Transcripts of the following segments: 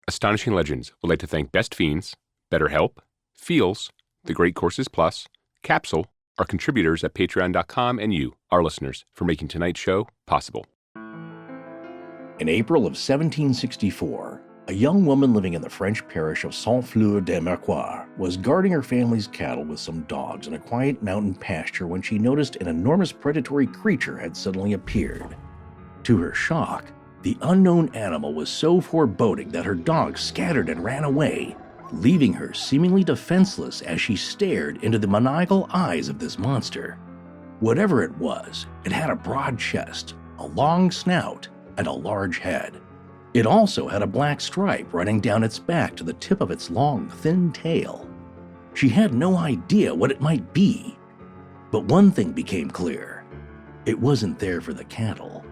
Astonishing Legends would like to thank Best Fiends, BetterHelp, Feels, The Great Courses Plus, Capsule, our contributors at patreon.com, and you, our listeners, for making tonight's show possible. In April of 1764, a young woman living in the French parish of Saint-Flour-des-Mercois was guarding her family's cattle with some dogs in a quiet mountain pasture when she noticed an enormous predatory creature had suddenly appeared. To her shock, the unknown animal was so foreboding that her dogs scattered and ran away, leaving her seemingly defenseless as she stared into the maniacal eyes of this monster. Whatever it was, it had a broad chest, a long snout, and a large head. It also had a black stripe running down its back to the tip of its long, thin tail. She had no idea what it might be. But one thing became clear. It wasn't there for the cattle.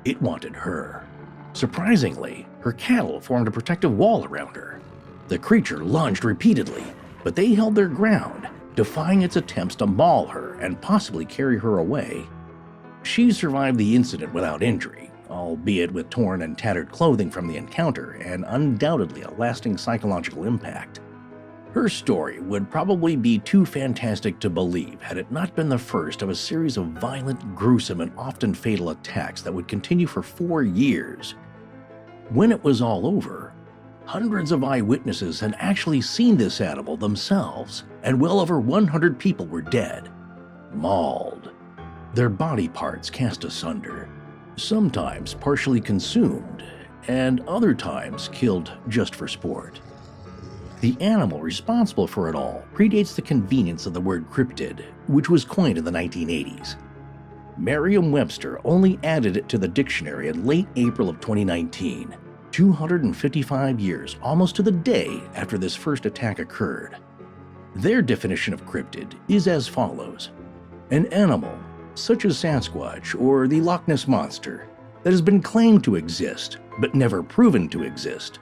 It wanted her. Surprisingly, her cattle formed a protective wall around her. The creature lunged repeatedly, but they held their ground, defying its attempts to maul her and possibly carry her away. She survived the incident without injury, albeit with torn and tattered clothing from the encounter and undoubtedly a lasting psychological impact. Her story would probably be too fantastic to believe had it not been the first of a series of violent, gruesome, and often fatal attacks that would continue for 4 years. When it was all over, hundreds of eyewitnesses had actually seen this animal themselves, and well over 100 people were dead, mauled, their body parts cast asunder, sometimes partially consumed, and other times killed just for sport. The animal responsible for it all predates the convenience of the word cryptid, which was coined in the 1980s. Merriam-Webster only added it to the dictionary in late April of 2019, 255 years almost to the day after this first attack occurred. Their definition of cryptid is as follows: an animal, such as Sasquatch or the Loch Ness Monster, that has been claimed to exist, but never proven to exist.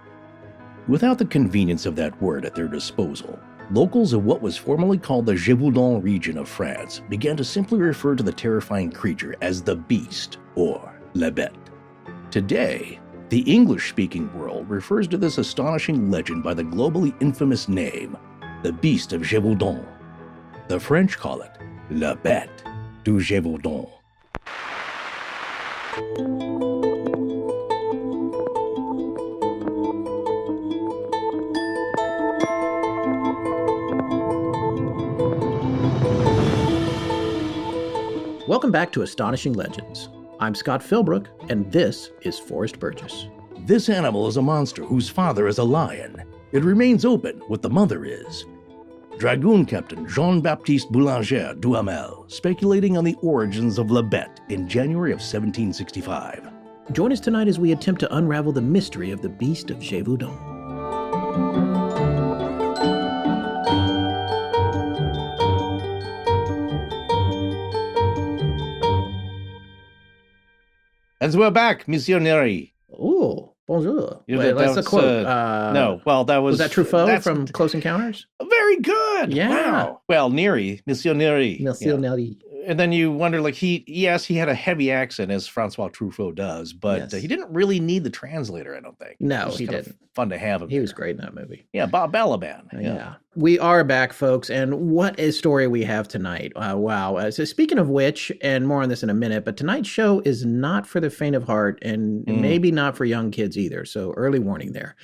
Without the convenience of that word at their disposal, locals of what was formerly called the Gévaudan region of France began to simply refer to the terrifying creature as the Beast, or la Bête. Today, the English-speaking world refers to this astonishing legend by the globally infamous name, the Beast of Gévaudan. The French call it la Bête du Gévaudan. Welcome back to Astonishing Legends. I'm Scott Philbrook, and this is Forrest Burgess. This animal is a monster whose father is a lion. It remains open what the mother is. Dragoon Captain Jean-Baptiste Boulanger Duhamel, speculating on the origins of La Bête in January of 1765. Join us tonight as we attempt to unravel the mystery of the Beast of Gévaudan. And we're back, Monsieur Neri. Oh, bonjour. Yeah, Wait, that's a quote. No, well, that was... Was that Truffaut from Close Encounters? Very good. Yeah. Wow. Well, Neri, Monsieur Neri. Monsieur Neri. And then you wonder, like, he had a heavy accent, as Francois Truffaut does, but Yes. He didn't really need the translator, I don't think. No, It was he kind of didn't. Fun to have him. He was there. great in that movie. Yeah, Bob Balaban. Yeah. We are back, folks, and what a story we have tonight. Wow. So speaking of which, and more on this in a minute, but tonight's show is not for the faint of heart and maybe not for young kids either, so early warning there.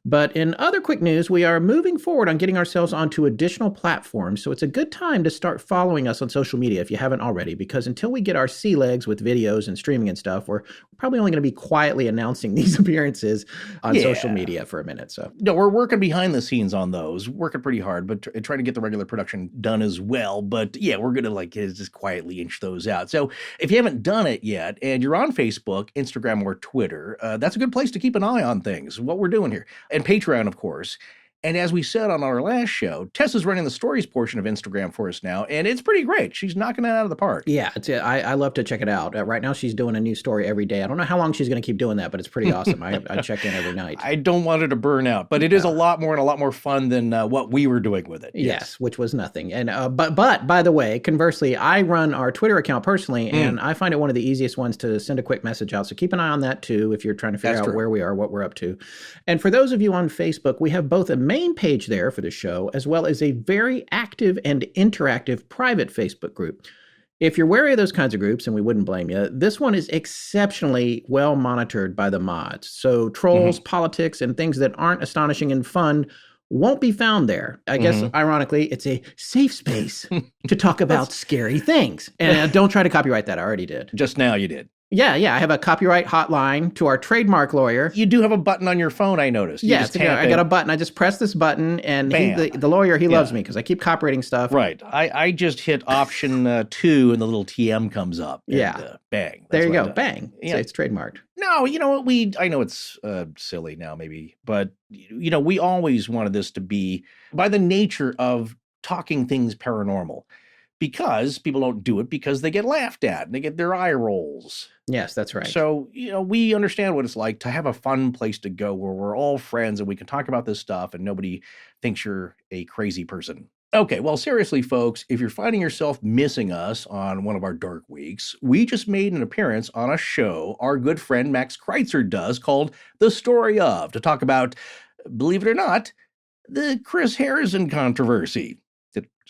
But in other quick news, we are moving forward on getting ourselves onto additional platforms, so it's a good time to start following us on social media if you haven't already, because until we get our sea legs with videos and streaming and stuff, we're probably only going to be quietly announcing these appearances on social media for a minute. So No, we're working behind the scenes on those, working pretty hard, but trying to get the regular production done as well. But yeah, we're going to just quietly inch those out. So if you haven't done it yet and you're on Facebook, Instagram, or Twitter, that's a good place to keep an eye on things, what we're doing here. And Patreon, of course. And as we said on our last show, Tessa's running the stories portion of Instagram for us now, and it's pretty great. She's knocking it out of the park. Yeah, I love to check it out. Right now, she's doing a new story every day. I don't know how long she's going to keep doing that, but it's pretty awesome. I check in every night. I don't want her to burn out, but it is a lot more and a lot more fun than what we were doing with it. Yes, which was nothing. And but by the way, conversely, I run our Twitter account personally, and I find it one of the easiest ones to send a quick message out. So keep an eye on that too if you're trying to figure out where we are, what we're up to. And for those of you on Facebook, we have both a main page there for the show, as well as a very active and interactive private Facebook group. If you're wary of those kinds of groups, and we wouldn't blame you, this one is exceptionally well monitored by the mods. So trolls, politics, and things that aren't astonishing and fun won't be found there. I guess, ironically, it's a safe space to talk about scary things. And don't try to copyright that. I already did. Just now you did. Yeah. I have a copyright hotline to our trademark lawyer. You do have a button on your phone, I noticed. Yes, I got a button. I just press this button, and the lawyer, he loves me because I keep copyrighting stuff. Right. I just hit option 2, and the little TM comes up. And, bang. There you go. Bang. Yeah. It's trademarked. No, you know what? I know it's silly now, maybe, but we always wanted this to be by the nature of talking things paranormal. Because people don't do it because they get laughed at and they get their eye rolls. Yes, that's right. So, we understand what it's like to have a fun place to go where we're all friends and we can talk about this stuff and nobody thinks you're a crazy person. Okay, well, seriously, folks, if you're finding yourself missing us on one of our dark weeks, we just made an appearance on a show our good friend Max Kreitzer does called The Story Of, to talk about, believe it or not, the Chris Harrison controversy.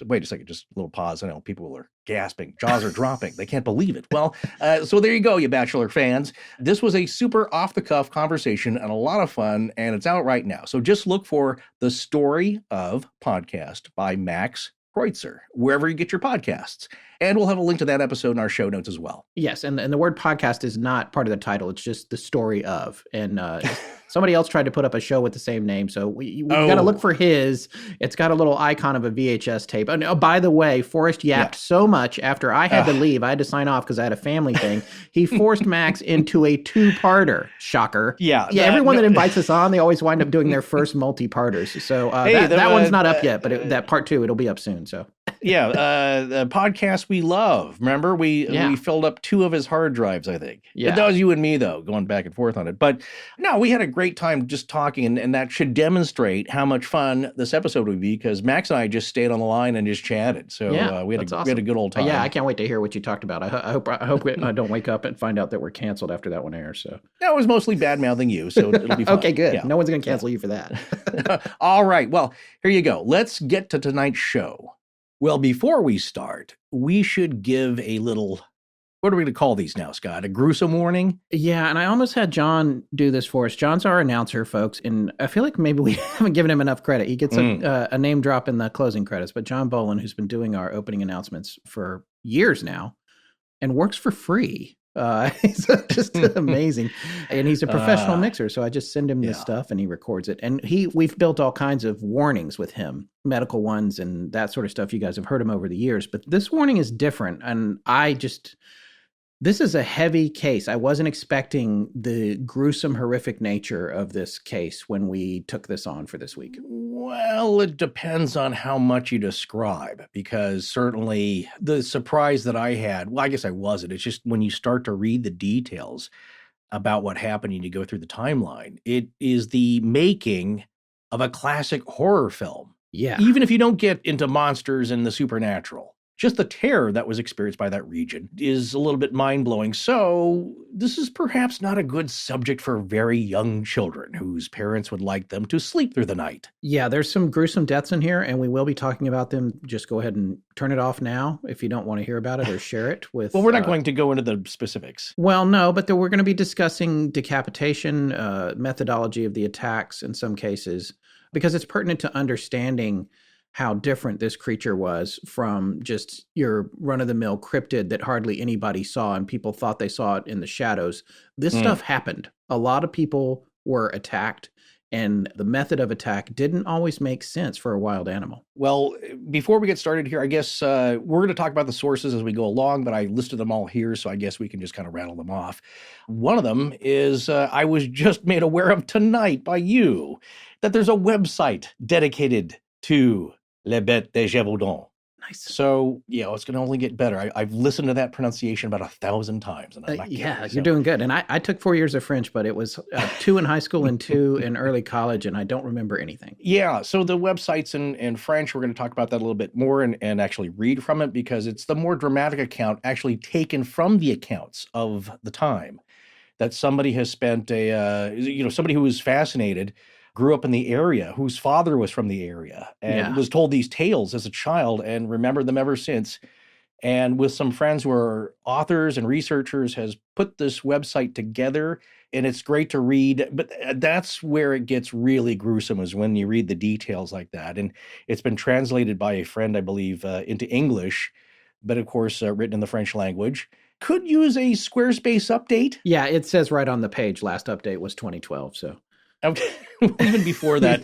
Wait a second, just a little pause. I know people are gasping. Jaws are dropping. They can't believe it. Well, so there you go, you Bachelor fans. This was a super off-the-cuff conversation and a lot of fun, and it's out right now. So just look for The Story Of podcast by Max Kreitzer, wherever you get your podcasts. And we'll have a link to that episode in our show notes as well. Yes, and the word podcast is not part of the title. It's just The Story Of. And somebody else tried to put up a show with the same name, so we got to look for his. It's got a little icon of a VHS tape. Oh, by the way, Forrest yapped so much after I had to leave. I had to sign off because I had a family thing. He forced Max into a two-parter. Shocker. Yeah, everyone that invites us on, they always wind up doing their first multi-parters. So that one's not up yet, but that part 2, it'll be up soon. So the podcast we love. Remember, we filled up 2 of his hard drives, I think. Yeah. That was you and me, though, going back and forth on it. But no, we had a great time just talking, and that should demonstrate how much fun this episode would be, because Max and I just stayed on the line and just chatted. So we had a good old time. I can't wait to hear what you talked about. I hope I don't wake up and find out that we're canceled after that one airs. So that was mostly bad-mouthing you, so it'll be fun. Okay, good. Yeah. No one's going to cancel you for that. All right. Well, here you go. Let's get to tonight's show. Well, before we start, we should give a little, what are we going to call these now, Scott? A gruesome warning? Yeah, and I almost had John do this for us. John's our announcer, folks, and I feel like maybe we haven't given him enough credit. He gets a name drop in the closing credits, but John Bolin, who's been doing our opening announcements for years now and works for free. He's just amazing, and he's a professional mixer, so I just send him this stuff and he records it. And we've built all kinds of warnings with him, medical ones and that sort of stuff. You guys have heard him over the years, but this warning is different, and this is a heavy case. I wasn't expecting the gruesome, horrific nature of this case when we took this on for this week. Well, it depends on how much you describe, because certainly the surprise that I had, well, I guess I wasn't. It's just when you start to read the details about what happened and you go through the timeline, it is the making of a classic horror film. Yeah. Even if you don't get into monsters and the supernatural. Just the terror that was experienced by that region is a little bit mind-blowing. So this is perhaps not a good subject for very young children whose parents would like them to sleep through the night. Yeah, there's some gruesome deaths in here, and we will be talking about them. Just go ahead and turn it off now if you don't want to hear about it, or share it with... Well, we're not going to go into the specifics. Well, no, but we're going to be discussing decapitation, methodology of the attacks in some cases, because it's pertinent to understanding how different this creature was from just your run-of-the-mill cryptid that hardly anybody saw and people thought they saw it in the shadows. This stuff happened. A lot of people were attacked, and the method of attack didn't always make sense for a wild animal. Well, before we get started here, I guess we're going to talk about the sources as we go along, but I listed them all here, so I guess we can just kind of rattle them off. One of them is I was just made aware of tonight by you. that there's a website dedicated to Le Bête de Gévaudan. Nice. So, it's going to only get better. I've listened to that pronunciation about 1,000 times. And I'm not yeah, kidding, you're doing good. And I took 4 years of French, but it was 2 in high school and 2 in early college, and I don't remember anything. Yeah, so the website's in French. We're going to talk about that a little bit more and actually read from it because it's the more dramatic account actually taken from the accounts of the time that somebody has spent somebody who was fascinated, grew up in the area, whose father was from the area, and was told these tales as a child and remembered them ever since. And with some friends who are authors and researchers has put this website together, and it's great to read. But that's where it gets really gruesome, is when you read the details like that. And it's been translated by a friend, I believe, into English, but of course, written in the French language. Could use a Squarespace update. Yeah, it says right on the page, last update was 2012, so. Even before that,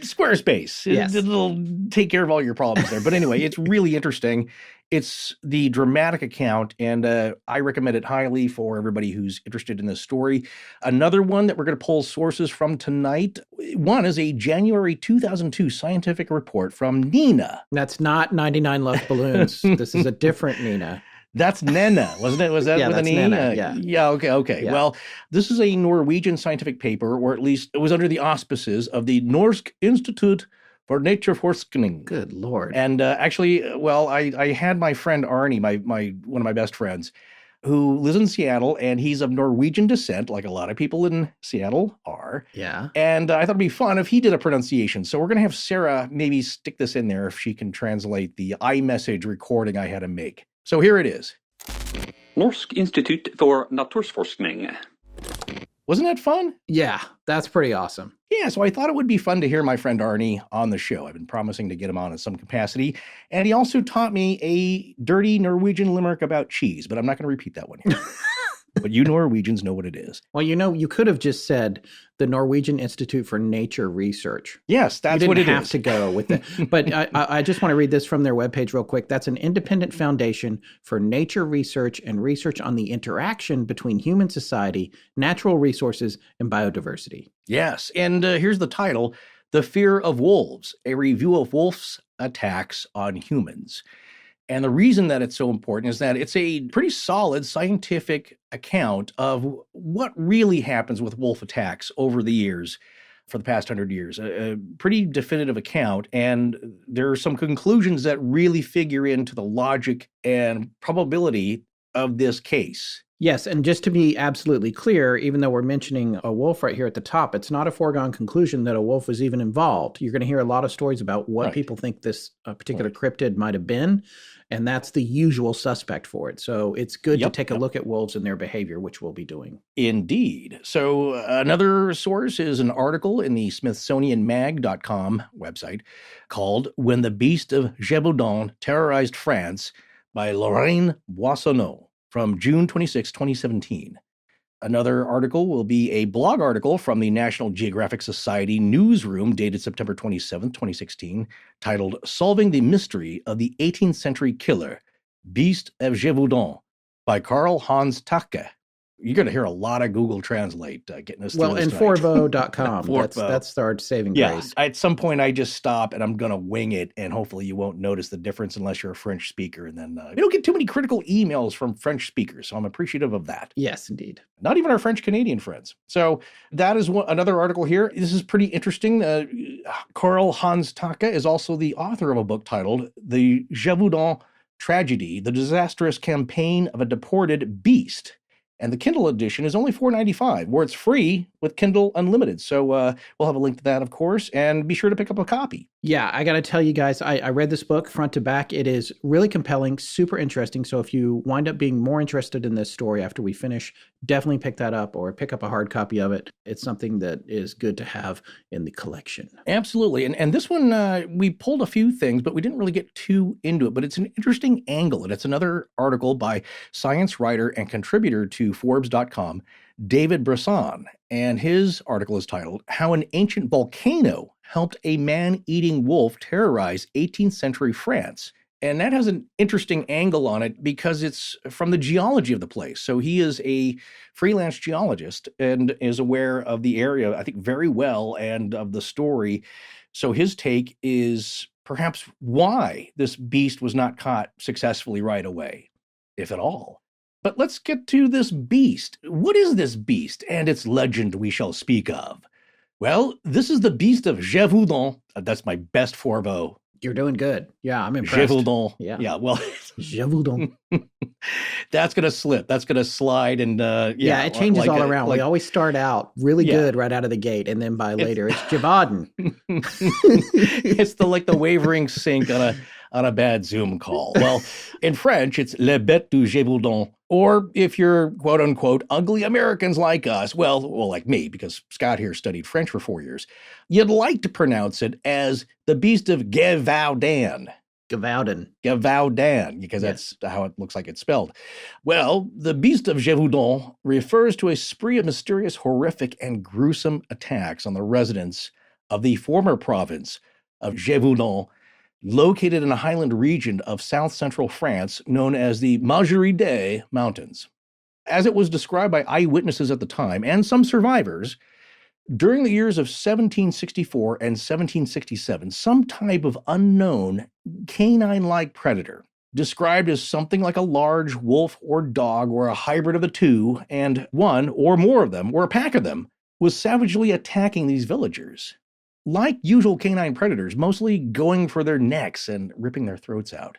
Squarespace. Yes. It'll take care of all your problems there. But anyway, it's really interesting. It's the dramatic account, and I recommend it highly for everybody who's interested in this story. Another one that we're going to pull sources from tonight, one is a January 2002 scientific report from Nina. That's not 99 Love Balloons. This is a different Nina. That's Nena, wasn't it? Was that with an E? Nena, yeah. Okay. Yeah. Well, this is a Norwegian scientific paper, or at least it was under the auspices of the Norsk Institute for Naturforskning. Good Lord. And actually, I had my friend Arnie, one of my best friends, who lives in Seattle, and he's of Norwegian descent, like a lot of people in Seattle are. Yeah. And I thought it'd be fun if he did a pronunciation. So we're going to have Sarah maybe stick this in there if she can translate the iMessage recording I had to make. So here it is. Norsk Institut for Naturforskning. Wasn't that fun? Yeah, that's pretty awesome. Yeah, so I thought it would be fun to hear my friend Arnie on the show. I've been promising to get him on in some capacity. And he also taught me a dirty Norwegian limerick about cheese, but I'm not going to repeat that one here. But you Norwegians know what it is. Well, you could have just said the Norwegian Institute for Nature Research. Yes, that's what it is. You didn't have to go with it. But I just want to read this from their webpage real quick. That's an independent foundation for nature research and research on the interaction between human society, natural resources, and biodiversity. Yes, and here's the title, The Fear of Wolves, a review of wolves' attacks on humans. And the reason that it's so important is that it's a pretty solid scientific account of what really happens with wolf attacks over the years, for the past 100 years. A pretty definitive account, and there are some conclusions that really figure into the logic and probability of this case. Yes, and just to be absolutely clear, even though we're mentioning a wolf right here at the top, it's not a foregone conclusion that a wolf was even involved. You're going to hear a lot of stories about what people think this particular cryptid might have been, and that's the usual suspect for it. So it's good to take a look at wolves and their behavior, which we'll be doing. Indeed. So another source is an article in the SmithsonianMag.com website called When the Beast of Gévaudan Terrorized France by Lorraine Boissonneau, from June 26, 2017. Another article will be a blog article from the National Geographic Society newsroom dated September 27, 2016, titled Solving the Mystery of the 18th Century Killer, Beast of Gévaudan, by Carl Hans Tacke. You're going to hear a lot of Google Translate getting us through Well, this and tonight. Forvo.com. That's our saving grace. At some point, I just stop and I'm going to wing it, and hopefully you won't notice the difference unless you're a French speaker. And then we don't get too many critical emails from French speakers, so I'm appreciative of that. Yes, indeed. Not even our French-Canadian friends. So that is another article here. This is pretty interesting. Carl Hans Tacke is also the author of a book titled The Gévaudan Tragedy, The Disastrous Campaign of a Deported Beast. And the Kindle edition is only $4.95, where it's free with Kindle Unlimited. So we'll have a link to that, of course, and be sure to pick up a copy. Yeah, I got to tell you guys, I read this book front to back. It is really compelling, super interesting. So if you wind up being more interested in this story after we finish, definitely pick that up or pick up a hard copy of it. It's something that is good to have in the collection. Absolutely. And this one, we pulled a few things, but we didn't really get too into it. But it's an interesting angle. And it's another article by science writer and contributor to Forbes.com, David Bresson. And his article is titled, How an Ancient Volcano Helped a Man-Eating Wolf Terrorize 18th Century France And that has an interesting angle on it because it's from the geology of the place. So he is a freelance geologist and is aware of the area, I think, very well, and of the story. So his take is perhaps why this beast was not caught successfully right away, if at all. But let's get to this beast. What is this beast and its legend we shall speak of? Well, this is the Beast of Gévaudan. That's my best Forvo. You're doing good. Yeah, I'm impressed. Gévaudan. Yeah. Yeah, well, Gévaudan. that's going to slip. That's going to slide. And yeah, it changes like all around. We always start out really good right out of the gate. And then by later, it's Jebud. It's like the wavering sync on a bad Zoom call. Well, in French, it's Le Bête du Gévaudan. Or if you're quote unquote ugly Americans like us, well, like me, because Scott here studied French for 4 years, you'd like to pronounce it as the Beast of Gévaudan. Gevaudan, because that's how it looks like it's spelled. Well, the Beast of Gévaudan refers to a spree of mysterious, horrific, and gruesome attacks on the residents of the former province of Gévaudan, located in a highland region of south-central France known as the Margeride Mountains. As it was described by eyewitnesses at the time and some survivors, during the years of 1764 and 1767, some type of unknown canine-like predator, described as something like a large wolf or dog or a hybrid of the two, and one or more of them, or a pack of them, was savagely attacking these villagers. Like usual canine predators, mostly going for their necks and ripping their throats out.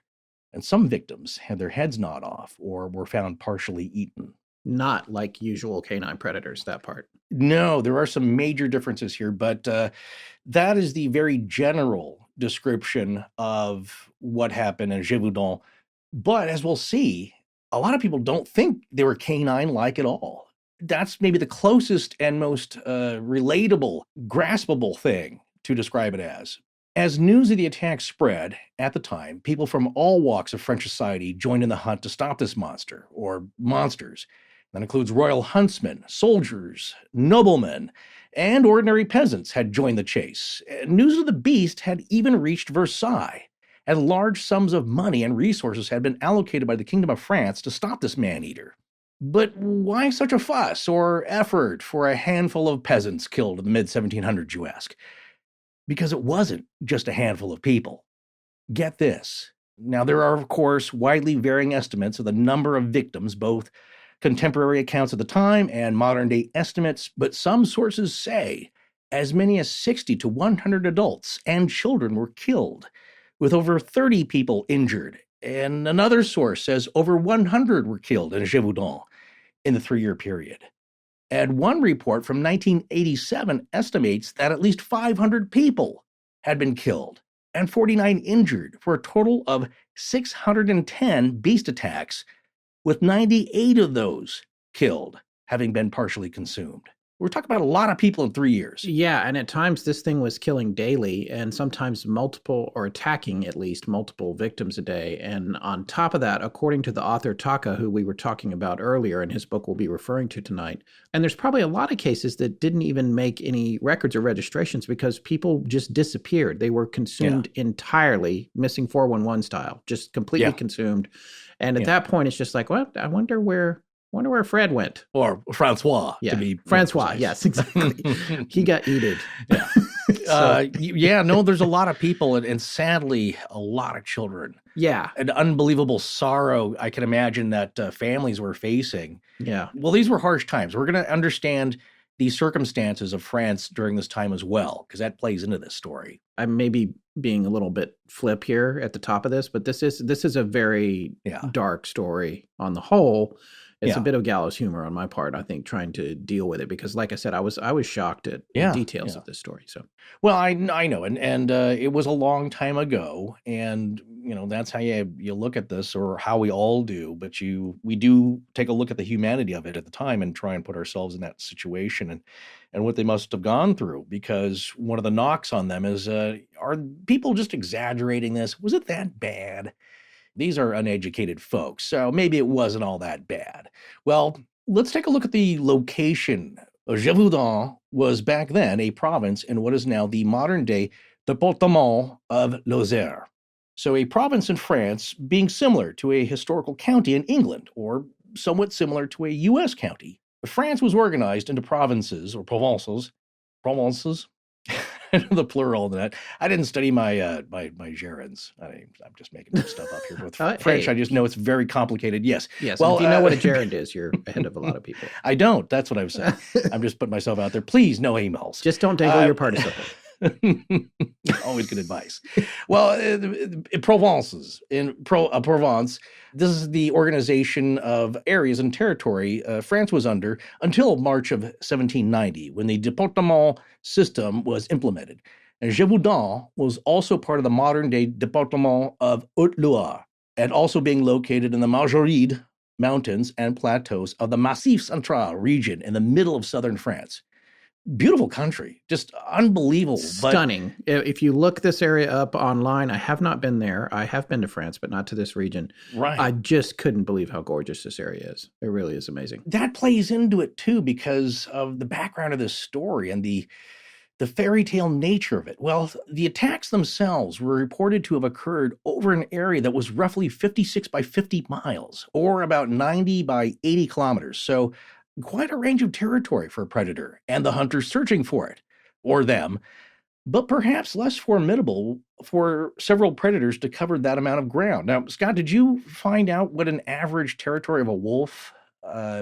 And some victims had their heads gnawed off or were found partially eaten. Not like usual canine predators, that part. No, there are some major differences here, but that is the very general description of what happened in Gévaudan. But as we'll see, a lot of people don't think they were canine-like at all. That's maybe the closest and most relatable, graspable thing to describe it as. As news of the attack spread at the time, people from all walks of French society joined in the hunt to stop this monster, or monsters. That includes royal huntsmen, soldiers, noblemen, and ordinary peasants had joined the chase. News of the beast had even reached Versailles, and large sums of money and resources had been allocated by the Kingdom of France to stop this man-eater. But why such a fuss or effort for a handful of peasants killed in the mid-1700s, you ask? Because it wasn't just a handful of people. Get this. Now, there are, of course, widely varying estimates of the number of victims, both contemporary accounts at the time and modern-day estimates, but some sources say as many as 60 to 100 adults and children were killed, with over 30 people injured. And another source says over 100 were killed in Gévaudan in the 3-year period. And one report from 1987 estimates that at least 500 people had been killed and 49 injured, for a total of 610 beast attacks, with 98 of those killed having been partially consumed. We're talking about a lot of people in 3 years. Yeah, and at times this thing was killing daily, and sometimes multiple, or attacking at least, multiple victims a day. And on top of that, according to the author Taka, who we were talking about earlier, and his book we'll be referring to tonight, and there's probably a lot of cases that didn't even make any records or registrations because people just disappeared. They were consumed entirely, missing 411 style, just completely consumed. And at that point, it's just like, well, I wonder where Fred went. Or Francois, to be Francois, yes, exactly. He got eated. Yeah. There's a lot of people, and sadly, a lot of children. Yeah. An unbelievable sorrow I can imagine that families were facing. Yeah. Well, these were harsh times. We're going to understand the circumstances of France during this time as well, because that plays into this story. I may be being a little bit flip here at the top of this, but this is a very dark story on the whole. It's a bit of gallows humor on my part, I think, trying to deal with it, because, like I said, I was shocked at the details of this story. So, well, I know, and it was a long time ago, and that's how you look at this, or how we all do. But we do take a look at the humanity of it at the time and try and put ourselves in that situation and what they must have gone through. Because one of the knocks on them is, are people just exaggerating this? Was it that bad? These are uneducated folks, so maybe it wasn't all that bad. Well, let's take a look at the location. Gévaudan was back then a province in what is now the modern-day département of Lozère. So a province in France being similar to a historical county in England, or somewhat similar to a U.S. county. France was organized into provinces or provinces. The plural of that. I didn't study my my gerunds. I'm just making stuff up here. With French, hey. I just know it's very complicated. Yes. Yes. Well, If you know what a gerund is, you're ahead of a lot of people. I don't. That's what I'm saying. I'm just putting myself out there. Please, no emails. Just don't dangle your participle. Always good advice. Well, Provences in Provence, this is the organization of areas and territory France was under until March of 1790, when the département system was implemented. And Gévaudan was also part of the modern-day département of Haute-Loire, and also being located in the Margeride mountains and plateaus of the Massif Central region in the middle of southern France. Beautiful country, just unbelievable. Stunning. If you look this area up online, I have not been there. I have been to France, but not to this region. Right. I just couldn't believe how gorgeous this area is. It really is amazing. That plays into it too because of the background of this story and the fairy tale nature of it. Well, the attacks themselves were reported to have occurred over an area that was roughly 56 by 50 miles, or about 90 by 80 kilometers. So quite a range of territory for a predator and the hunters searching for it, or them, but perhaps less formidable for several predators to cover that amount of ground. Now, Scott, did you find out what an average territory of a wolf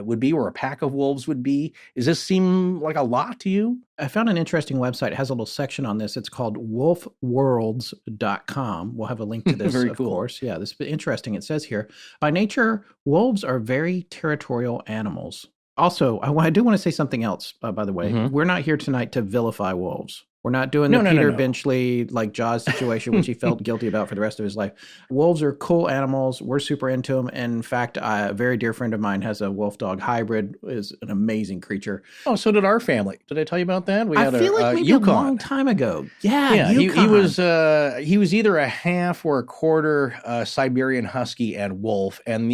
would be, or a pack of wolves would be? Does this seem like a lot to you? I found an interesting website. It has a little section on this. It's called wolfworlds.com. We'll have a link to this, Very of cool. course. Yeah, this is interesting. It says here, by nature, wolves are very territorial animals. Also, I do want to say something else, by the way. Mhm. We're not here tonight to vilify wolves. We're not doing the Peter Benchley, like Jaws situation, which he felt guilty about for the rest of his life. Wolves are cool animals. We're super into them. And in fact, a very dear friend of mine has a wolf dog hybrid. Is an amazing creature. Oh, so did our family. Did I tell you about that? I feel like maybe Yukon. a long time ago. Yeah, he was Yukon. he was either a half or a quarter Siberian Husky and wolf, and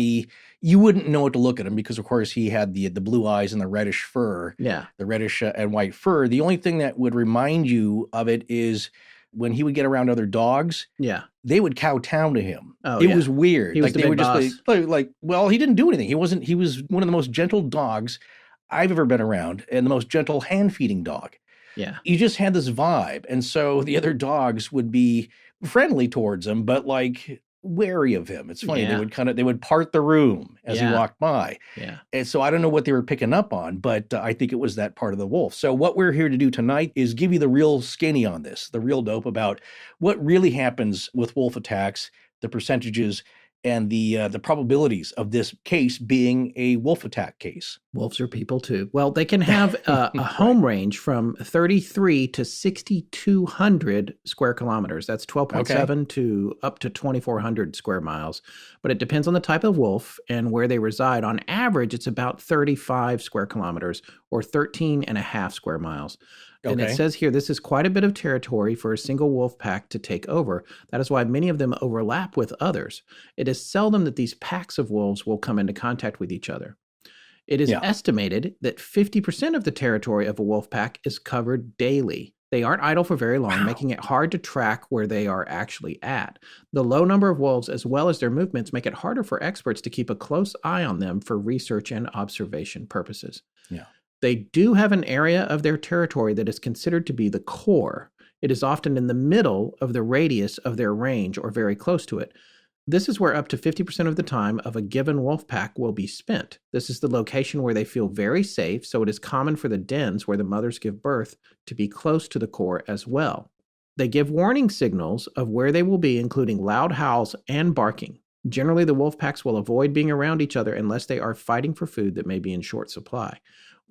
you wouldn't know what to look at him because, of course, he had the blue eyes and the reddish fur. Yeah, the reddish and white fur. The only thing that would remind you of it is when he would get around other dogs. Yeah, they would kowtow to him. Oh, it was weird. He was the they big would boss. just like, well, he didn't do anything. He was one of the most gentle dogs I've ever been around, and the most gentle hand feeding dog. Yeah, You just had this vibe, and so the other dogs would be friendly towards him, but like wary of him. It's funny. Yeah. They would part the room as he Yeah. walked by. Yeah. And so I don't know what they were picking up on, but I think it was that part of the wolf. So what we're here to do tonight is give you the real skinny on this, the real dope about what really happens with wolf attacks, the percentages, and the probabilities of this case being a wolf attack case. Wolves are people too. Well, they can have a home range from 33 to 6,200 square kilometers. That's 12.7 to up to 2,400 square miles. But it depends on the type of wolf and where they reside. On average, it's about 35 square kilometers or 13 and a half square miles. And it says here, this is quite a bit of territory for a single wolf pack to take over. That is why many of them overlap with others. It is seldom that these packs of wolves will come into contact with each other. It is estimated that 50% of the territory of a wolf pack is covered daily. They aren't idle for very long, making it hard to track where they are actually at. The low number of wolves, as well as their movements, make it harder for experts to keep a close eye on them for research and observation purposes. Yeah. They do have an area of their territory that is considered to be the core. It is often in the middle of the radius of their range or very close to it. This is where up to 50% of the time of a given wolf pack will be spent. This is the location where they feel very safe, so it is common for the dens where the mothers give birth to be close to the core as well. They give warning signals of where they will be, including loud howls and barking. Generally, the wolf packs will avoid being around each other unless they are fighting for food that may be in short supply.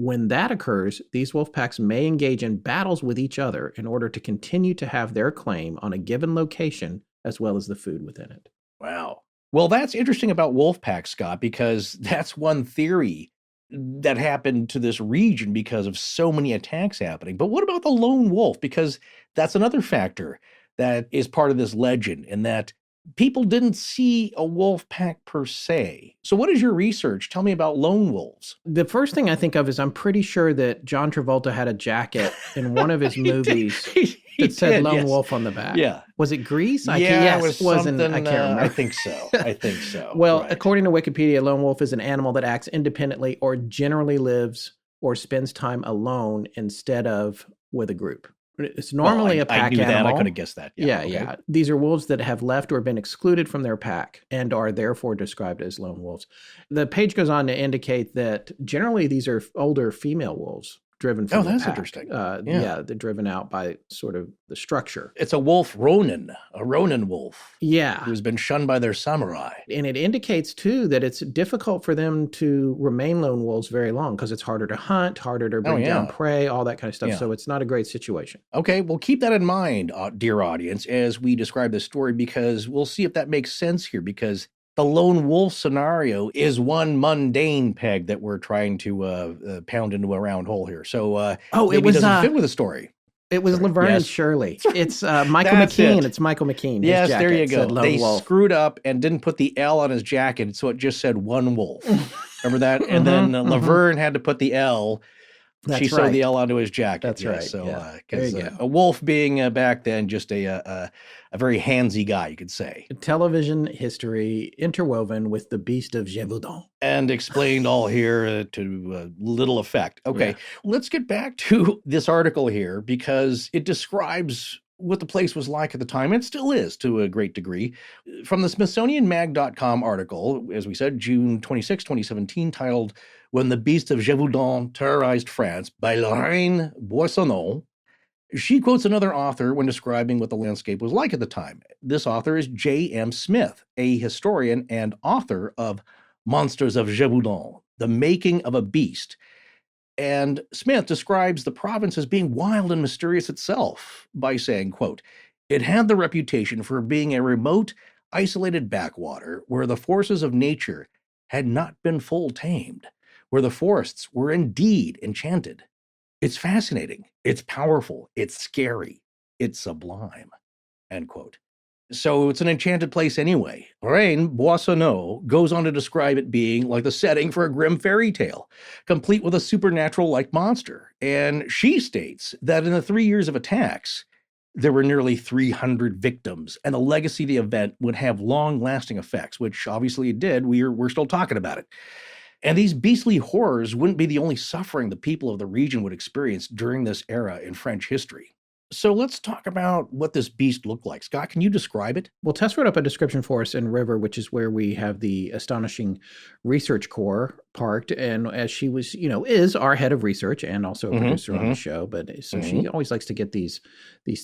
When that occurs, these wolf packs may engage in battles with each other in order to continue to have their claim on a given location as well as the food within it. Wow. Well, that's interesting about wolf packs, Scott, because that's one theory that happened to this region because of so many attacks happening. But what about the lone wolf? Because that's another factor that is part of this legend, in that people didn't see a wolf pack per se. So what is your research? Tell me about lone wolves. The first thing I think of is I'm pretty sure that John Travolta had a jacket in one of his movies. that said did, lone yes. wolf on the back. Yeah. Was it Greece? It was wasn't. something, I can't remember. I think so. I think so. Well, right. according to Wikipedia, lone wolf is an animal that acts independently or generally lives or spends time alone instead of with a group. It's normally a pack I knew animal. that. I could have guessed that. Yeah, okay. yeah. These are wolves that have left or been excluded from their pack and are therefore described as lone wolves. The page goes on to indicate that generally these are older female wolves driven from the that's pack. interesting. Yeah, they're driven out by sort of the structure. It's a wolf Ronin, a Ronin wolf. Yeah. Who's been shunned by their samurai. And it indicates, too, that it's difficult for them to remain lone wolves very long because it's harder to hunt, harder to bring down prey, all that kind of stuff. So it's not a great situation. Okay, well, keep that in mind, dear audience, as we describe this story, because we'll see if that makes sense here, because the lone wolf scenario is one mundane peg that we're trying to pound into a round hole here. So it doesn't fit with the story. It was Laverne and Shirley. It's Michael McKean. It's Michael McKean. Yes, there you go. They screwed up and didn't put the L on his jacket, so it just said one wolf. Remember that? And then Laverne had to put the L. She sewed the L onto his jacket. That's right. So, because a wolf being back then just a very handsy guy, you could say. Television history interwoven with the Beast of Gévaudan. And explained all here to little effect. Okay, let's get back to this article here, because it describes what the place was like at the time. It still is to a great degree. From the SmithsonianMag.com article, as we said, June 26, 2017, titled "When the Beast of Gévaudan Terrorized France" by Lorraine Boissonneau. She quotes another author when describing what the landscape was like at the time. This author is J.M. Smith, a historian and author of Monsters of Gévaudan, The Making of a Beast. And Smith describes the province as being wild and mysterious itself by saying, quote, "It had the reputation for being a remote, isolated backwater where the forces of nature had not been full tamed, where the forests were indeed enchanted. It's fascinating, it's powerful, it's scary, it's sublime," end quote. So it's an enchanted place anyway. Lorraine Boissonneau goes on to describe it being like the setting for a grim fairy tale, complete with a supernatural-like monster. And she states that in the 3 years of attacks, there were nearly 300 victims, and the legacy of the event would have long-lasting effects, which obviously it did. We're still talking about it. And these beastly horrors wouldn't be the only suffering the people of the region would experience during this era in French history. So let's talk about what this beast looked like. Scott, can you describe it? Well, Tess wrote up a description for us in River, which is where we have the astonishing research corps parked. And as she was, is our head of research and also a producer on the show. But so she always likes to get these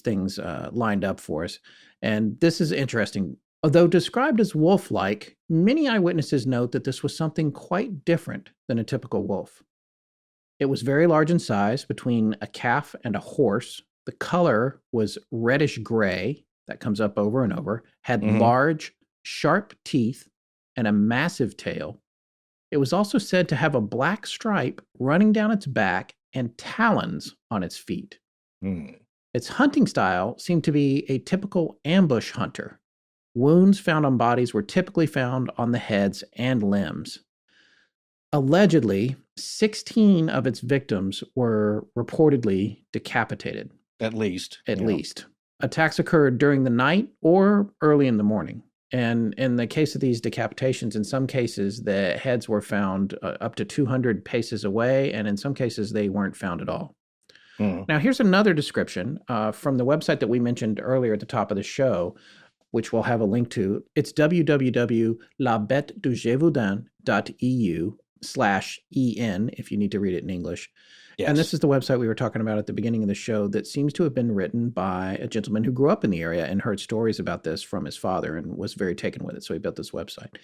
things lined up for us. And this is interesting. Although described as wolf-like, many eyewitnesses note that this was something quite different than a typical wolf. It was very large in size, between a calf and a horse. The color was reddish gray, that comes up over and over, had large, sharp teeth, and a massive tail. It was also said to have a black stripe running down its back and talons on its feet. Its hunting style seemed to be a typical ambush hunter. Wounds found on bodies were typically found on the heads and limbs. Allegedly, 16 of its victims were reportedly decapitated. At least. Attacks occurred during the night or early in the morning. And in the case of these decapitations, in some cases, the heads were found up to 200 paces away, and in some cases, they weren't found at all. Now, here's another description from the website that we mentioned earlier at the top of the show, which we'll have a link to. It's www.labetedugevaudan.eu/en, if you need to read it in English. Yes. And this is the website we were talking about at the beginning of the show that seems to have been written by a gentleman who grew up in the area and heard stories about this from his father and was very taken with it. So he built this website.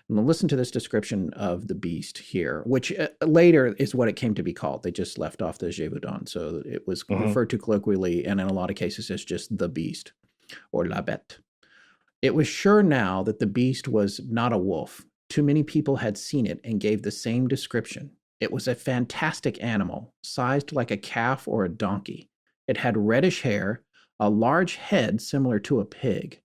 And we'll listen to this description of the beast here, which later is what it came to be called. They just left off the Gévaudan. So it was referred to colloquially and in a lot of cases as just the beast or la bête. It was sure now that the beast was not a wolf. Too many people had seen it and gave the same description. It was a fantastic animal, sized like a calf or a donkey. It had reddish hair, a large head similar to a pig,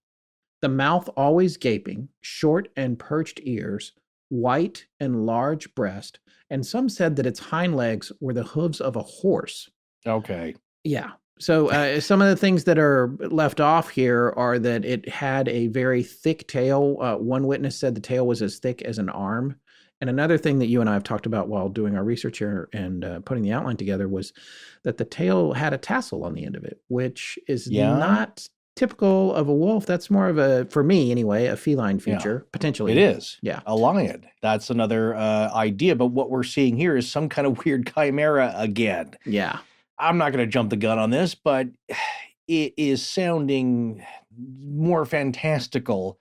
the mouth always gaping, short and perched ears, white and large breast, and some said that its hind legs were the hooves of a horse. Okay. Yeah. So some of the things that are left off here are that it had a very thick tail. One witness said the tail was as thick as an arm. And another thing that you and I have talked about while doing our research here and putting the outline together was that the tail had a tassel on the end of it, which is not typical of a wolf. That's more of a, for me anyway, a feline feature, potentially. It is. Yeah. A lion. That's another idea. But what we're seeing here is some kind of weird chimera again. Yeah. I'm not going to jump the gun on this, but it is sounding more fantastical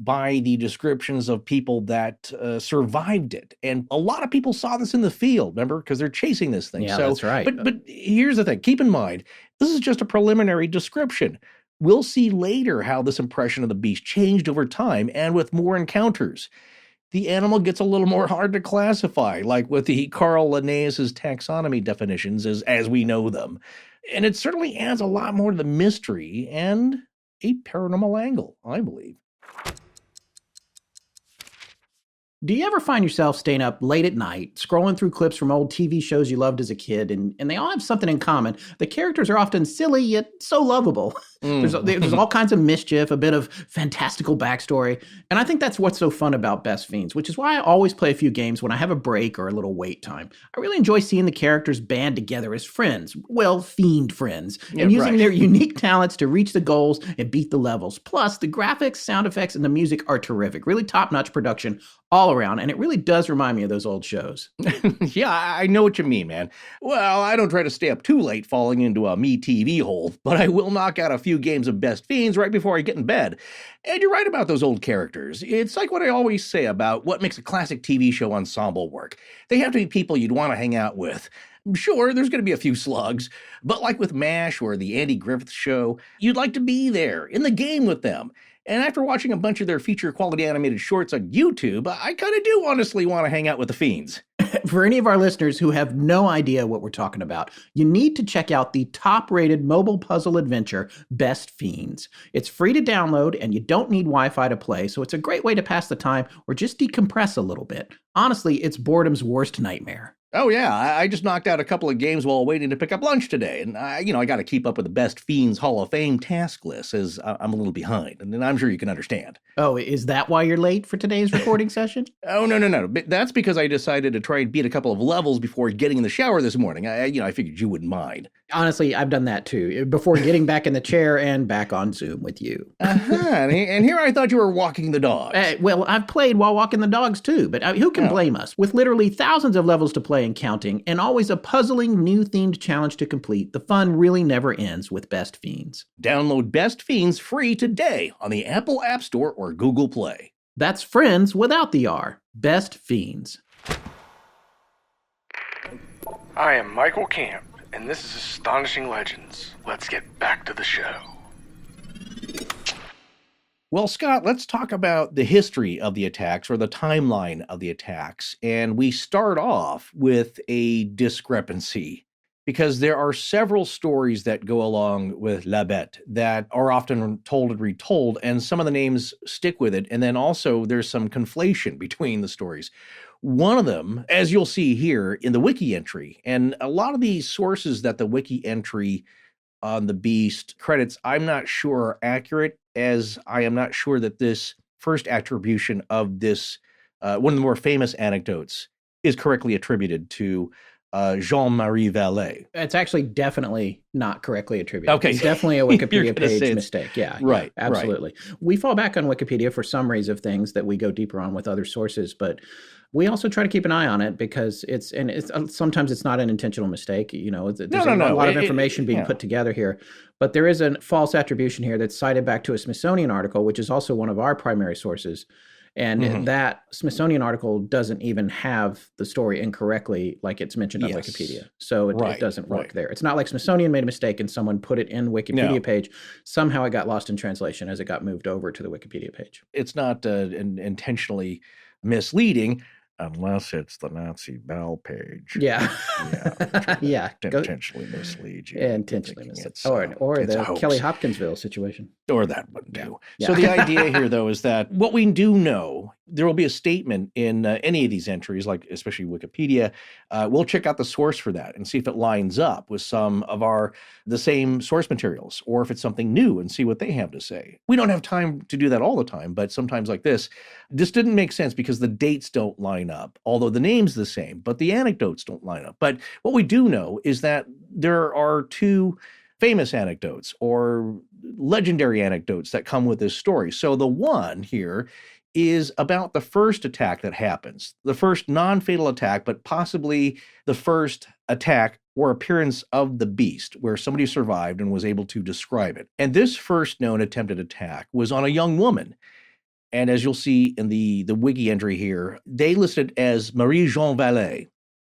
by the descriptions of people that survived it. And a lot of people saw this in the field, remember, because they're chasing this thing. Yeah, that's right. But here's the thing. Keep in mind, this is just a preliminary description. We'll see later how this impression of the beast changed over time and with more encounters. The animal gets a little more hard to classify, like with the Carl Linnaeus's taxonomy definitions as we know them. And it certainly adds a lot more to the mystery and a paranormal angle, I believe. Do you ever find yourself staying up late at night, scrolling through clips from old TV shows you loved as a kid, and they all have something in common? The characters are often silly, yet so lovable. There's all kinds of mischief, a bit of fantastical backstory, and I think that's what's so fun about Best Fiends, which is why I always play a few games when I have a break or a little wait time. I really enjoy seeing the characters band together as friends, well, fiend friends, and using their unique talents to reach the goals and beat the levels. Plus, the graphics, sound effects, and the music are terrific. Really top-notch production all around, and it really does remind me of those old shows. Yeah, I know what you mean, man. Well, I don't try to stay up too late falling into a me TV hole, but I will knock out a few games of Best Fiends right before I get in bed. And you're right about those old characters. It's like what I always say about what makes a classic TV show ensemble work. They have to be people you'd want to hang out with. Sure, there's going to be a few slugs, but like with MASH or the Andy Griffith Show, you'd like to be there, in the game with them. And after watching a bunch of their feature-quality animated shorts on YouTube, I kind of do honestly want to hang out with the Fiends. For any of our listeners who have no idea what we're talking about, you need to check out the top-rated mobile puzzle adventure, Best Fiends. It's free to download, and you don't need Wi-Fi to play, so it's a great way to pass the time or just decompress a little bit. Honestly, it's boredom's worst nightmare. Oh, yeah, I just knocked out a couple of games while waiting to pick up lunch today. And, I got to keep up with the Best Fiends Hall of Fame task list as I'm a little behind. And I'm sure you can understand. Oh, is that why you're late for today's recording session? Oh, no. That's because I decided to try and beat a couple of levels before getting in the shower this morning. I figured you wouldn't mind. Honestly, I've done that too, before getting back in the chair and back on Zoom with you. And here I thought you were walking the dogs. Well, I've played while walking the dogs too, but who can blame us? With literally thousands of levels to play and counting, and always a puzzling new themed challenge to complete, the fun really never ends with Best Fiends. Download Best Fiends free today on the Apple App Store or Google Play. That's friends without the R. Best Fiends. I am Michael Camp, and this is Astonishing Legends. Let's get back to the show. Well, Scott, let's talk about the history of the attacks or the timeline of the attacks. And we start off with a discrepancy because there are several stories that go along with La Bête that are often told and retold, and some of the names stick with it. And then also there's some conflation between the stories. One of them, as you'll see here in the wiki entry, and a lot of these sources that the wiki entry on the beast credits, I'm not sure are accurate, as I am not sure that this first attribution of this, one of the more famous anecdotes, is correctly attributed to Jean-Marie Vallée. It's actually definitely not correctly attributed. Okay. It's definitely a Wikipedia page mistake. Yeah. Right. Yeah, absolutely. Right. We fall back on Wikipedia for summaries of things that we go deeper on with other sources, but we also try to keep an eye on it because it's sometimes it's not an intentional mistake. There's a lot of information being put together here, but there is a false attribution here that's cited back to a Smithsonian article, which is also one of our primary sources. And that Smithsonian article doesn't even have the story incorrectly like it's mentioned on Wikipedia. So it doesn't work there. It's not like Smithsonian made a mistake and someone put it in Wikipedia page. Somehow it got lost in translation as it got moved over to the Wikipedia page. It's not intentionally misleading. Unless it's the Nazi Bell page. Yeah. Yeah. Intentionally mislead you. Intentionally mislead. Or the Kelly Hopkinsville situation. Or that one too. Yeah. So the idea here, though, is that what we do know There will be a statement in any of these entries, like especially Wikipedia. We'll check out the source for that and see if it lines up with some of the same source materials, or if it's something new and see what they have to say. We don't have time to do that all the time, but sometimes like this didn't make sense because the dates don't line up, although the name's the same, but the anecdotes don't line up. But what we do know is that there are two famous anecdotes or legendary anecdotes that come with this story. So the one here is about the first attack that happens, the first non-fatal attack, but possibly the first attack or appearance of the beast, where somebody survived and was able to describe it. And this first known attempted attack was on a young woman. And as you'll see in the wiki entry here, they listed as Marie-Jean Vallée,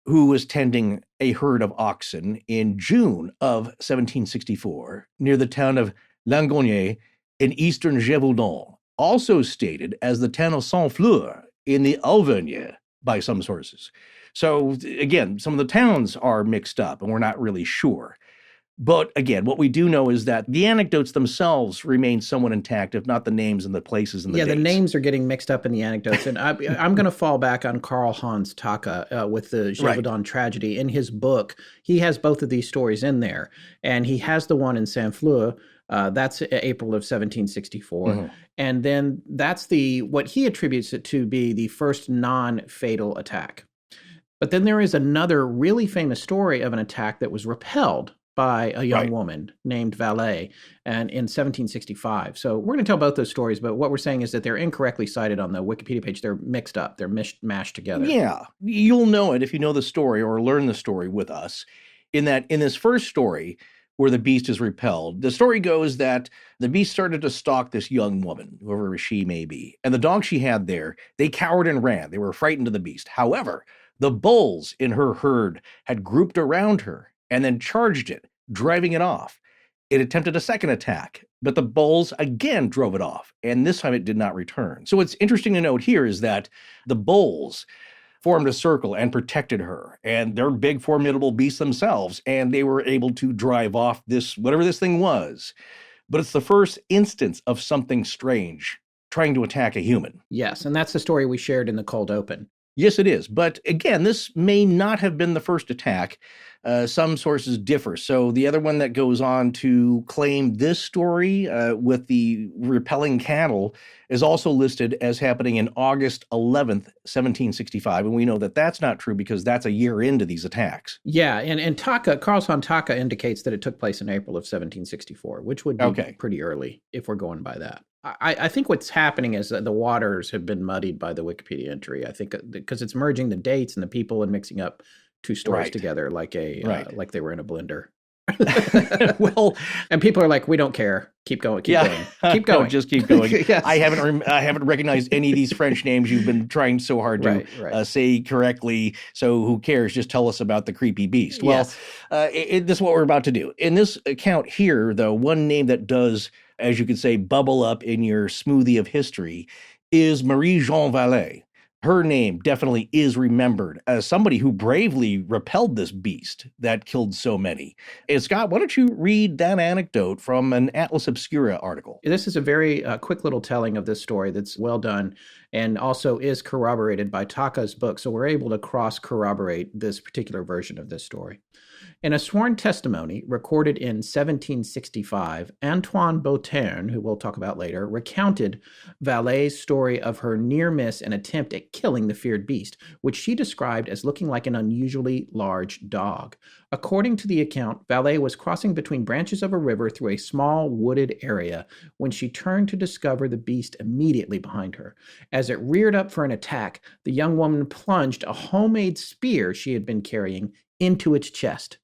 who was tending a herd of oxen in June of 1764 near the town of Langogne in eastern Gévaudan, also stated as the town of Saint-Flour in the Auvergne by some sources. So again, some of the towns are mixed up and we're not really sure. But again, what we do know is that the anecdotes themselves remain somewhat intact, if not the names and the places and the dates. The names are getting mixed up in the anecdotes. And I'm going to fall back on Karl Hans Taka with the Gévaudan tragedy. In his book, he has both of these stories in there. And he has the one in Saint-Flour. That's April of 1764. Mm-hmm. And then that's what he attributes it to be the first non-fatal attack. But then there is another really famous story of an attack that was repelled by a young woman named Vallée and in 1765. So we're going to tell both those stories, but what we're saying is that they're incorrectly cited on the Wikipedia page. They're mixed up. They're mashed together. Yeah, you'll know it if you know the story or learn the story with us. In this first story where the beast is repelled, the story goes that the beast started to stalk this young woman, whoever she may be. And the dogs she had there, they cowered and ran. They were frightened of the beast. However, the bulls in her herd had grouped around her and then charged it, driving it off. It attempted a second attack, but the bulls again drove it off, and this time it did not return. So what's interesting to note here is that the bulls formed a circle and protected her, and they're big, formidable beasts themselves, and they were able to drive off whatever this thing was. But it's the first instance of something strange trying to attack a human. Yes, and that's the story we shared in the cold open. Yes, it is. But again, this may not have been the first attack. Some sources differ. So the other one that goes on to claim this story with the repelling cattle is also listed as happening in August 11th, 1765. And we know that that's not true because that's a year into these attacks. Yeah, and Karl Hans Taka indicates that it took place in April of 1764, which would be pretty early if we're going by that. I think what's happening is that the waters have been muddied by the Wikipedia entry. I think because it's merging the dates and the people and mixing up two stories together like like they were in a blender. Well, and people are like, we don't care. Keep going. Keep going. No, just keep going. Yes. I haven't recognized any of these French names you've been trying so hard to say correctly. So who cares? Just tell us about the creepy beast. Well, this is what we're about to do. In this account here, though, one name that does, as you could say, bubble up in your smoothie of history is Marie-Jean Vallée. Her name definitely is remembered as somebody who bravely repelled this beast that killed so many. And Scott, why don't you read that anecdote from an Atlas Obscura article? This is a very quick little telling of this story that's well done and also is corroborated by Taka's book. So we're able to cross-corroborate this particular version of this story. In a sworn testimony recorded in 1765, Antoine Beauterne, who we'll talk about later, recounted Vallée's story of her near miss and attempt at killing the feared beast, which she described as looking like an unusually large dog. According to the account, Vallée was crossing between branches of a river through a small wooded area when she turned to discover the beast immediately behind her. As it reared up for an attack, the young woman plunged a homemade spear she had been carrying into its chest.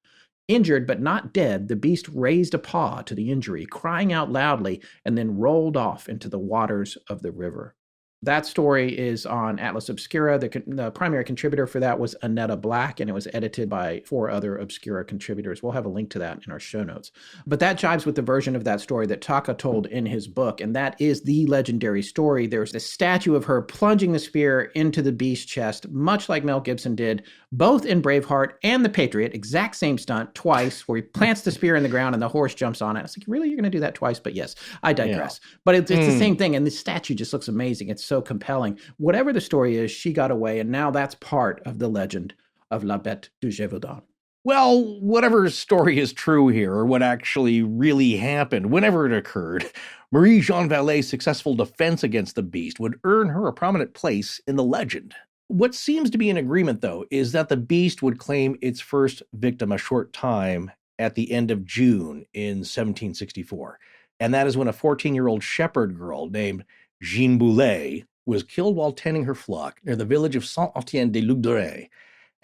Injured but not dead, the beast raised a paw to the injury, crying out loudly, and then rolled off into the waters of the river. That story is on Atlas Obscura. The primary contributor for that was Annetta Black, and it was edited by 4 other Obscura contributors. We'll have a link to that in our show notes. But that jives with the version of that story that Taka told in his book, and that is the legendary story. There's a statue of her plunging the spear into the beast's chest, much like Mel Gibson did, both in Braveheart and The Patriot, exact same stunt, twice, where he plants the spear in the ground and the horse jumps on it. It's like, really? You're going to do that twice? But yes, I digress. Yeah. But it's the same thing, and the statue just looks amazing. It's so compelling. Whatever the story is, she got away, and now that's part of the legend of La Bête du Gévaudan. Well, whatever story is true here, or what actually really happened, whenever it occurred, Marie-Jeanne Vallet's successful defense against the beast would earn her a prominent place in the legend. What seems to be an agreement, though, is that the beast would claim its first victim a short time at the end of June in 1764. And that is when a 14-year-old shepherd girl named Jeanne Boulet was killed while tending her flock near the village of Saint-Étienne-des-Loups-d'Oreilles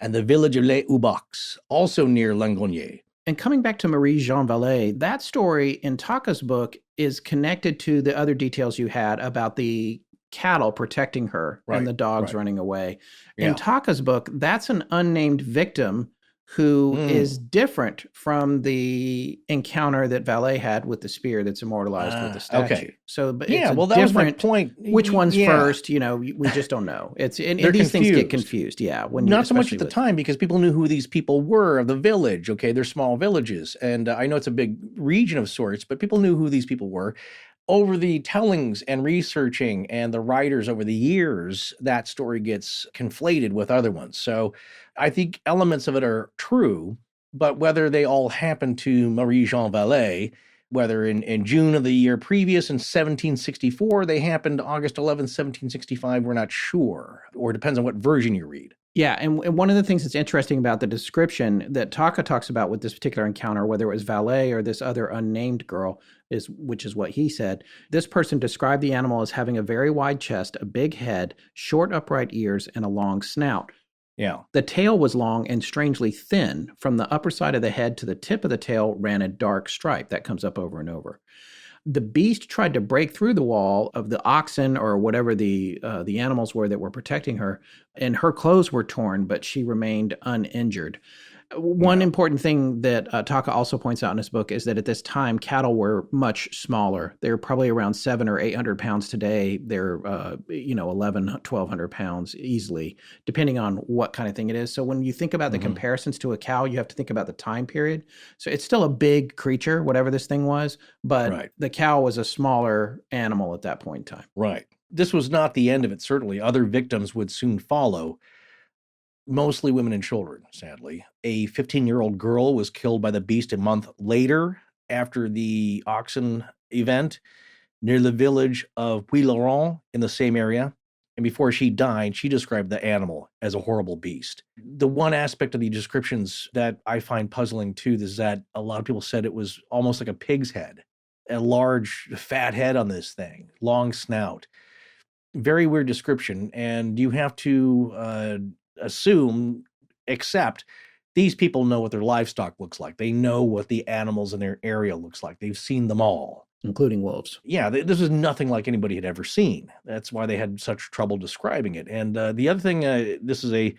and the village of Les Houbocs, also near Langonnier. And coming back to Marie-Jeanne Vallet, that story in Taka's book is connected to the other details you had about the cattle protecting her and the dogs running away. In Taka's book, that's an unnamed victim who is different from the encounter that Vallet had with the spear that's immortalized with the statue. Okay. So, but Yeah, it's well, that was my point. Which one's first? You know, we just don't know. It's and these things get confused. Yeah, when not so much at the time because people knew who these people were of the village. Okay, they're small villages, and I know it's a big region of sorts, but people knew who these people were. Over the tellings and researching and the writers over the years, that story gets conflated with other ones. So I think elements of it are true, but whether they all happened to Marie-Jeanne Vallet, whether in June of the year previous in 1764, they happened August 11th, 1765, we're not sure, or it depends on what version you read. Yeah, and one of the things that's interesting about the description that Taka talks about with this particular encounter, whether it was Vallet or this other unnamed girl, which is what he said, this person described the animal as having a very wide chest, a big head, short upright ears, and a long snout. Yeah. The tail was long and strangely thin. From the upper side of the head to the tip of the tail ran a dark stripe that comes up over and over. The beast tried to break through the wall of the oxen or whatever the animals were that were protecting her, and her clothes were torn, but she remained uninjured. One important thing that Taka also points out in his book is that at this time, cattle were much smaller. They're probably around 700 or 800 pounds today. They're, 1,100 pounds easily, depending on what kind of thing it is. So when you think about the comparisons to a cow, you have to think about the time period. So it's still a big creature, whatever this thing was, but the cow was a smaller animal at that point in time. Right. This was not the end of it, certainly. Other victims would soon follow. Mostly women and children, sadly. A 15-year-old girl was killed by the beast a month later after the oxen event near the village of Puy-Laurent in the same area. And before she died, she described the animal as a horrible beast. The one aspect of the descriptions that I find puzzling too is that a lot of people said it was almost like a pig's head, a large fat head on this thing, long snout. Very weird description. And you have to accept these people know what their livestock looks like. They know what the animals in their area looks like. They've seen them all. Including wolves. Yeah, this is nothing like anybody had ever seen. That's why they had such trouble describing it. And the other thing, this is a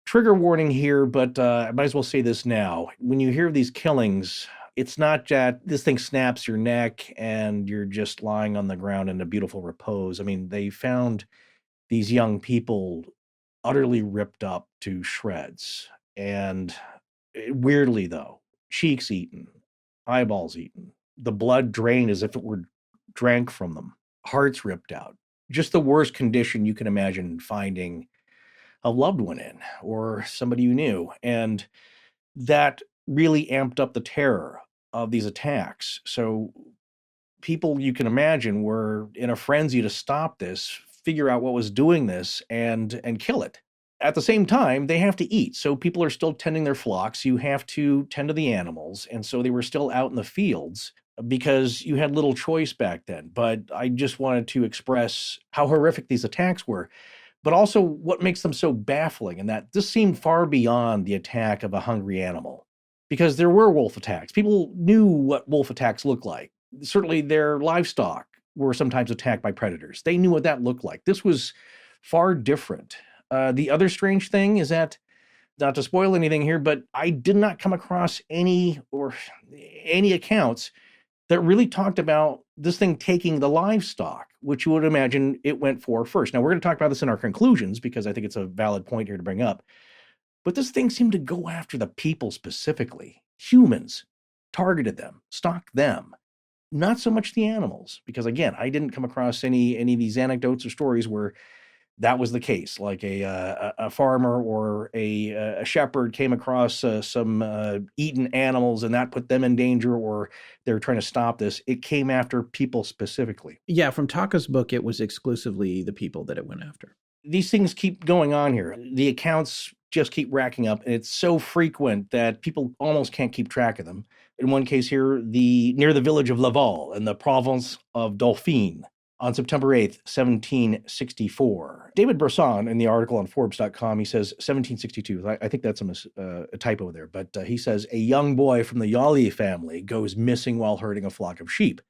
trigger warning here, but I might as well say this now. When you hear of these killings, it's not that this thing snaps your neck and you're just lying on the ground in a beautiful repose. I mean, they found these young people utterly ripped up to shreds. And weirdly, though, cheeks eaten, eyeballs eaten, the blood drained as if it were drank from them, hearts ripped out. Just the worst condition you can imagine finding a loved one in or somebody you knew. And that really amped up the terror of these attacks. So people, you can imagine, were in a frenzy to stop this, figure out what was doing this, and kill it. At the same time, they have to eat. So people are still tending their flocks. You have to tend to the animals. And so they were still out in the fields because you had little choice back then. But I just wanted to express how horrific these attacks were, but also what makes them so baffling, and that this seemed far beyond the attack of a hungry animal, because there were wolf attacks. People knew what wolf attacks looked like. Certainly their livestock were sometimes attacked by predators. They knew what that looked like. This was far different. The other strange thing is that, not to spoil anything here, but I did not come across any accounts that really talked about this thing taking the livestock, which you would imagine it went for first. Now, we're going to talk about this in our conclusions because I think it's a valid point here to bring up. But this thing seemed to go after the people specifically. Humans, targeted them, stalked them. Not so much the animals, because again, I didn't come across any of these anecdotes or stories where that was the case. Like a farmer or a shepherd came across some eaten animals and that put them in danger, or they're trying to stop this. It came after people specifically. Yeah, from Taka's book, it was exclusively the people that it went after. These things keep going on here. The accounts just keep racking up, and it's so frequent that people almost can't keep track of them. In one case here, near the village of Laval in the province of Dauphine, on September 8th, 1764. David Bresson, in the article on Forbes.com, he says 1762. I think that's a typo there, but he says a young boy from the Yali family goes missing while herding a flock of sheep.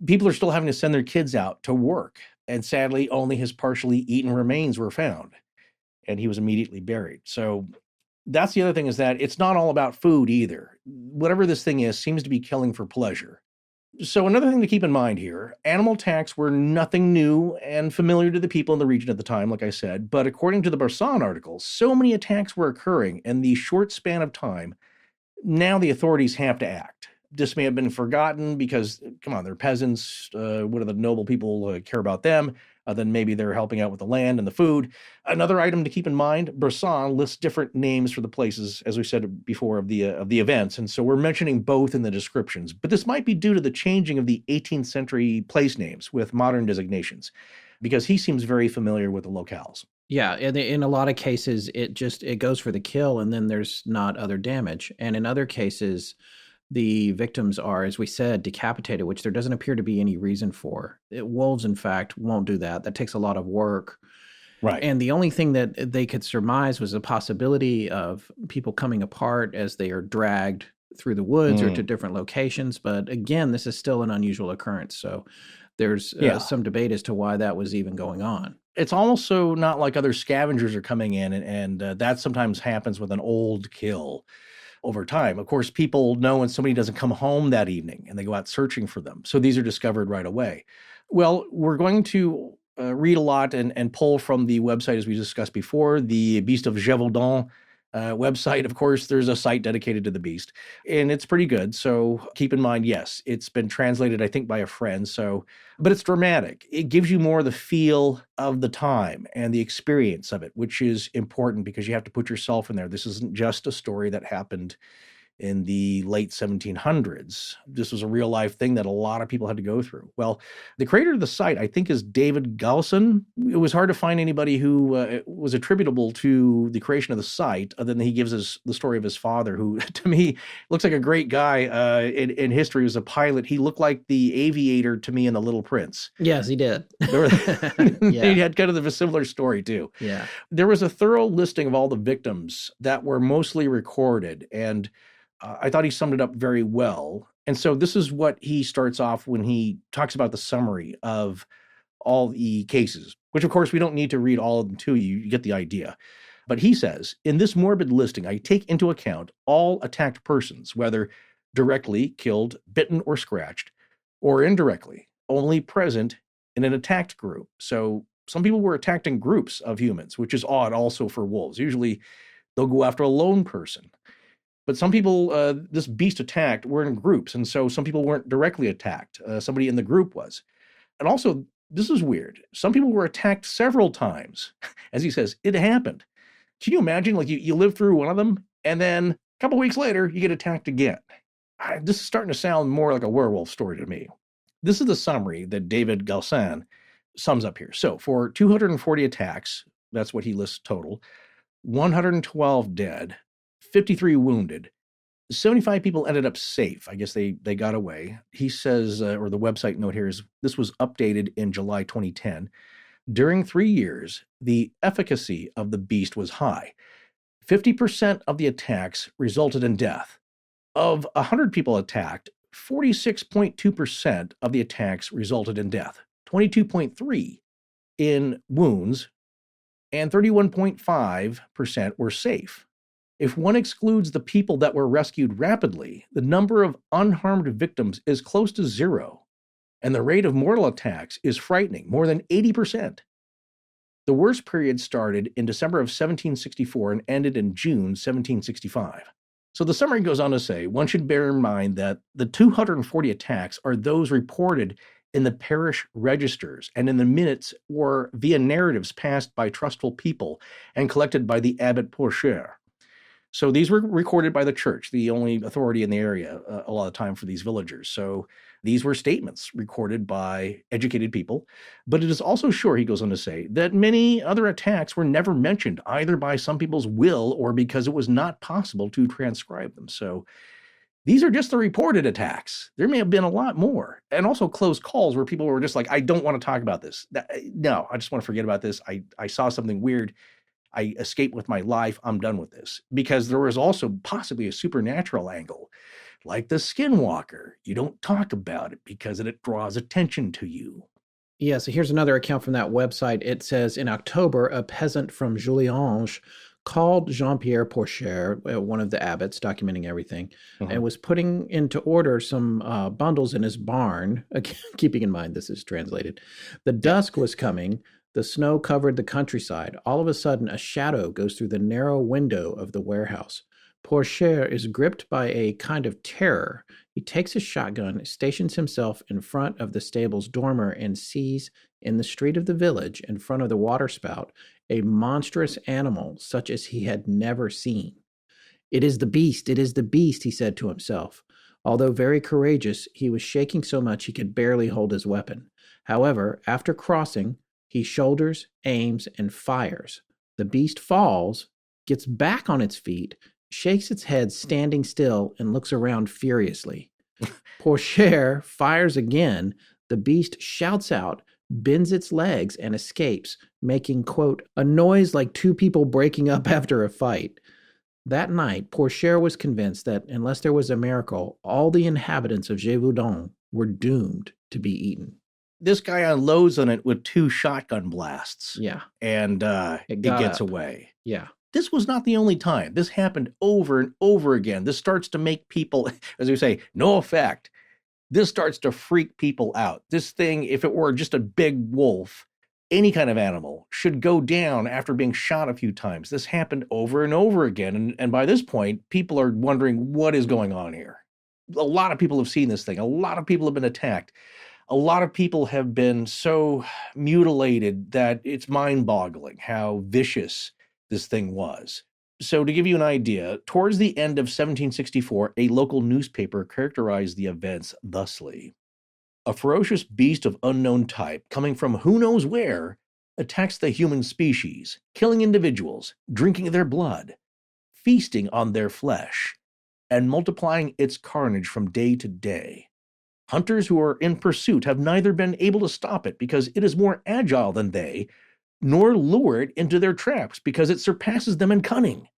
People are still having to send their kids out to work, and sadly, only his partially eaten remains were found, and he was immediately buried. So that's the other thing, is that it's not all about food either. Whatever this thing is seems to be killing for pleasure. So another thing to keep in mind here, animal attacks were nothing new and familiar to the people in the region at the time, like I said, but according to the Bresson article, so many attacks were occurring in the short span of time, now the authorities have to act. This may have been forgotten because, come on, they're peasants. What do the noble people care about them? Then maybe they're helping out with the land and the food. Another item to keep in mind, Bresson lists different names for the places, as we said before, of the events. And so we're mentioning both in the descriptions. But this might be due to the changing of the 18th century place names with modern designations, because he seems very familiar with the locales. Yeah, in a lot of cases, it goes for the kill, and then there's not other damage. And in other cases, the victims are, as we said, decapitated, which there doesn't appear to be any reason for. Wolves, in fact, won't do that. That takes a lot of work. Right. And the only thing that they could surmise was the possibility of people coming apart as they are dragged through the woods or to different locations. But again, this is still an unusual occurrence. So there's some debate as to why that was even going on. It's also not like other scavengers are coming in, and that sometimes happens with an old kill over time. Of course, people know when somebody doesn't come home that evening and they go out searching for them. So these are discovered right away. Well, we're going to read a lot and pull from the website, as we discussed before, the Beast of Gévaudan website. Of course, there's a site dedicated to the beast, and it's pretty good. So keep in mind, yes, it's been translated, I think, by a friend. But it's dramatic. It gives you more the feel of the time and the experience of it, which is important because you have to put yourself in there. This isn't just a story that happened in the late 1700s. This was a real life thing that a lot of people had to go through. Well, the creator of the site, I think, is David Galson. It was hard to find anybody who was attributable to the creation of the site, other than he gives us the story of his father, who to me looks like a great guy in history. He was a pilot. He looked like the aviator to me in The Little Prince. Yes, he did. He had kind of a similar story too. Yeah. There was a thorough listing of all the victims that were mostly recorded, and I thought he summed it up very well. And so this is what he starts off when he talks about the summary of all the cases, which of course we don't need to read all of them to you. You get the idea. But he says, in this morbid listing, I take into account all attacked persons, whether directly killed, bitten, or scratched, or indirectly, only present in an attacked group. So some people were attacked in groups of humans, which is odd also for wolves. Usually they'll go after a lone person. But some people, this beast attacked, were in groups, and so some people weren't directly attacked. Somebody in the group was. And also, this is weird. Some people were attacked several times. As he says, it happened. Can you imagine, like, you live through one of them, and then a couple weeks later, you get attacked again? This is starting to sound more like a werewolf story to me. This is the summary that David Galsan sums up here. So, for 240 attacks, that's what he lists total, 112 dead, 53 wounded, 75 people ended up safe. I guess they got away. He says, or the website note here is, this was updated in July 2010. During 3 years, the efficacy of the beast was high. 50% of the attacks resulted in death. Of 100 people attacked, 46.2% of the attacks resulted in death, 22.3% in wounds, and 31.5% were safe. If one excludes the people that were rescued rapidly, the number of unharmed victims is close to zero, and the rate of mortal attacks is frightening, more than 80%. The worst period started in December of 1764 and ended in June 1765. So the summary goes on to say, one should bear in mind that the 240 attacks are those reported in the parish registers and in the minutes or via narratives passed by trustful people and collected by the abbot Pourchaire. So these were recorded by the church, the only authority in the area a lot of the time for these villagers. So these were statements recorded by educated people. But it is also sure, he goes on to say, that many other attacks were never mentioned, either by some people's will or because it was not possible to transcribe them. So these are just the reported attacks. There may have been a lot more. And also close calls where people were just like, I don't want to talk about this. No, I just want to forget about this. I saw something weird. I escaped with my life. I'm done with this. Because there was also possibly a supernatural angle, like the skinwalker. You don't talk about it because it draws attention to you. Yeah, so here's another account from that website. It says, in October, a peasant from Juliange called Jean-Pierre Pourchaire, one of the abbots, documenting everything, and was putting into order some bundles in his barn. Again, keeping in mind this is translated. The dusk was coming. The snow covered the countryside. All of a sudden, a shadow goes through the narrow window of the warehouse. Pourchaire is gripped by a kind of terror. He takes his shotgun, stations himself in front of the stable's dormer, and sees in the street of the village, in front of the waterspout, a monstrous animal such as he had never seen. It is the beast, he said to himself. Although very courageous, he was shaking so much he could barely hold his weapon. However, after crossing, he shoulders, aims, and fires. The beast falls, gets back on its feet, shakes its head standing still, and looks around furiously. Pourchaire fires again. The beast shouts out, bends its legs, and escapes, making, quote, a noise like two people breaking up after a fight. That night, Pourchaire was convinced that unless there was a miracle, all the inhabitants of Gévaudan were doomed to be eaten. This guy unloads on it with 2 shotgun blasts. Yeah. And it gets away. Yeah. This was not the only time. This happened over and over again. This starts to make people, as we say, no effect. This starts to freak people out. This thing, if it were just a big wolf, any kind of animal, should go down after being shot a few times. This happened over and over again. And by this point, people are wondering what is going on here. A lot of people have seen this thing. A lot of people have been attacked. A lot of people have been so mutilated that it's mind-boggling how vicious this thing was. So to give you an idea, towards the end of 1764, a local newspaper characterized the events thusly. A ferocious beast of unknown type, coming from who knows where, attacks the human species, killing individuals, drinking their blood, feasting on their flesh, and multiplying its carnage from day to day. Hunters who are in pursuit have neither been able to stop it because it is more agile than they, nor lure it into their traps because it surpasses them in cunning,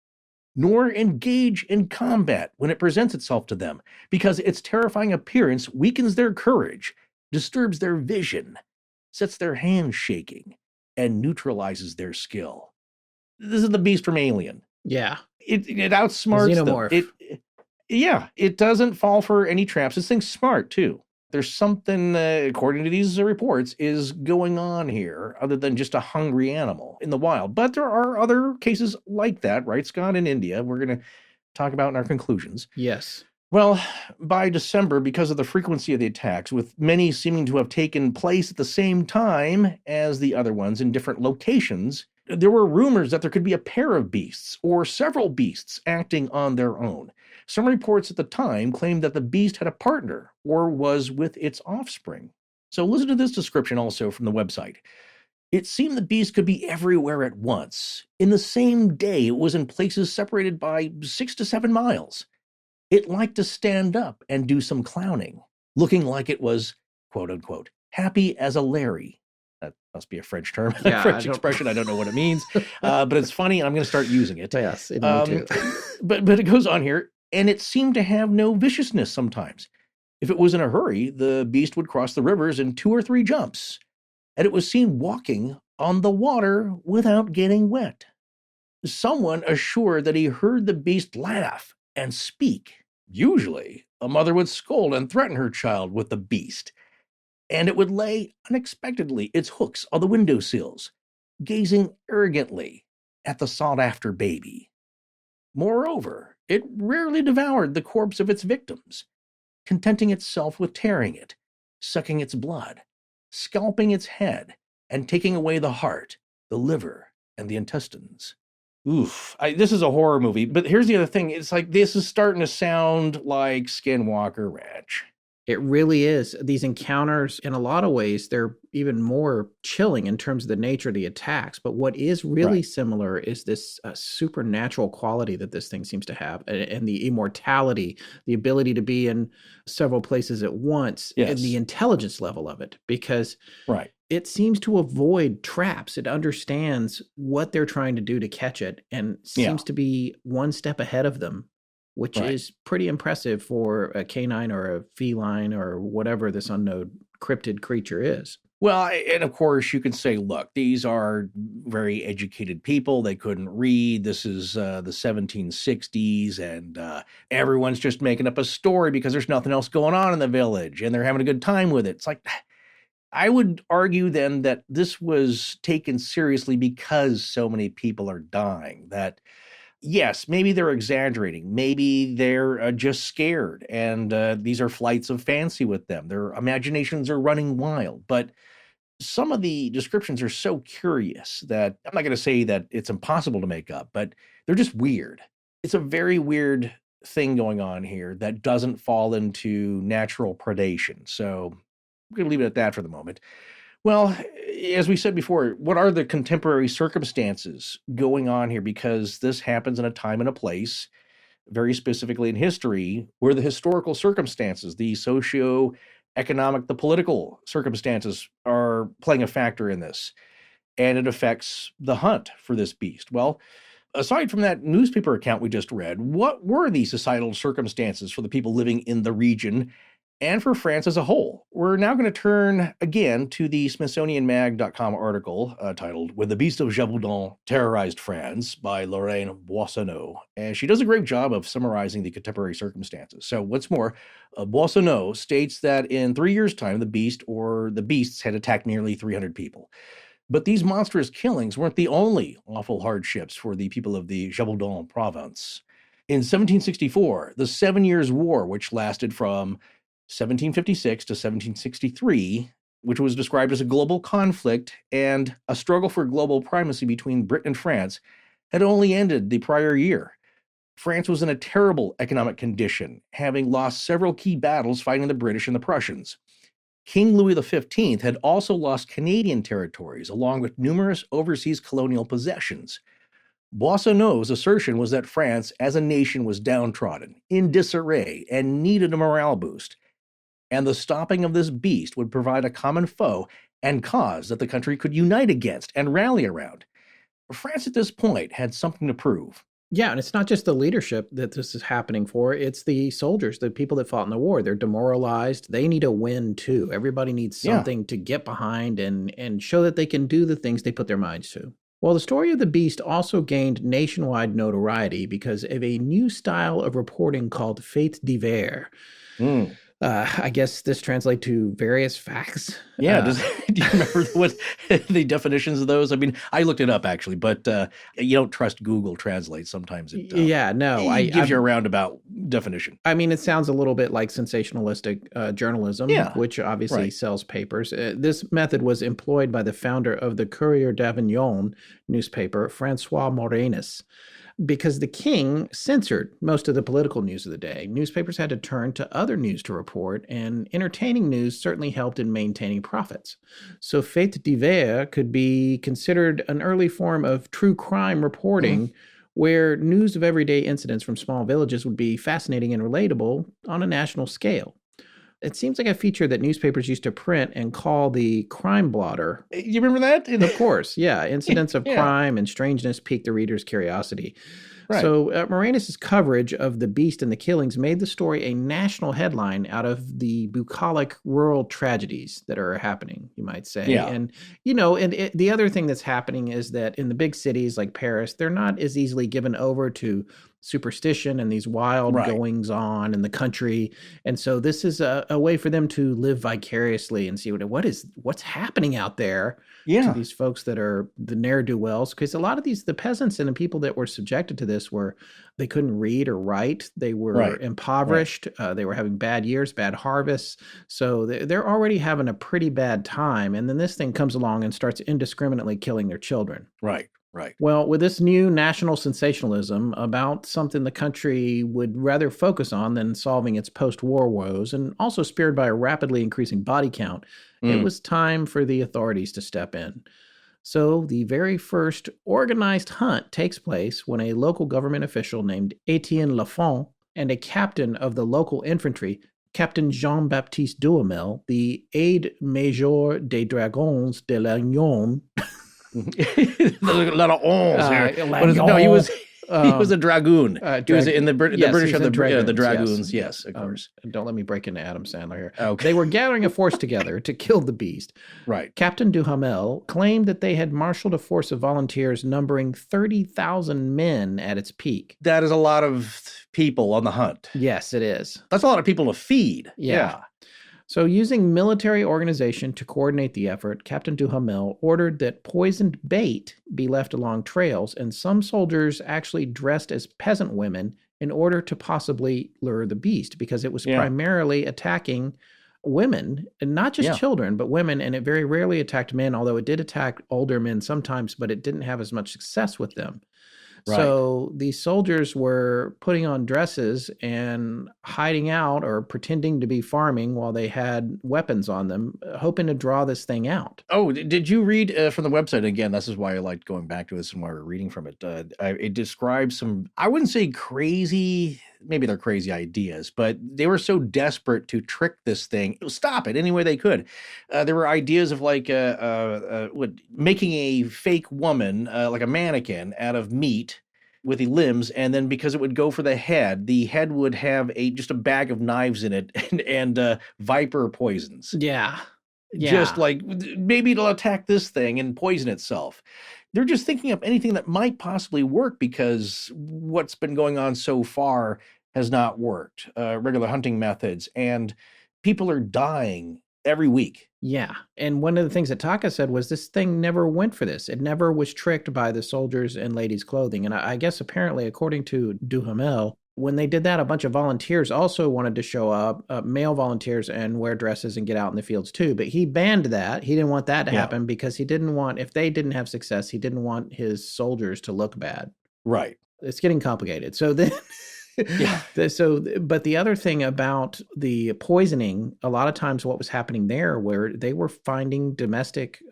nor engage in combat when it presents itself to them because its terrifying appearance weakens their courage, disturbs their vision, sets their hands shaking, and neutralizes their skill. This is the beast from Alien. Yeah. It outsmarts Xenomorph. them. It doesn't fall for any traps. This thing's smart, too. There's something, according to these reports, is going on here other than just a hungry animal in the wild. But there are other cases like that, right, Scott, in India, we're going to talk about in our conclusions. Yes. Well, by December, because of the frequency of the attacks, with many seeming to have taken place at the same time as the other ones in different locations, there were rumors that there could be a pair of beasts or several beasts acting on their own. Some reports at the time claimed that the beast had a partner or was with its offspring. So listen to this description also from the website. It seemed the beast could be everywhere at once. In the same day, it was in places separated by 6 to 7 miles. It liked to stand up and do some clowning, looking like it was, quote unquote, happy as a Larry. That must be a French term, Yeah, French expression. I don't know what it means, but it's funny. I'm going to start using it. Yes, me too. But it goes on here, and it seemed to have no viciousness sometimes. If it was in a hurry, the beast would cross the rivers in 2 or 3 jumps, and it was seen walking on the water without getting wet. Someone assured that he heard the beast laugh and speak. Usually, a mother would scold and threaten her child with the beast, and it would lay unexpectedly its hooks on the windowsills, gazing arrogantly at the sought-after baby. Moreover, It rarely devoured the corpse of its victims, contenting itself with tearing it, sucking its blood, scalping its head, and taking away the heart, the liver, and the intestines. Oof. This is a horror movie, but here's the other thing. It's like this is starting to sound like Skinwalker Ranch. It really is. These encounters, in a lot of ways, they're even more chilling in terms of the nature of the attacks. But what is really similar is this supernatural quality that this thing seems to have, and the immortality, the ability to be in several places at once, and the intelligence level of it. Because it seems to avoid traps. It understands what they're trying to do to catch it, and seems to be one step ahead of them, which is pretty impressive for a canine or a feline or whatever this unknown cryptid creature is. Well, and of course you can say, look, these are very educated people. They couldn't read. This is the 1760s, and everyone's just making up a story because there's nothing else going on in the village, and they're having a good time with it. It's like, I would argue then that this was taken seriously because so many people are dying, that yes, maybe they're exaggerating. Maybe they're just scared, and these are flights of fancy with them. Their imaginations are running wild. But some of the descriptions are so curious that I'm not going to say that it's impossible to make up, but they're just weird. It's a very weird thing going on here that doesn't fall into natural predation. So I'm going to leave it at that for the moment. Well, as we said before, what are the contemporary circumstances going on here? Because this happens in a time and a place, very specifically in history, where the historical circumstances, the socio-economic, the political circumstances are playing a factor in this. And it affects the hunt for this beast. Well, aside from that newspaper account we just read, what were the societal circumstances for the people living in the region and for France as a whole? We're now going to turn again to the SmithsonianMag.com article titled When the Beast of Gévaudan Terrorized France by Lorraine Boissonneau. And she does a great job of summarizing the contemporary circumstances. So what's more, Boissonneau states that in 3 years' time, the beast or the beasts had attacked nearly 300 people. But these monstrous killings weren't the only awful hardships for the people of the Gévaudan province. In 1764, the 7 Years' War, which lasted from 1756 to 1763, which was described as a global conflict and a struggle for global primacy between Britain and France, had only ended the prior year. France was in a terrible economic condition, having lost several key battles fighting the British and the Prussians. King Louis XV had also lost Canadian territories, along with numerous overseas colonial possessions. Boissonneau's assertion was that France as a nation was downtrodden, in disarray, and needed a morale boost. And the stopping of this beast would provide a common foe and cause that the country could unite against and rally around. France at this point had something to prove. Yeah, and it's not just the leadership that this is happening for. It's the soldiers, the people that fought in the war. They're demoralized. They need a win, too. Everybody needs something to get behind and show that they can do the things they put their minds to. Well, the story of the beast also gained nationwide notoriety because of a new style of reporting called faits divers. I guess this translates to various facts. Yeah. Do you remember what the definitions of those? I mean, I looked it up actually, but you don't trust Google Translate. Sometimes it gives you a roundabout definition. I mean, it sounds a little bit like sensationalistic journalism, which obviously sells papers. This method was employed by the founder of the Courrier d'Avignon newspaper, Francois Morenas. Because the king censored most of the political news of the day, newspapers had to turn to other news to report, and entertaining news certainly helped in maintaining profits. So faits divers could be considered an early form of true crime reporting, where news of everyday incidents from small villages would be fascinating and relatable on a national scale. It seems like a feature that newspapers used to print and call the crime blotter. You remember that? Of course, yeah. Incidents of crime and strangeness piqued the reader's curiosity. Right. So Morenas' coverage of the beast and the killings made the story a national headline out of the bucolic rural tragedies that are happening. might say. Yeah. And, the other thing that's happening is that in the big cities like Paris, they're not as easily given over to superstition and these wild Right. goings on in the country. And so this is a way for them to live vicariously and see what's happening out there to Yeah. these folks that are the ne'er-do-wells. Because a lot of the peasants and the people that were subjected to this they couldn't read or write. They were Right. impoverished. They were having bad years, bad harvests. So they're already having a pretty bad time. And then this thing comes along and starts indiscriminately killing their children. Right. Right. Well, with this new national sensationalism about something the country would rather focus on than solving its post-war woes, and also speared by a rapidly increasing body count, it was time for the authorities to step in. So the very first organized hunt takes place when a local government official named Etienne Lafont and a captain of the local infantry, Captain Jean-Baptiste Duhamel, the aide-major des dragons de l'Union. A lot of ons here. No, he was a dragoon. He was in the British he's of in the dragoons, dragoons. Yes, of course. Don't let me break into Adam Sandler here. Okay. They were gathering a force together to kill the beast. Right. Captain Duhamel claimed that they had marshaled a force of volunteers numbering 30,000 men at its peak. That is a lot of people on the hunt. Yes, it is. That's a lot of people to feed. Yeah. So using military organization to coordinate the effort, Captain Duhamel ordered that poisoned bait be left along trails, and some soldiers actually dressed as peasant women in order to possibly lure the beast, because it was primarily attacking women, and not just children, but women, and it very rarely attacked men, although it did attack older men sometimes, but it didn't have as much success with them. Right. So these soldiers were putting on dresses and hiding out or pretending to be farming while they had weapons on them, hoping to draw this thing out. Oh, did you read from the website? Again, this is why I liked going back to this and why we're reading from it. It describes some, I wouldn't say crazy, maybe they're crazy ideas, but they were so desperate to trick this thing, stop it any way they could. There were ideas of like making a fake woman, like a mannequin, out of meat with the limbs, and then because it would go for the head would have just a bag of knives in it and viper poisons. Yeah. Just like maybe it'll attack this thing and poison itself. They're just thinking of anything that might possibly work, because what's been going on so far has not worked. Regular hunting methods, and people are dying every week. Yeah. And one of the things that Taka said was this thing never went for this. It never was tricked by the soldiers in ladies' clothing. And I guess apparently, according to Duhamel, when they did that, a bunch of volunteers also wanted to show up, male volunteers, and wear dresses and get out in the fields too. But he banned that. He didn't want that to happen, because he didn't want, if they didn't have success, he didn't want his soldiers to look bad. Right. It's getting complicated. So then... But the other thing about the poisoning, a lot of times what was happening there, where they were finding domestic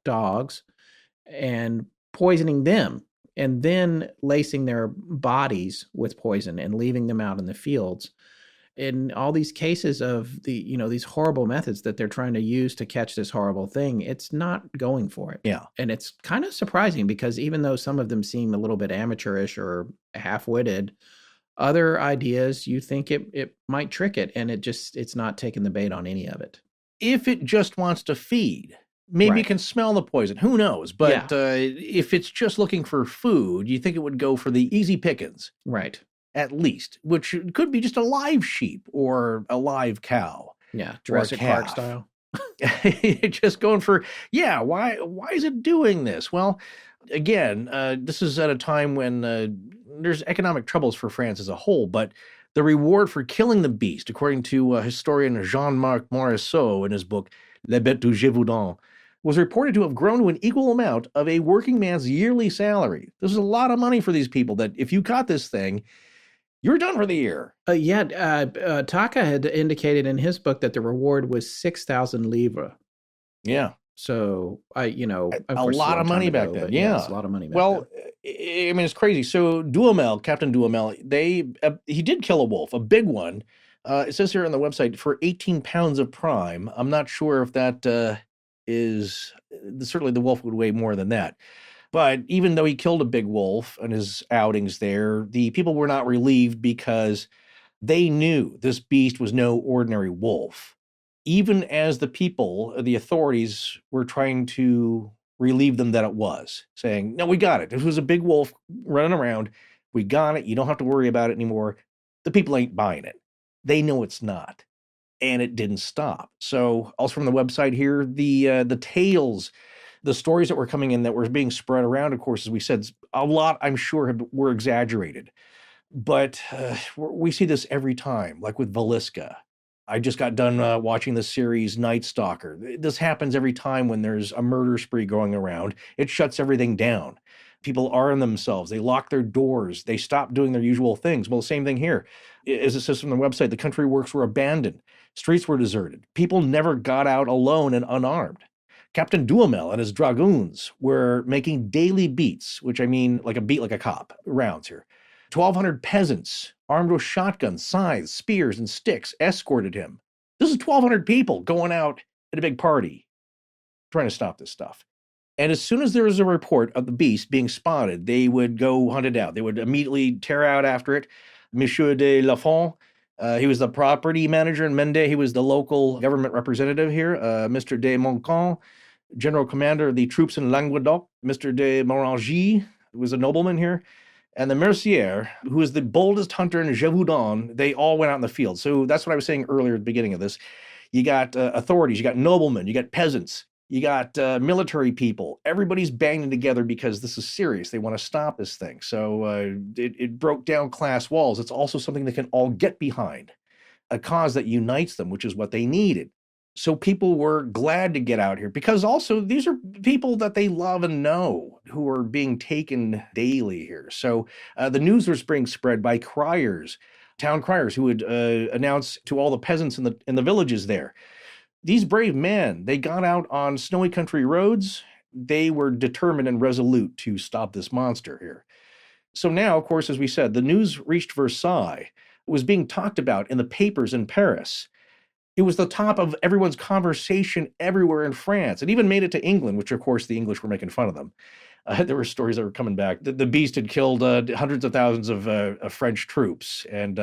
dogs and poisoning them, and then lacing their bodies with poison and leaving them out in the fields. In all these cases of these horrible methods that they're trying to use to catch this horrible thing, it's not going for it. Yeah. And it's kind of surprising, because even though some of them seem a little bit amateurish or half-witted, other ideas, you think it might trick it, and it's not taking the bait on any of it. If it just wants to feed, maybe it can smell the poison. Who knows? But if it's just looking for food, you think it would go for the easy pickings. Right. At least, which could be just a live sheep or a live cow. Yeah, Jurassic Park style. Just going for, why is it doing this? Well, again, this is at a time when there's economic troubles for France as a whole, but the reward for killing the beast, according to historian Jean-Marc Morisseau in his book La Beast of Gévaudan, was reported to have grown to an equal amount of a working man's yearly salary. This is a lot of money for these people, that if you caught this thing, you're done for the year. Taka had indicated in his book that the reward was 6,000 livres. Yeah. So a lot of money back then. Yeah, it's a lot of money back then. I mean, it's crazy. So Duhamel, Captain Duhamel, he did kill a wolf, a big one. It says here on the website for 18 pounds of prime. I'm not sure if that is certainly the wolf would weigh more than that. But even though he killed a big wolf in his outings there, the people were not relieved, because they knew this beast was no ordinary wolf. even as the people, the authorities, were trying to relieve them that it was, saying, no, we got it. This was a big wolf running around. We got it. You don't have to worry about it anymore. The people ain't buying it. They know it's not. And it didn't stop. So also from the website here, the tales, the stories that were coming in that were being spread around, of course, as we said, a lot, I'm sure, were exaggerated. But we see this every time, like with Valiska. I just got done watching the series Night Stalker. This happens every time when there's a murder spree going around. It shuts everything down. People arm themselves. They lock their doors. They stop doing their usual things. Well, the same thing here. As it says from the website, the country works were abandoned. Streets were deserted. People never got out alone and unarmed. Captain Duhamel and his dragoons were making daily beats, which I mean like a beat like a cop, rounds here. 1,200 peasants armed with shotguns, scythes, spears, and sticks escorted him. This is 1,200 people going out at a big party trying to stop this stuff. And as soon as there was a report of the beast being spotted, they would go hunt it out. They would immediately tear out after it. Monsieur de Lafont, he was the property manager in Mende. He was the local government representative here. Mr. de Montcalm, general commander of the troops in Languedoc. Mr. de Morangy was a nobleman here. And the Mercier, who is the boldest hunter in Gévaudan, they all went out in the field. So that's what I was saying earlier at the beginning of this. You got authorities, you got noblemen, you got peasants, you got military people. Everybody's banging together because this is serious. They want to stop this thing. So it broke down class walls. It's also something they can all get behind, a cause that unites them, which is what they needed. So people were glad to get out here because also these are people that they love and know who are being taken daily here. So the news was being spread by criers, town criers who would announce to all the peasants in the villages there. These brave men, they got out on snowy country roads. They were determined and resolute to stop this monster here. So now, of course, as we said, the news reached Versailles. It was being talked about in the papers in Paris. It was the top of everyone's conversation everywhere in France. It even made it to England, which, of course, the English were making fun of them. There were stories that were coming back. The beast had killed hundreds of thousands of French troops and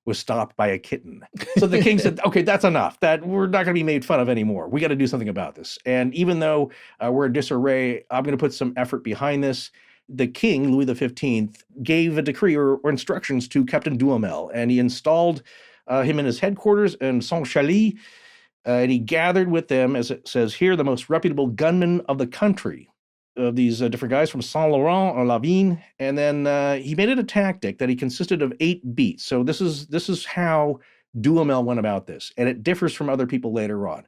was stopped by a kitten. So the king said, okay, that's enough. That we're not going to be made fun of anymore. We got to do something about this. And even though we're in disarray, I'm going to put some effort behind this. The king, Louis XV, gave a decree or instructions to Captain Duhamel, and he installed him in his headquarters in Saint-Chaly, and he gathered with them, as it says here, the most reputable gunmen of the country, these different guys from Saint-Laurent or Lavigne, and then he made it a tactic that he consisted of 8 beats. So this is how Duhamel went about this, and it differs from other people later on.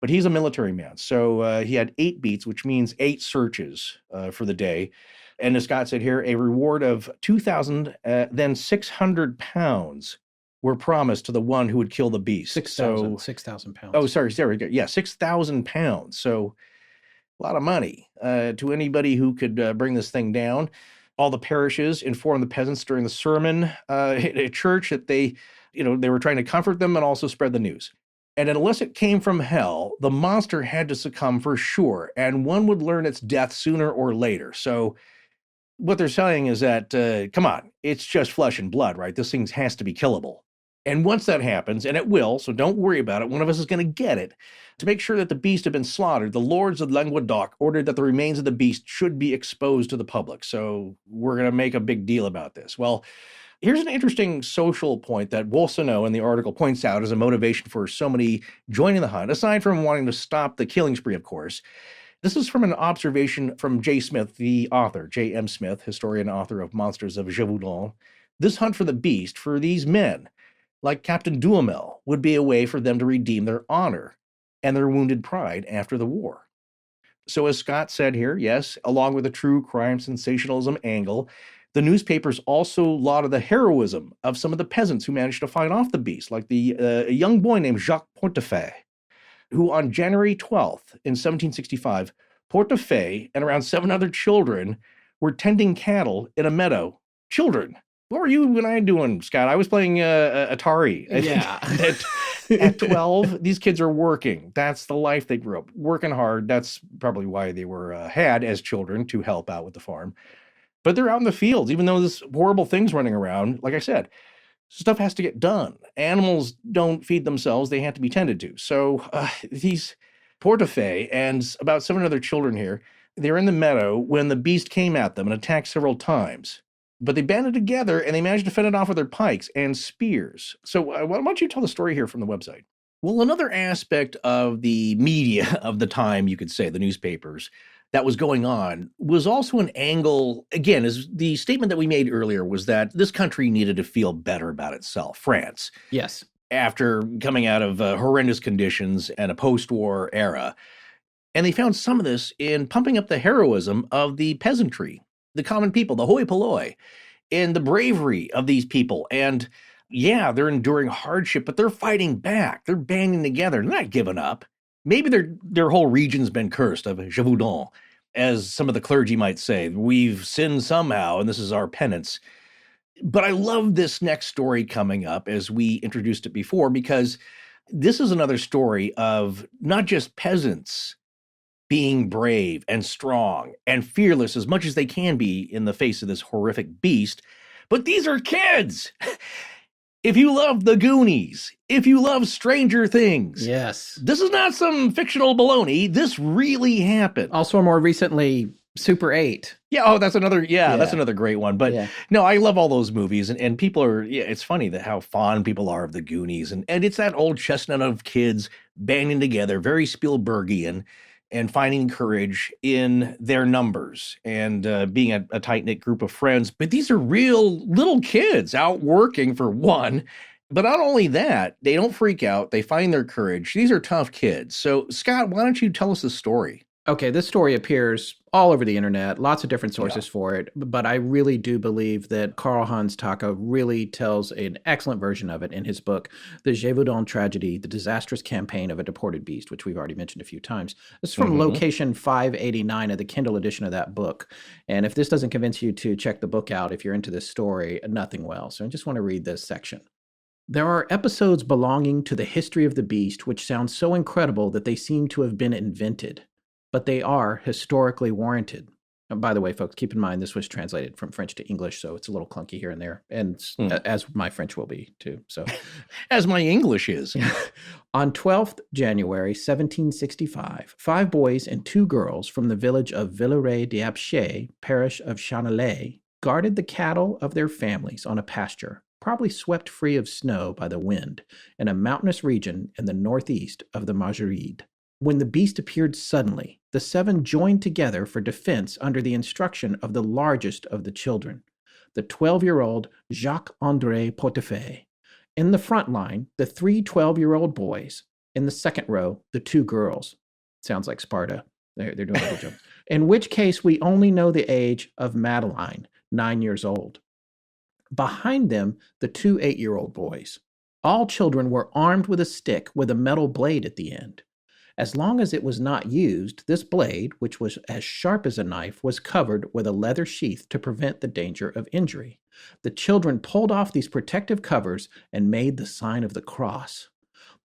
But he's a military man, so he had 8 beats, which means 8 searches for the day. And as Scott said here, a reward of 2,000, then 600 pounds were promised to the one who would kill the beast. 6,000 pounds. Oh, sorry, there we go. Yeah, 6,000 pounds. So a lot of money to anybody who could bring this thing down. All the parishes informed the peasants during the sermon at a church that they were trying to comfort them and also spread the news. And unless it came from hell, the monster had to succumb for sure, and one would learn its death sooner or later. So what they're saying is that, come on, it's just flesh and blood, right? This thing has to be killable. And once that happens, and it will, so don't worry about it, one of us is going to get it. To make sure that the beast had been slaughtered, the lords of Languedoc ordered that the remains of the beast should be exposed to the public. So we're going to make a big deal about this. Well, here's an interesting social point that Bolsonaro in the article points out as a motivation for so many joining the hunt, aside from wanting to stop the killing spree, of course. This is from an observation from J. Smith, the author, J.M. Smith, historian and author of Monsters of Gévaudan. This hunt for the beast, for these men, like Captain Duhamel, would be a way for them to redeem their honor and their wounded pride after the war. So as Scott said here, yes, along with a true crime sensationalism angle, the newspapers also lauded the heroism of some of the peasants who managed to fight off the beast, like a young boy named Jacques Portefeuille, who on January 12th in 1765, Portefeuille and around 7 other children were tending cattle in a meadow. Children. What were you and I doing, Scott? I was playing Atari. Yeah. At 12, these kids are working. That's the life they grew up, working hard. That's probably why they were had as children to help out with the farm. But they're out in the fields, even though this horrible thing's running around, like I said. stuff has to get done. Animals don't feed themselves. They have to be tended to. So these Portefeuille and about 7 other children here, they're in the meadow when the beast came at them and attacked several times. But they banded together and they managed to fend it off with their pikes and spears. So why don't you tell the story here from the website? Well, another aspect of the media of the time, you could say, the newspapers, that was going on was also an angle, again, as the statement that we made earlier was that this country needed to feel better about itself, France. Yes. After coming out of horrendous conditions and a post-war era. And they found some of this in pumping up the heroism of the peasantry, the common people, the hoi polloi, and the bravery of these people. And yeah, they're enduring hardship, but they're fighting back. They're banding together. They're not giving up. Maybe their whole region's been cursed of Gévaudan, as some of the clergy might say. We've sinned somehow, and this is our penance. But I love this next story coming up, as we introduced it before, because this is another story of not just peasants being brave and strong and fearless as much as they can be in the face of this horrific beast, but these are kids. If you love The Goonies, if you love Stranger Things, yes, this is not some fictional baloney. This really happened. Also, more recently, Super 8. Yeah, that's another great one. But no, I love all those movies, and people are, it's funny that how fond people are of The Goonies, and it's that old chestnut of kids banding together, very Spielbergian, and finding courage in their numbers and being a tight-knit group of friends. But these are real little kids out working for one. But not only that, they don't freak out. They find their courage. These are tough kids. So, Scott, why don't you tell us the story? Okay, this story appears all over the internet, lots of different sources for it, but I really do believe that Karl-Heinz Taka really tells an excellent version of it in his book, The Gévaudan Tragedy, The Disastrous Campaign of a Deported Beast, which we've already mentioned a few times. This is from location 589 of the Kindle edition of that book. And if this doesn't convince you to check the book out, if you're into this story, nothing will. So I just want to read this section. There are episodes belonging to the history of the beast which sound so incredible that they seem to have been invented. But they are historically warranted. And by the way, folks, keep in mind this was translated from French to English, so it's a little clunky here and there, and as my French will be too. So, as my English is. On 12th January 1765, 5 boys and 2 girls from the village of Villeray-d'Apcher, parish of Chanelay, guarded the cattle of their families on a pasture, probably swept free of snow by the wind, in a mountainous region in the northeast of the Margeride. When the beast appeared suddenly, the 7 joined together for defense under the instruction of the largest of the children, the 12-year-old Jacques-André Portefeuille. In the front line, the 3 12-year-old boys. In the second row, the 2 girls. Sounds like Sparta. They're doing a good job. In which case, we only know the age of Madeline, 9 years old. Behind them, the 2 8-year-old boys. All children were armed with a stick with a metal blade at the end. As long as it was not used, this blade, which was as sharp as a knife, was covered with a leather sheath to prevent the danger of injury. The children pulled off these protective covers and made the sign of the cross.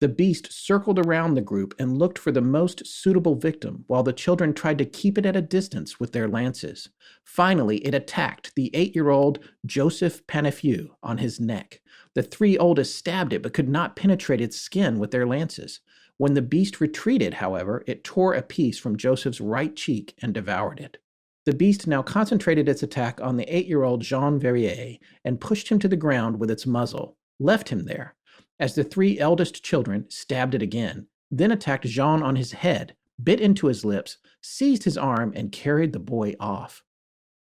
The beast circled around the group and looked for the most suitable victim, while the children tried to keep it at a distance with their lances. Finally, it attacked the 8-year-old Joseph Panifieu on his neck. The 3 oldest stabbed it but could not penetrate its skin with their lances. When the beast retreated, however, it tore a piece from Joseph's right cheek and devoured it. The beast now concentrated its attack on the 8-year-old Jean Verrier and pushed him to the ground with its muzzle, left him there, as the 3 eldest children stabbed it again, then attacked Jean on his head, bit into his lips, seized his arm, and carried the boy off.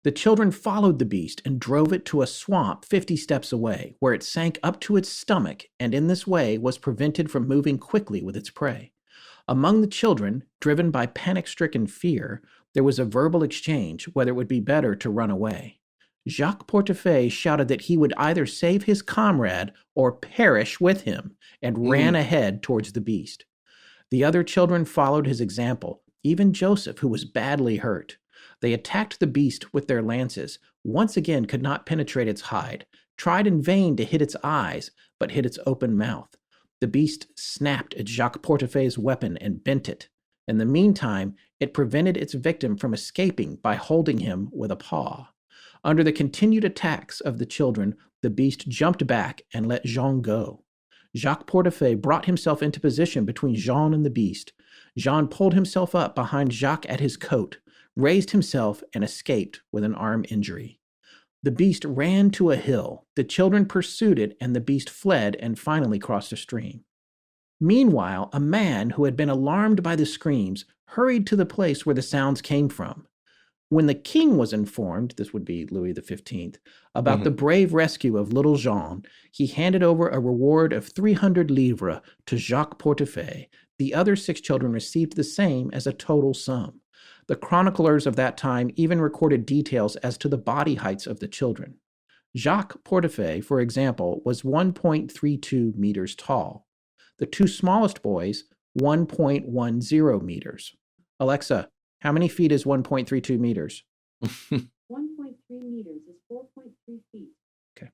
The children followed the beast and drove it to a swamp 50 steps away, where it sank up to its stomach and in this way was prevented from moving quickly with its prey. Among the children, driven by panic-stricken fear, there was a verbal exchange whether it would be better to run away. Jacques Portefeuille shouted that he would either save his comrade or perish with him, and ran ahead towards the beast. The other children followed his example, even Joseph, who was badly hurt. They attacked the beast with their lances, once again could not penetrate its hide, tried in vain to hit its eyes, but hit its open mouth. The beast snapped at Jacques Portefeuille's weapon and bent it. In the meantime, it prevented its victim from escaping by holding him with a paw. Under the continued attacks of the children, The beast jumped back and let Jean go. Jacques Portefeuille brought himself into position between Jean and the beast. Jean pulled himself up behind Jacques at his coat, raised himself, and escaped with an arm injury. The beast ran to a hill. The children pursued it, and the beast fled and finally crossed a stream. Meanwhile, a man who had been alarmed by the screams hurried to the place where the sounds came from. When the king was informed, this would be Louis XV, about the brave rescue of little Jean, he handed over a reward of 300 livres to Jacques Portefeuille. The other 6 children received the same as a total sum. The chroniclers of that time even recorded details as to the body heights of the children. Jacques Portefeuille, for example, was 1.32 meters tall. The 2 smallest boys, 1.10 meters. Alexa, how many feet is 1.32 meters? 1.3 meters is 4.3 feet. Okay.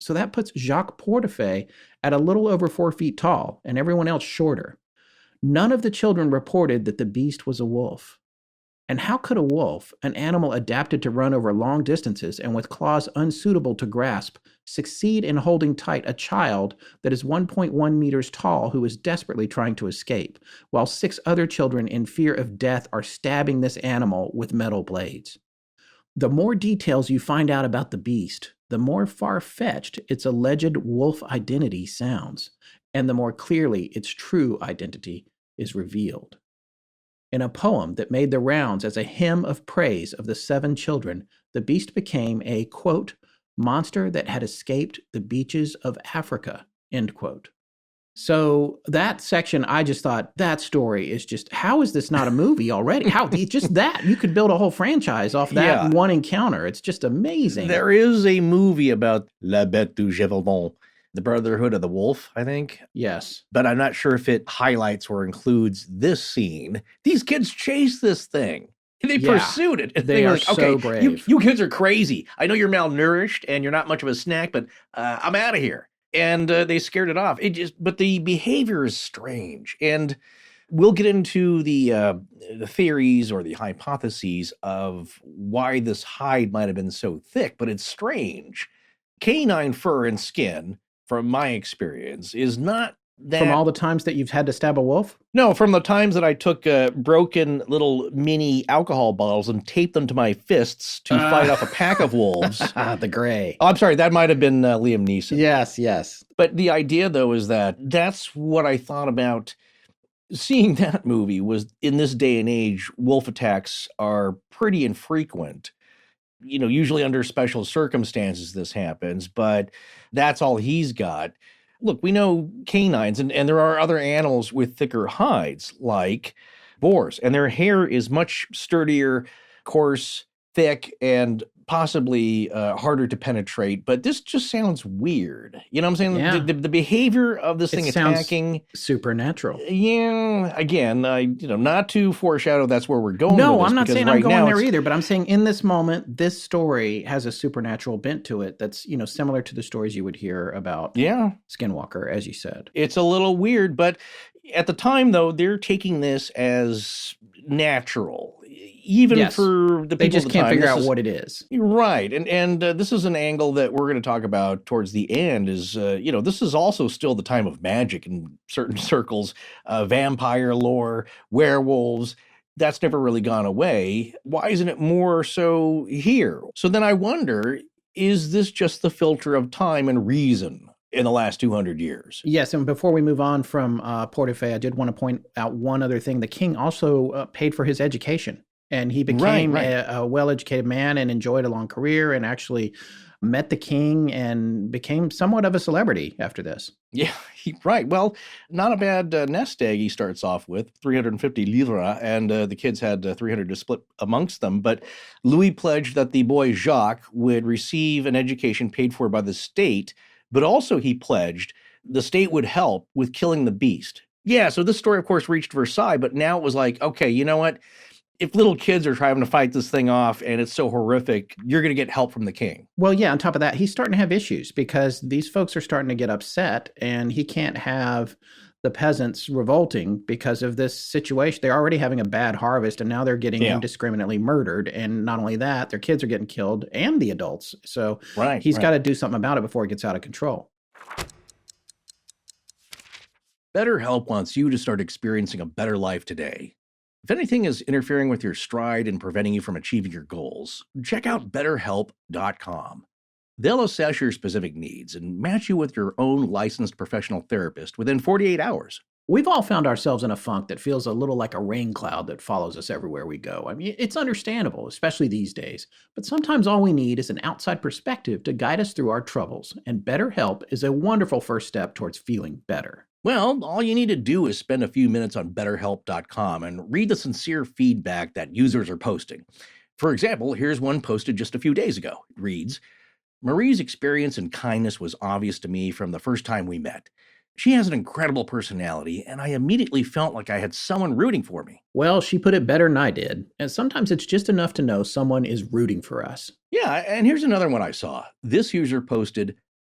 So that puts Jacques Portefeuille at a little over 4 feet tall, and everyone else shorter. None of the children reported that the beast was a wolf. And how could a wolf, an animal adapted to run over long distances and with claws unsuitable to grasp, succeed in holding tight a child that is 1.1 meters tall who is desperately trying to escape, while 6 other children in fear of death are stabbing this animal with metal blades? The more details you find out about the beast, the more far-fetched its alleged wolf identity sounds, and the more clearly its true identity is revealed. In a poem that made the rounds as a hymn of praise of the 7 children, the beast became a, quote, monster that had escaped the beaches of Africa, end quote. So that section, I just thought, that story is just, how is this not a movie already? How, just that, you could build a whole franchise off that one encounter. It's just amazing. There is a movie about La Bête du Gévaudan, the Brotherhood of the Wolf, I think. Yes. But I'm not sure if it highlights or includes this scene. These kids chased this thing. They pursued it. And they were are like, so okay, brave. You kids are crazy. I know you're malnourished and you're not much of a snack, but I'm out of here. And they scared it off. But the behavior is strange. And we'll get into the theories or the hypotheses of why this hide might have been so thick, but it's strange. Canine fur and skin, from my experience, is not that... From all the times that you've had to stab a wolf? No, from the times that I took broken little mini alcohol bottles and taped them to my fists to fight off a pack of wolves. The gray. Oh, I'm sorry, that might have been Liam Neeson. Yes. But the idea, though, is that that's what I thought about seeing that movie was, in this day and age, wolf attacks are pretty infrequent. You know, usually under special circumstances this happens, but that's all he's got. Look, we know canines, and there are other animals with thicker hides, like boars, and their hair is much sturdier, coarse, thick, and possibly harder to penetrate. But this just sounds weird. You know what I'm saying? Yeah. The behavior of this thing attacking... supernatural. Yeah, again, not to foreshadow that's where we're going. No, with this, I'm not saying right I'm going now there either, but I'm saying in this moment, this story has a supernatural bent to it that's, similar to the stories you would hear about Skinwalker, as you said. It's a little weird, but at the time, though, they're taking this as natural. Even for the people they just of the can't time, figure out what it is. Right. And this is an angle that we're going to talk about towards the end is, this is also still the time of magic in certain circles, vampire lore, werewolves. That's never really gone away. Why isn't it more so here? So then I wonder, is this just the filter of time and reason in the last 200 years? Yes, and before we move on from Portefeuille, I did want to point out one other thing. The king also paid for his education. And he became a well-educated man and enjoyed a long career and actually met the king and became somewhat of a celebrity after this. Yeah, right. Well, not a bad nest egg he starts off with, 350 livres, and the kids had 300 to split amongst them. But Louis pledged that the boy Jacques would receive an education paid for by the state, but also he pledged the state would help with killing the beast. Yeah, so this story, of course, reached Versailles, but now it was like, okay, you know what? If little kids are trying to fight this thing off and it's so horrific, you're going to get help from the king. Well, yeah, on top of that, he's starting to have issues because these folks are starting to get upset and he can't have the peasants revolting because of this situation. They're already having a bad harvest, and now they're getting indiscriminately murdered. And not only that, their kids are getting killed and the adults. So he's got to do something about it before it gets out of control. BetterHelp wants you to start experiencing a better life today. If anything is interfering with your stride and preventing you from achieving your goals, check out BetterHelp.com. They'll assess your specific needs and match you with your own licensed professional therapist within 48 hours. We've all found ourselves in a funk that feels a little like a rain cloud that follows us everywhere we go. I mean, it's understandable, especially these days. But sometimes all we need is an outside perspective to guide us through our troubles. And BetterHelp is a wonderful first step towards feeling better. Well, all you need to do is spend a few minutes on BetterHelp.com and read the sincere feedback that users are posting. For example, here's one posted just a few days ago. It reads, Marie's experience and kindness was obvious to me from the first time we met. She has an incredible personality, and I immediately felt like I had someone rooting for me. Well, she put it better than I did. And sometimes it's just enough to know someone is rooting for us. Yeah, and here's another one I saw. This user posted,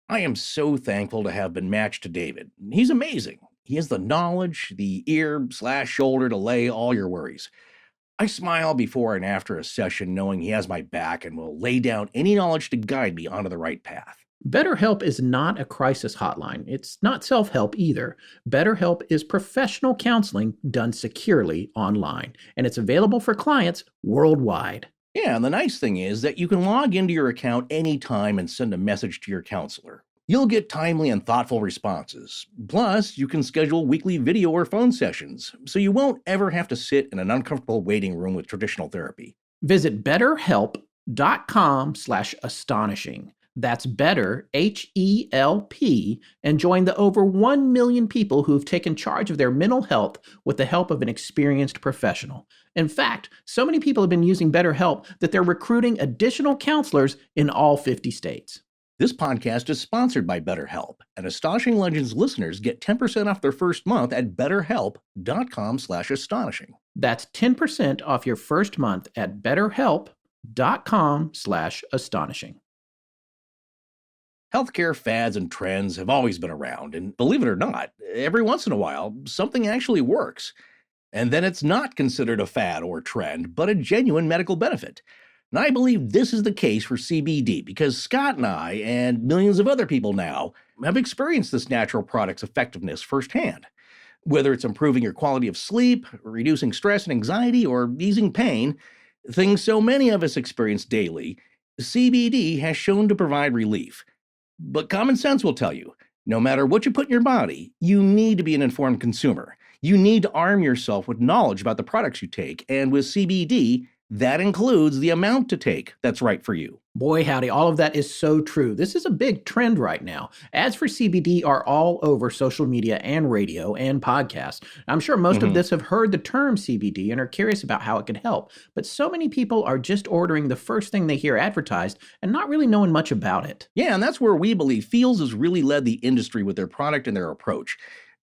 I am so thankful to have been matched to David. He's amazing. He has the knowledge, the ear/shoulder to lay all your worries. I smile before and after a session knowing he has my back and will lay down any knowledge to guide me onto the right path. BetterHelp is not a crisis hotline. It's not self-help either. BetterHelp is professional counseling done securely online, and it's available for clients worldwide. Yeah, and the nice thing is that you can log into your account anytime and send a message to your counselor. You'll get timely and thoughtful responses. Plus, you can schedule weekly video or phone sessions, so you won't ever have to sit in an uncomfortable waiting room with traditional therapy. Visit betterhelp.com/astonishing. That's better, H-E-L-P, and join the over 1 million people who've taken charge of their mental health with the help of an experienced professional. In fact, so many people have been using BetterHelp that they're recruiting additional counselors in all 50 states. This podcast is sponsored by BetterHelp, and Astonishing Legends listeners get 10% off their first month at betterhelp.com/astonishing. That's 10% off your first month at betterhelp.com/astonishing. Healthcare fads and trends have always been around, and believe it or not, every once in a while, something actually works. And then it's not considered a fad or trend, but a genuine medical benefit. And I believe this is the case for CBD because Scott and I, and millions of other people now, have experienced this natural product's effectiveness firsthand. Whether it's improving your quality of sleep, reducing stress and anxiety, or easing pain, things so many of us experience daily, CBD has shown to provide relief. But common sense will tell you, no matter what you put in your body, you need to be an informed consumer. You need to arm yourself with knowledge about the products you take, and with CBD, that includes the amount to take that's right for you. Boy, howdy, all of that is so true. This is a big trend right now. Ads for CBD are all over social media and radio and podcasts. I'm sure most of this have heard the term CBD and are curious about how it could help. But so many people are just ordering the first thing they hear advertised and not really knowing much about it. Yeah, and that's where we believe Feels has really led the industry with their product and their approach.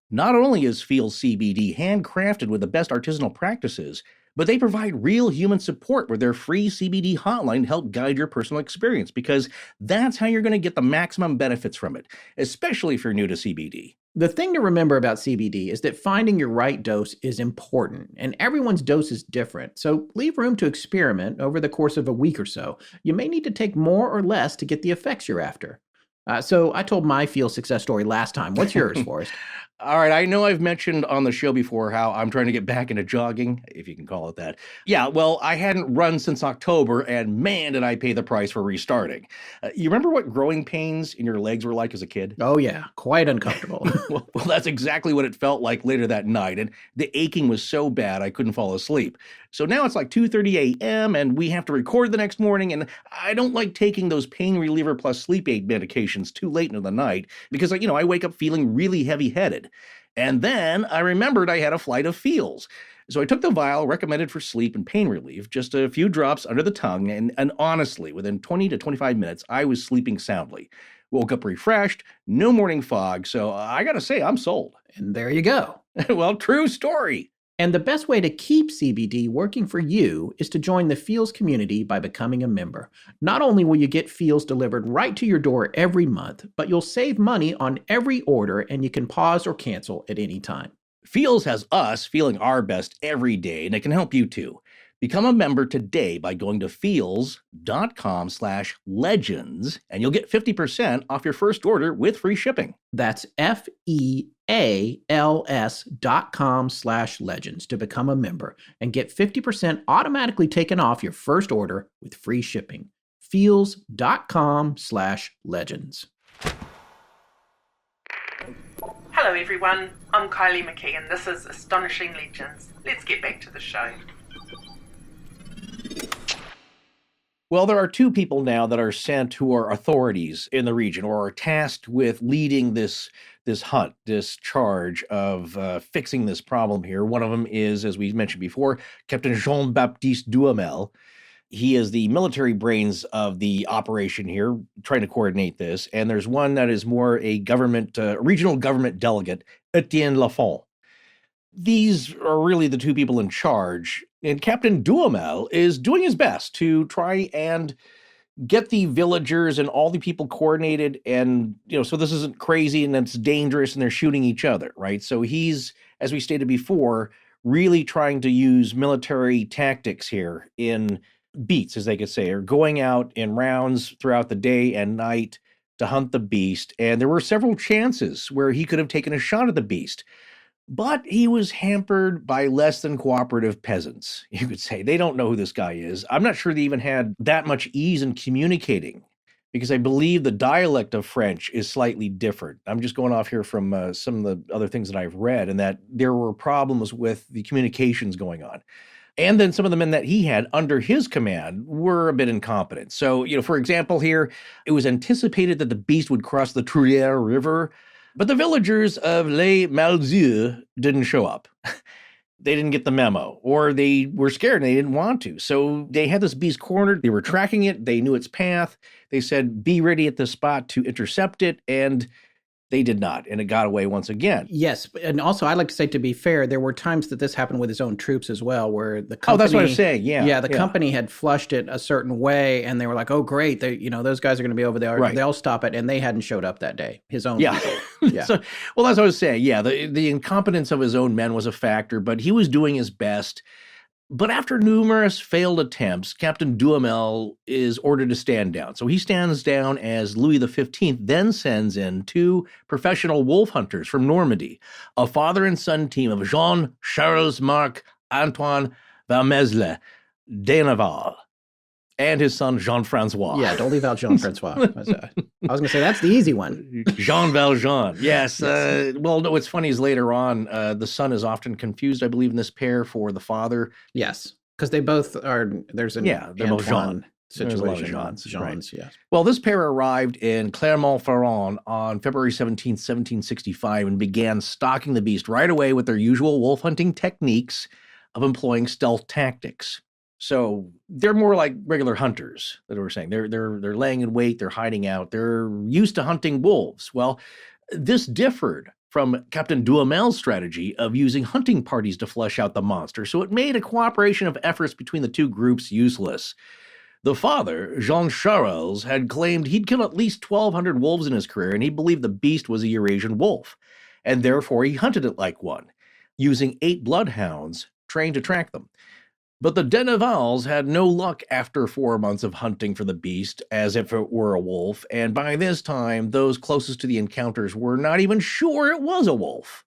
Not only is Feels CBD handcrafted with the best artisanal practices, but they provide real human support with their free CBD hotline to help guide your personal experience, because that's how you're going to get the maximum benefits from it, especially if you're new to CBD. The thing to remember about CBD is that finding your right dose is important, and everyone's dose is different, so leave room to experiment over the course of a week or so. You may need to take more or less to get the effects you're after. So I told my Feel success story last time. What's yours, Forrest? All right, I know I've mentioned on the show before how I'm trying to get back into jogging, if you can call it that. Yeah, well, I hadn't run since October, and man, did I pay the price for restarting. You remember what growing pains in your legs were like as a kid? Oh yeah, quite uncomfortable. Well, that's exactly what it felt like later that night, and the aching was so bad I couldn't fall asleep. So now it's like 2:30 a.m., and we have to record the next morning, and I don't like taking those pain reliever plus sleep aid medications too late into the night because, I wake up feeling really heavy-headed. And then I remembered I had a flight of Feels. So I took the vial recommended for sleep and pain relief, just a few drops under the tongue, and honestly, within 20 to 25 minutes, I was sleeping soundly. Woke up refreshed, no morning fog, so I gotta say, I'm sold. And there you go. Well, true story. And the best way to keep CBD working for you is to join the Feels community by becoming a member. Not only will you get Feels delivered right to your door every month, but you'll save money on every order and you can pause or cancel at any time. Feels has us feeling our best every day, and it can help you too. Become a member today by going to feels.com/legends, and you'll get 50% off your first order with free shipping. That's FEALS.com/legends to become a member and get 50% automatically taken off your first order with free shipping. Feals.com/legends. Hello everyone, I'm Kylie McKee and this is Astonishing Legends. Let's get back to the show. Well, there are two people now that are sent who are authorities in the region or are tasked with leading this hunt, this charge of fixing this problem here. One of them is, as we mentioned before, Captain Jean-Baptiste Duhamel. He is the military brains of the operation here, trying to coordinate this. And there's one that is more a government, regional government delegate, Etienne Lafont. These are really the two people in charge. And Captain Duhamel is doing his best to try and get the villagers and all the people coordinated. And, so this isn't crazy and it's dangerous and they're shooting each other, right? So he's, as we stated before, really trying to use military tactics here in beats, as they could say, or going out in rounds throughout the day and night to hunt the beast. And there were several chances where he could have taken a shot at the beast, but he was hampered by less than cooperative peasants, you could say. They don't know who this guy is. I'm not sure they even had that much ease in communicating, because I believe the dialect of French is slightly different. I'm just going off here from some of the other things that I've read, and that there were problems with the communications going on. And then some of the men that he had under his command were a bit incompetent. So, for example, here, it was anticipated that the beast would cross the Truyère River, but the villagers of Les Malzieux didn't show up. They didn't get the memo, or they were scared and they didn't want to. So they had this beast cornered. They were tracking it. They knew its path. They said, be ready at the spot to intercept it. And they did not, and it got away once again. Yes, and also I'd like to say, to be fair, there were times that this happened with his own troops as well, where the company... Oh, that's what I was saying, yeah. The company had flushed it a certain way, and they were like, oh, great, those guys are going to be over there, right. They'll stop it, and they hadn't showed up that day, his own people. Yeah. That's what I was saying, the incompetence of his own men was a factor, but he was doing his best. But after numerous failed attempts, Captain Duhamel is ordered to stand down. So he stands down as Louis XV then sends in two professional wolf hunters from Normandy, a father and son team of Jean-Charles Marc Antoine Valmesle de Navarre and his son Jean-Francois. Yeah, don't leave out Jean-Francois. I was going to say, that's the easy one. Jean Valjean. Yes. Well, no, what's funny is later on, the son is often confused, I believe, in this pair for the father. Yes, because they both are, there's an they're both Jean situation. Jeans, right. Yes. Well, this pair arrived in Clermont-Ferrand on February 17, 1765, and began stalking the beast right away with their usual wolf hunting techniques of employing stealth tactics. So they're more like regular hunters, that we're saying. They're laying in wait, they're hiding out, they're used to hunting wolves. Well, this differed from Captain Duhamel's strategy of using hunting parties to flesh out the monster, so it made a cooperation of efforts between the two groups useless. The father, Jean-Charles, had claimed he'd killed at least 1,200 wolves in his career, and he believed the beast was a Eurasian wolf, and therefore he hunted it like one, using 8 bloodhounds trained to track them. But the de Navals had no luck after 4 months of hunting for the beast as if it were a wolf, and by this time, those closest to the encounters were not even sure it was a wolf.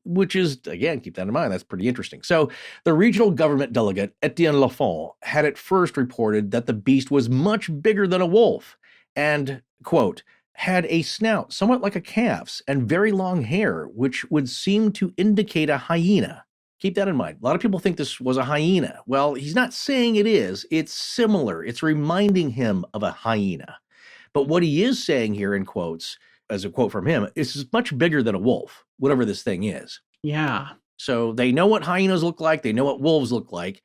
Which is, again, keep that in mind, that's pretty interesting. So the regional government delegate, Etienne Lafont, had at first reported that the beast was much bigger than a wolf and, quote, had a snout somewhat like a calf's and very long hair, which would seem to indicate a hyena. Keep that in mind. A lot of people think this was a hyena. Well, he's not saying it is. It's similar. It's reminding him of a hyena. But what he is saying here in quotes, as a quote from him, is much bigger than a wolf, whatever this thing is. Yeah. So they know what hyenas look like. They know what wolves look like.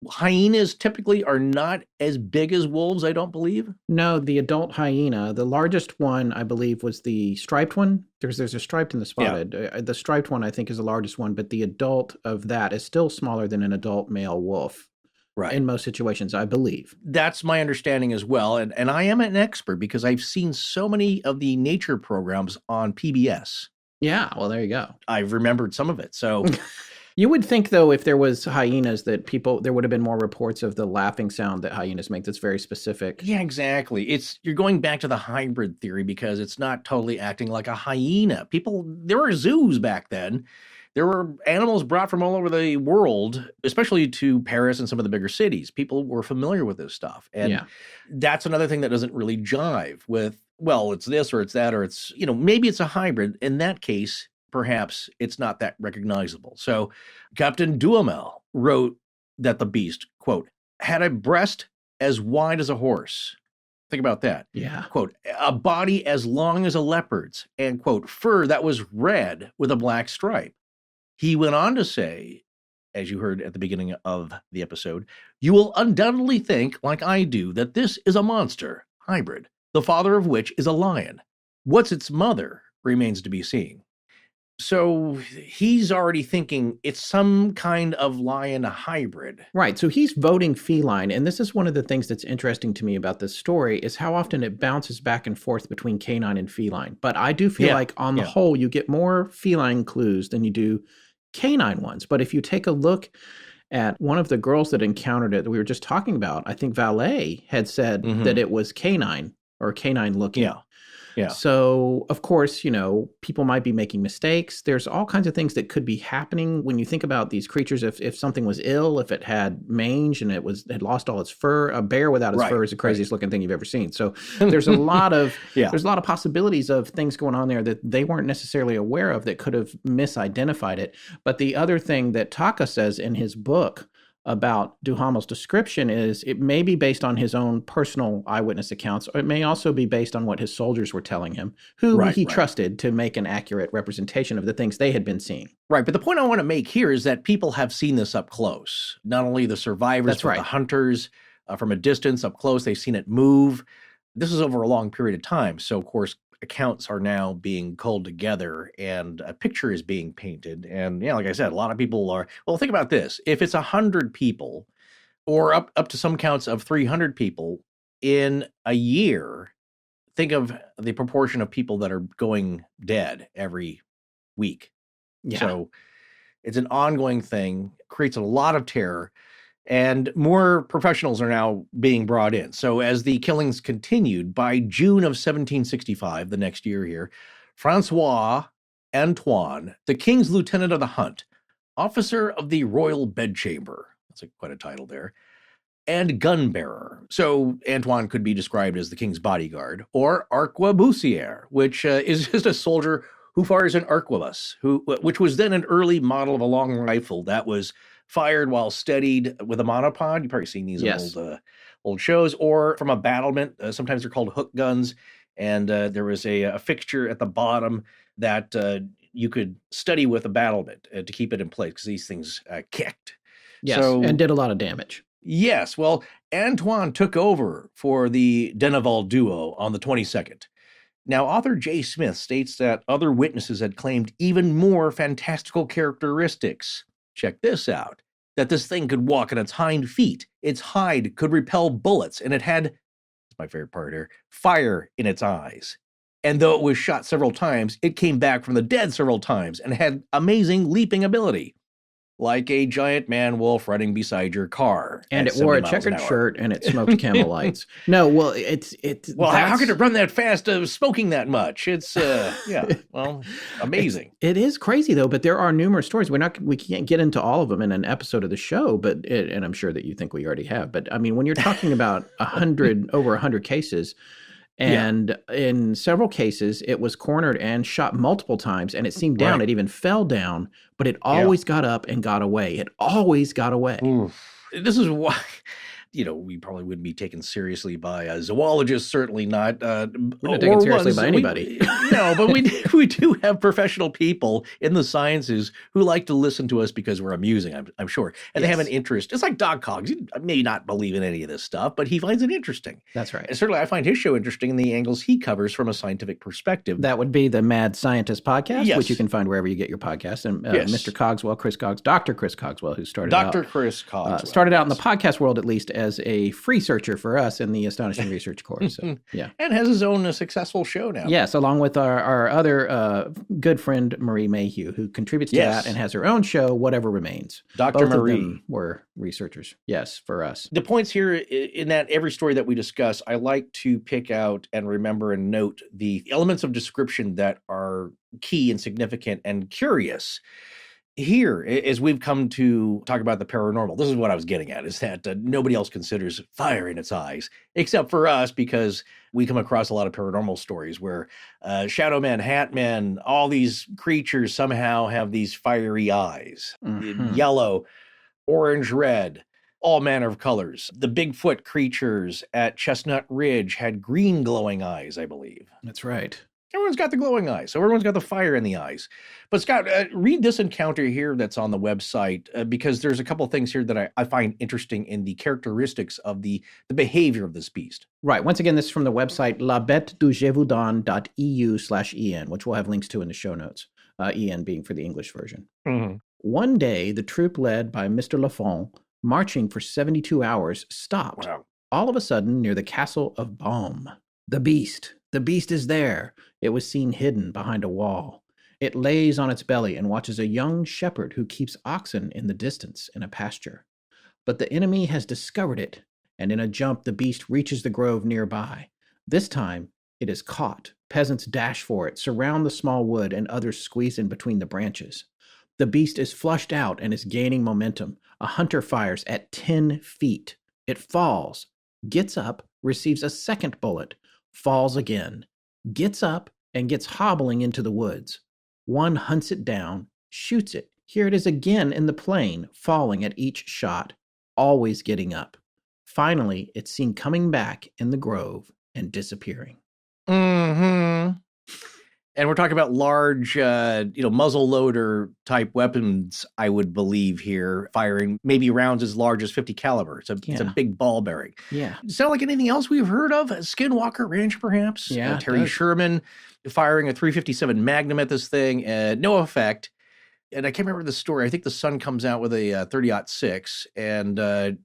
hyenas typically are not as big as wolves, I don't believe. No, the adult hyena, the largest one, I believe, was the striped one. There's a striped and the spotted. The striped one, I think, is the largest one, but the adult of that is still smaller than an adult male wolf. Right. In most situations, I believe. That's my understanding as well. And I am an expert because I've seen so many of the nature programs on PBS. Yeah, well, there you go. I've remembered some of it. So you would think, though, if there was hyenas that there would have been more reports of the laughing sound that hyenas make. That's very specific. Yeah, exactly. You're going back to the hybrid theory because it's not totally acting like a hyena. There were zoos back then. There were animals brought from all over the world, especially to Paris and some of the bigger cities. People were familiar with this stuff. And that's another thing that doesn't really jive with, well, it's this or it's that, or it's, maybe it's a hybrid. In that case, perhaps it's not that recognizable. So Captain Duhamel wrote that the beast, quote, had a breast as wide as a horse. Think about that. Yeah. Quote, a body as long as a leopard's, and, quote, fur that was red with a black stripe. He went on to say, as you heard at the beginning of the episode, you will undoubtedly think, like I do, that this is a monster, hybrid, the father of which is a lion. What's its mother remains to be seen. So he's already thinking it's some kind of lion hybrid. Right. So he's voting feline. And this is one of the things that's interesting to me about this story is how often it bounces back and forth between canine and feline. But I do feel like on the whole, you get more feline clues than you do canine ones. But if you take a look at one of the girls that encountered it that we were just talking about, I think Valet had said that it was canine or canine looking. Yeah. So, of course, people might be making mistakes. There's all kinds of things that could be happening when you think about these creatures. If something was ill, if it had mange and had lost all its fur, a bear without its fur is the craziest looking thing you've ever seen. So there's a lot of there's a lot of possibilities of things going on there that they weren't necessarily aware of that could have misidentified it. But the other thing that Taka says in his book about Duhamel's description is it may be based on his own personal eyewitness accounts, or it may also be based on what his soldiers were telling him, who he trusted to make an accurate representation of the things they had been seeing. Right, but the point I want to make here is that people have seen this up close. Not only the survivors, but the hunters from a distance, up close, they've seen it move. This is over a long period of time, so of course, accounts are now being culled together and a picture is being painted. And like I said, a lot of people are, well, think about this. If it's 100 people or up to some counts of 300 people in a year, think of the proportion of people that are going dead every week. Yeah. So it's an ongoing thing, creates a lot of terror. And more professionals are now being brought in. So as the killings continued, by June of 1765, the next year here, Francois Antoine, the king's lieutenant of the hunt, officer of the royal bedchamber, that's quite a title there, and gun bearer. So Antoine could be described as the king's bodyguard, or arquebusier, which is just a soldier who fires an arquebus, which was then an early model of a long rifle that was fired while steadied with a monopod. You've probably seen these in old shows, or from a battlement. Sometimes they're called hook guns. And there was a fixture at the bottom that you could steady with a battlement to keep it in place because these things kicked. Yes, and did a lot of damage. Yes. Well, Antoine took over for the Deneval duo on the 22nd. Now, author J. Smith states that other witnesses had claimed even more fantastical characteristics. Check this out, that this thing could walk on its hind feet, its hide could repel bullets, and it had, that's my favorite part here, fire in its eyes. And though it was shot several times, it came back from the dead several times and had amazing leaping ability, like a giant man wolf running beside your car. And it wore a checkered shirt and it smoked Camel lights. No, well, it's. Well, how could it run that fast smoking that much? It's, amazing. It is crazy, though, but there are numerous stories. We can't get into all of them in an episode of the show, and I'm sure that you think we already have. But I mean, when you're talking about over 100 cases, and in several cases, it was cornered and shot multiple times, and it seemed down. It even fell down, but it always got up and got away. It always got away. Oof. This is why we probably wouldn't be taken seriously by a zoologist, certainly not. We're not taken seriously by anybody. No, but we do have professional people in the sciences who like to listen to us because we're amusing, I'm sure. And they have an interest. It's like Doc Coggs. He may not believe in any of this stuff, but he finds it interesting. That's right. And certainly I find his show interesting in the angles he covers from a scientific perspective. That would be the Mad Scientist podcast, Yes. which you can find wherever you get your podcast. And Yes. Mr. Cogswell, Chris Coggs, Dr. Chris Cogswell, who started Dr. Chris Coggs. started out in the podcast world, at least, as a free searcher for us in the Astonishing Research course. So, yeah. And has his own successful show now. Yes, along with our other good friend, Marie Mayhew, who contributes to that and has her own show, Whatever Remains. Dr. Both Marie. of them were researchers, yes, for us. The points here in that every story that we discuss, I like to pick out and remember and note the elements of description that are key and significant and curious. Here, as we've come to talk about the paranormal, this is what I was getting at, is that nobody else considers fire in its eyes, except for us, because we come across a lot of paranormal stories where shadow men, hat men, all these creatures somehow have these fiery eyes, yellow, orange, red, all manner of colors. The Bigfoot creatures at Chestnut Ridge had green glowing eyes, I believe. That's right. Everyone's got the glowing eyes, so everyone's got the fire in the eyes. But Scott, read this encounter here that's on the website, because there's a couple of things here that I find interesting in the characteristics of the behavior of this beast. Right. Once again, this is from the website labetedugevaudan.eu/en, which we'll have links to in the show notes, en being for the English version. Mm-hmm. One day, the troop led by Mr. Lafont, marching for 72 hours, stopped. Wow. All of a sudden, near the castle of Baume. The beast is there. It was seen hidden behind a wall. It lays on its belly and watches a young shepherd who keeps oxen in the distance in a pasture. But the enemy has discovered it, and in a jump the beast reaches the grove nearby. This time, it is caught. Peasants dash for it, surround the small wood, and others squeeze in between the branches. The beast is flushed out and is gaining momentum. A hunter fires at 10 feet. It falls, gets up, receives a second bullet, falls again, gets up, and gets hobbling into the woods. One hunts it down, shoots it. Here it is again in the plain, falling at each shot, always getting up. Finally, it's seen coming back in the grove and disappearing. Mm-hmm. And we're talking about large, muzzle loader type weapons, I would believe here, firing maybe rounds as large as 50 caliber. It's a big ball bearing. Yeah. Sound like anything else we've heard of? Skinwalker Ranch, perhaps? Yeah. Terry Sherman firing a .357 Magnum at this thing, no effect. And I can't remember the story. I think the son comes out with a .30-06, and a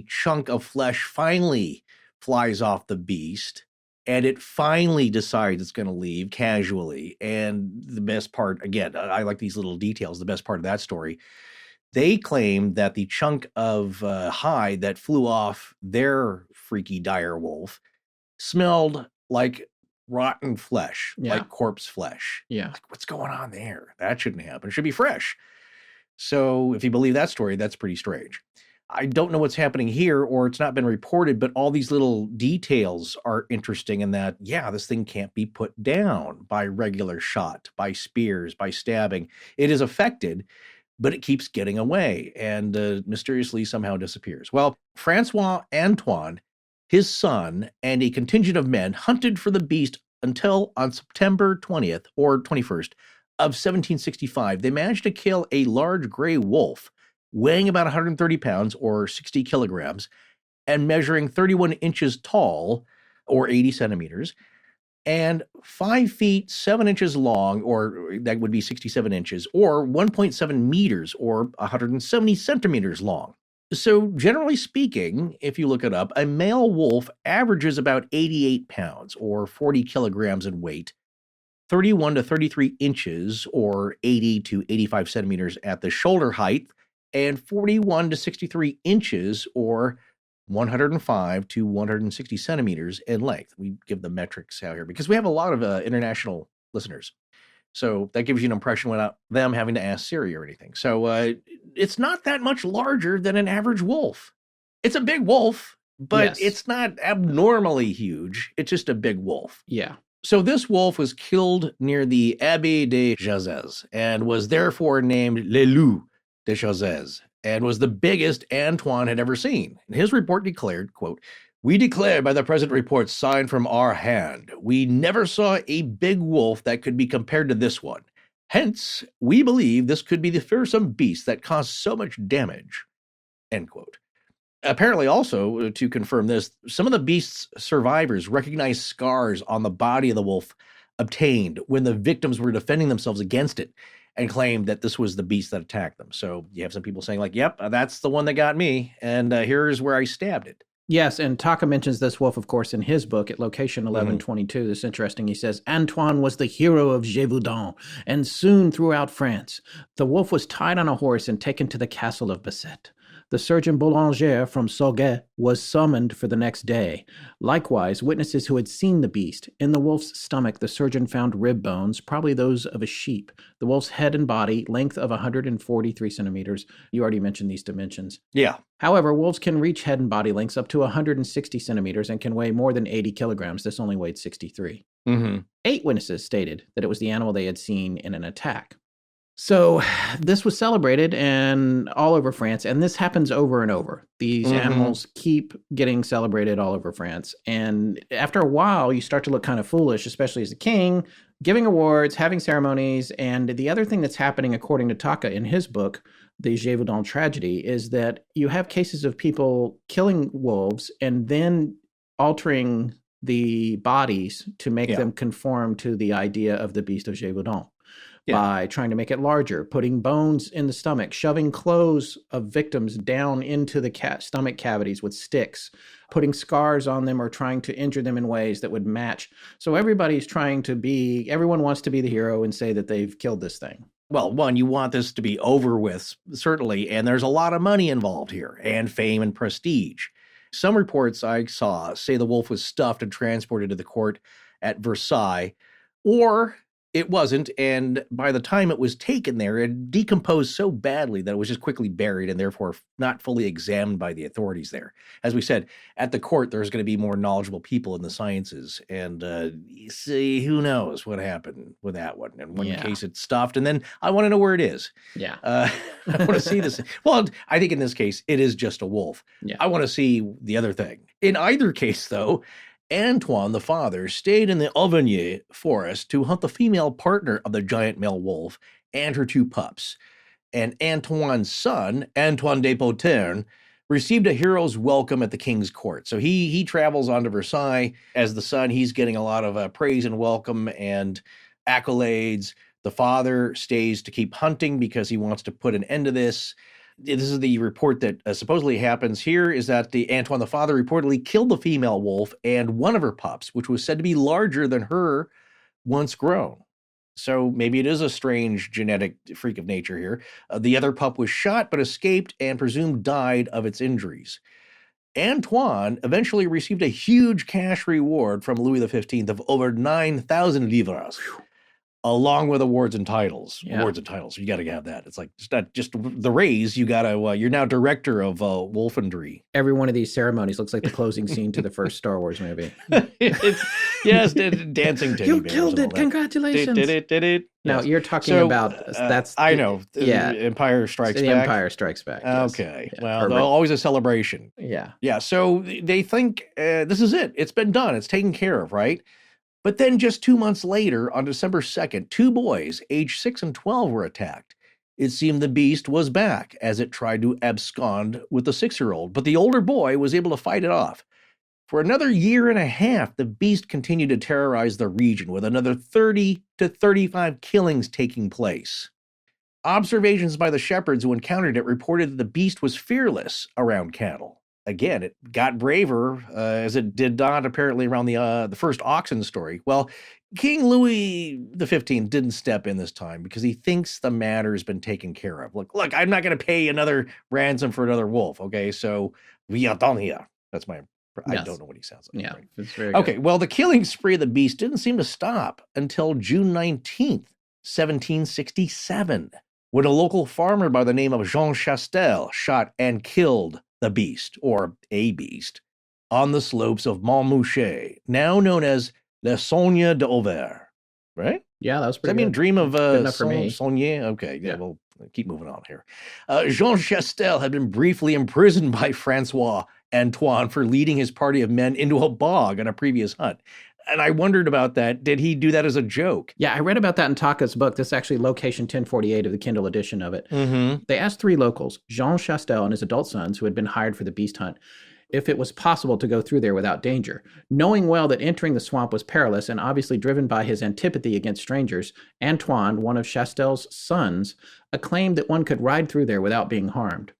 chunk of flesh finally flies off the beast. And it finally decides it's going to leave casually. And the best part, again, I like these little details. The best part of that story, they claim that the chunk of hide that flew off their freaky dire wolf smelled like rotten flesh, like corpse flesh. Yeah. Like, what's going on there? That shouldn't happen. It should be fresh. So if you believe that story, that's pretty strange. I don't know what's happening here, or it's not been reported, but all these little details are interesting in that, this thing can't be put down by regular shot, by spears, by stabbing. It is affected, but it keeps getting away and mysteriously somehow disappears. Well, Francois Antoine, his son, and a contingent of men hunted for the beast until on September 20th or 21st of 1765, they managed to kill a large gray wolf weighing about 130 pounds or 60 kilograms and measuring 31 inches tall or 80 centimeters and 5 feet 7 inches long, or that would be 67 inches, or 1.7 meters or 170 centimeters long. So generally speaking, if you look it up, a male wolf averages about 88 pounds or 40 kilograms in weight, 31 to 33 inches or 80 to 85 centimeters at the shoulder height, and 41 to 63 inches or 105 to 160 centimeters in length. We give the metrics out here because we have a lot of international listeners. So that gives you an impression without them having to ask Siri or anything. So it's not that much larger than an average wolf. It's a big wolf, but it's not abnormally huge. It's just a big wolf. Yeah. So this wolf was killed near the Abbey de Jazez and was therefore named Le Loup de Jazez, and was the biggest Antoine had ever seen. And his report declared, quote, "We declare by the present report signed from our hand, we never saw a big wolf that could be compared to this one. Hence, we believe this could be the fearsome beast that caused so much damage," end quote. Apparently also, to confirm this, some of the beast's survivors recognized scars on the body of the wolf obtained when the victims were defending themselves against it and claimed that this was the beast that attacked them. So you have some people saying like, yep, that's the one that got me, and here's where I stabbed it. Yes, and Taka mentions this wolf, of course, in his book at location 1122. This is interesting. He says, Antoine was the hero of Gévaudan, and soon throughout France. The wolf was tied on a horse and taken to the castle of Basset. The surgeon Boulanger from Sauguet was summoned for the next day. Likewise, witnesses who had seen the beast. In the wolf's stomach, the surgeon found rib bones, probably those of a sheep. The wolf's head and body, length of 143 centimeters. You already mentioned these dimensions. Yeah. However, wolves can reach head and body lengths up to 160 centimeters and can weigh more than 80 kilograms. This only weighed 63. 8 witnesses stated that it was the animal they had seen in an attack. So this was celebrated and all over France, and this happens over and over. These animals keep getting celebrated all over France. And after a while, you start to look kind of foolish, especially as a king, giving awards, having ceremonies. And the other thing that's happening, according to Taka in his book, The Gévaudan Tragedy, is that you have cases of people killing wolves and then altering the bodies to make them conform to the idea of the Beast of Gévaudan. By trying to make it larger, putting bones in the stomach, shoving clothes of victims down into the stomach cavities with sticks, putting scars on them or trying to injure them in ways that would match. So everyone wants to be the hero and say that they've killed this thing. Well, one, you want this to be over with, certainly, and there's a lot of money involved here, and fame and prestige. Some reports I saw say the wolf was stuffed and transported to the court at Versailles, or it wasn't, and by the time it was taken there, it decomposed so badly that it was just quickly buried and therefore not fully examined by the authorities there. As we said, at the court, there's going to be more knowledgeable people in the sciences, and you see, who knows what happened with that one. In one case, it's stuffed, and then I want to know where it is. Yeah. I want to see this. Well, I think in this case, it is just a wolf. Yeah. I want to see the other thing. In either case, though, Antoine, the father, stayed in the Auvergne forest to hunt the female partner of the giant male wolf and her 2 pups. And Antoine's son, Antoine de Poterne, received a hero's welcome at the king's court. So he travels on to Versailles. As the son, he's getting a lot of praise and welcome and accolades. The father stays to keep hunting because he wants to put an end to this. This is the report that supposedly happens here, is that the Antoine, the father, reportedly killed the female wolf and one of her pups, which was said to be larger than her once grown. So maybe it is a strange genetic freak of nature here. The other pup was shot but escaped and presumed died of its injuries. Antoine eventually received a huge cash reward from Louis XV of over 9,000 livres. Along with awards and titles. Yeah. Awards and titles. You got to have that. It's like, it's not just the raise. You got to, you're now director of wolfandry. Every one of these ceremonies looks like the closing scene to the first Star Wars movie. Yes, dancing teddy You bears killed and it. all that. Congratulations. Did it. Now, Yes. you're talking So, about, that's... I know. Yeah. Empire Strikes The Back. Empire Strikes Back. Yes. Okay. Yeah. Well, always a celebration. Yeah. Yeah. So they think this is it. It's been done. It's taken care of, right? But then just 2 months later, on December 2nd, 2 boys, aged 6 and 12, were attacked. It seemed the beast was back as it tried to abscond with the 6-year-old, but the older boy was able to fight it off. For another year and a half, the beast continued to terrorize the region, with another 30 to 35 killings taking place. Observations by the shepherds who encountered it reported that the beast was fearless around cattle. Again, it got braver, as it did not apparently around the first oxen story. Well, King Louis XV didn't step in this time because he thinks the matter has been taken care of. Look, I'm not going to pay another ransom for another wolf, okay? So, we are done here. That's my... I don't know what he sounds like. Yeah, right? it's very good. Okay, well, the killing spree of the beast didn't seem to stop until June 19th, 1767, when a local farmer by the name of Jean Chastel shot and killed the beast, or a beast, on the slopes of Montmouchet, now known as Le Saunier d'Auvergne, right? Yeah, that was Does that pretty mean good. dream of Good enough for me. Saunier? Okay, yeah, Yeah. well, keep moving on here. Jean Chastel had been briefly imprisoned by Francois Antoine for leading his party of men into a bog on a previous hunt. And I wondered about that. Did he do that as a joke? Yeah, I read about that in Taka's book. This is actually location 1048 of the Kindle edition of it. Mm-hmm. They asked 3 locals, Jean Chastel and his adult sons, who had been hired for the beast hunt, if it was possible to go through there without danger. Knowing well that entering the swamp was perilous and obviously driven by his antipathy against strangers, Antoine, one of Chastel's sons, acclaimed that one could ride through there without being harmed.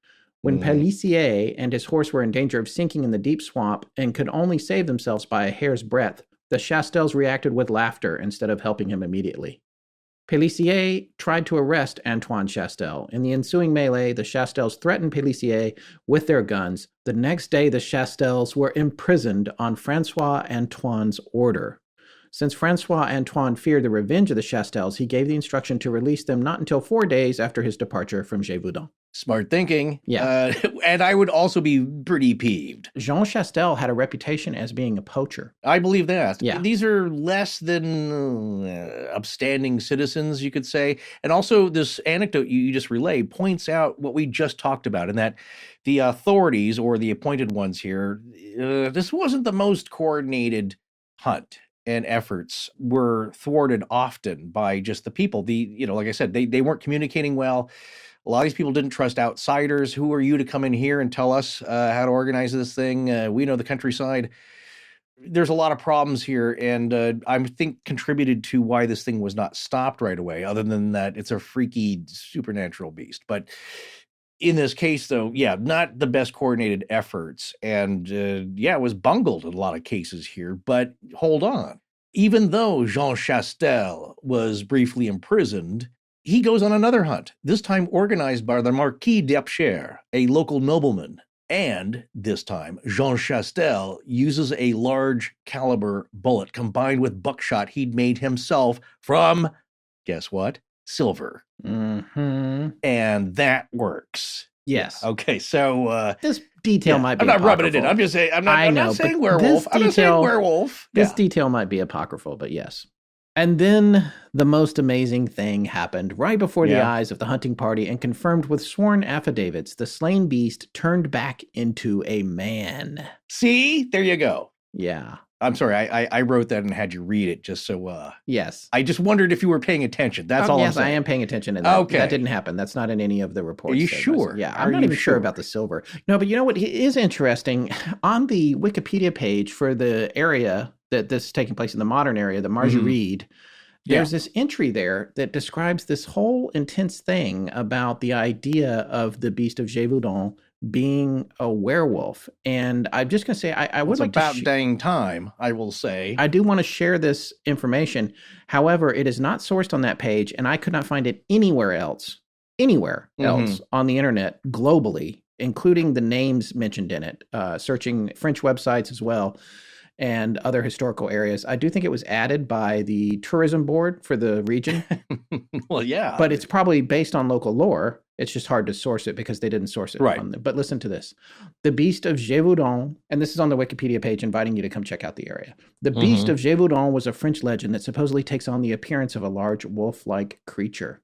When Pélissier and his horse were in danger of sinking in the deep swamp and could only save themselves by a hair's breadth, the Chastels reacted with laughter instead of helping him immediately. Pélissier tried to arrest Antoine Chastel. In the ensuing melee, the Chastels threatened Pélissier with their guns. The next day, the Chastels were imprisoned on Francois Antoine's order. Since Francois Antoine feared the revenge of the Chastels, he gave the instruction to release them not until 4 days after his departure from Gévaudan. Smart thinking. Yeah. And I would also be pretty peeved. Jean Chastel had a reputation as being a poacher. I believe that. Yeah. These are less than upstanding citizens, you could say. And also this anecdote you just relayed points out what we just talked about, in that the authorities, or the appointed ones here, this wasn't the most coordinated hunt. And efforts were thwarted often by just the people. Like I said, they weren't communicating well. A lot of these people didn't trust outsiders. Who are you to come in here and tell us how to organize this thing? We know the countryside. There's a lot of problems here, and I think contributed to why this thing was not stopped right away, other than that it's a freaky supernatural beast. But in this case, though, yeah, not the best coordinated efforts. And it was bungled in a lot of cases here. But hold on. Even though Jean Chastel was briefly imprisoned, he goes on another hunt, this time organized by the Marquis d'Apcher, a local nobleman. And this time, Jean Chastel uses a large caliber bullet combined with buckshot he'd made himself from, guess what? Silver. Mm-hmm. And that works. Yes. Okay, so this detail might be I'm not apocryphal. rubbing it in. I'm just saying, I'm not saying werewolf. I'm not saying werewolf. This detail might be apocryphal, but yes. And then the most amazing thing happened right before the eyes of the hunting party, and confirmed with sworn affidavits, the slain beast turned back into a man. See? There you go. Yeah. I'm sorry, I wrote that and had you read it just so... Yes. I just wondered if you were paying attention. That's all I'm saying. Yes, I am paying attention. And that, okay. That didn't happen. That's not in any of the reports. Are you sure? Yeah, I'm not even sure about the silver. No, but you know what is interesting? On the Wikipedia page for the area that this is taking place in, the modern area, the Margeride, there's this entry there that describes this whole intense thing about the idea of the Beast of Gévaudan being a werewolf. And I'm just going to say, I would like to... It's about dang time, I will say. I do want to share this information. However, it is not sourced on that page, and I could not find it anywhere else on the internet globally, including the names mentioned in it, searching French websites as well, and other historical areas. I do think it was added by the tourism board for the region. Well, yeah. But it's probably based on local lore. It's just hard to source it because they didn't source it. Right. But listen to this. The Beast of Gévaudan, and this is on the Wikipedia page inviting you to come check out the area. The Beast of Gévaudan was a French legend that supposedly takes on the appearance of a large wolf-like creature.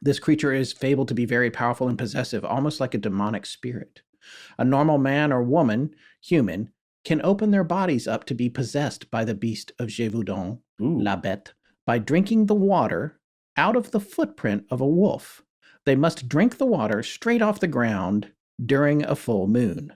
This creature is fabled to be very powerful and possessive, almost like a demonic spirit. A normal man or woman, human, can open their bodies up to be possessed by the Beast of Gévaudan, la bête, by drinking the water out of the footprint of a wolf. They must drink the water straight off the ground during a full moon.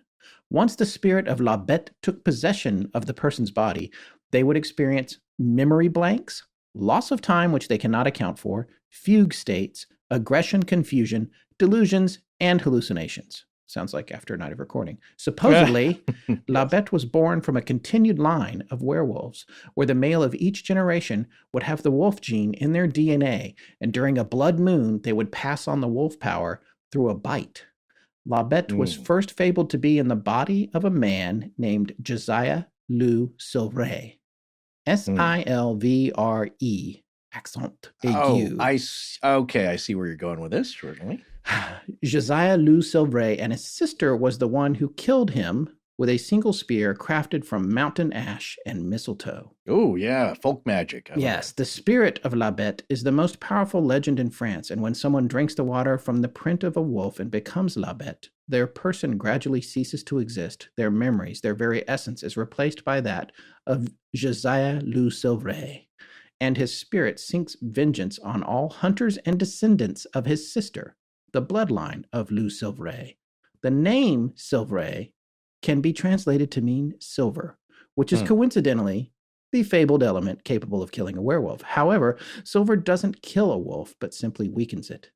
Once the spirit of la bête took possession of the person's body, they would experience memory blanks, loss of time which they cannot account for, fugue states, aggression, confusion, delusions, and hallucinations. Sounds like after a night of recording. Supposedly, La Bête was born from a continued line of werewolves, where the male of each generation would have the wolf gene in their DNA, and during a blood moon, they would pass on the wolf power through a bite. La Bête was first fabled to be in the body of a man named Josiah Le Silvre. Silvre, accent aigu. Okay, I see where you're going with this, certainly. Josiah Le Silvre and his sister was the one who killed him with a single spear crafted from mountain ash and mistletoe. Oh, yeah, folk magic. I love Yes, it. the spirit of La Bête is the most powerful legend in France, and when someone drinks the water from the print of a wolf and becomes La Bête, their person gradually ceases to exist. Their memories, their very essence is replaced by that of Josiah Le Silvray, and his spirit sinks vengeance on all hunters and descendants of his sister, the bloodline of Le Silvray. The name Silvray can be translated to mean silver, which is coincidentally the fabled element capable of killing a werewolf. However, silver doesn't kill a wolf, but simply weakens it.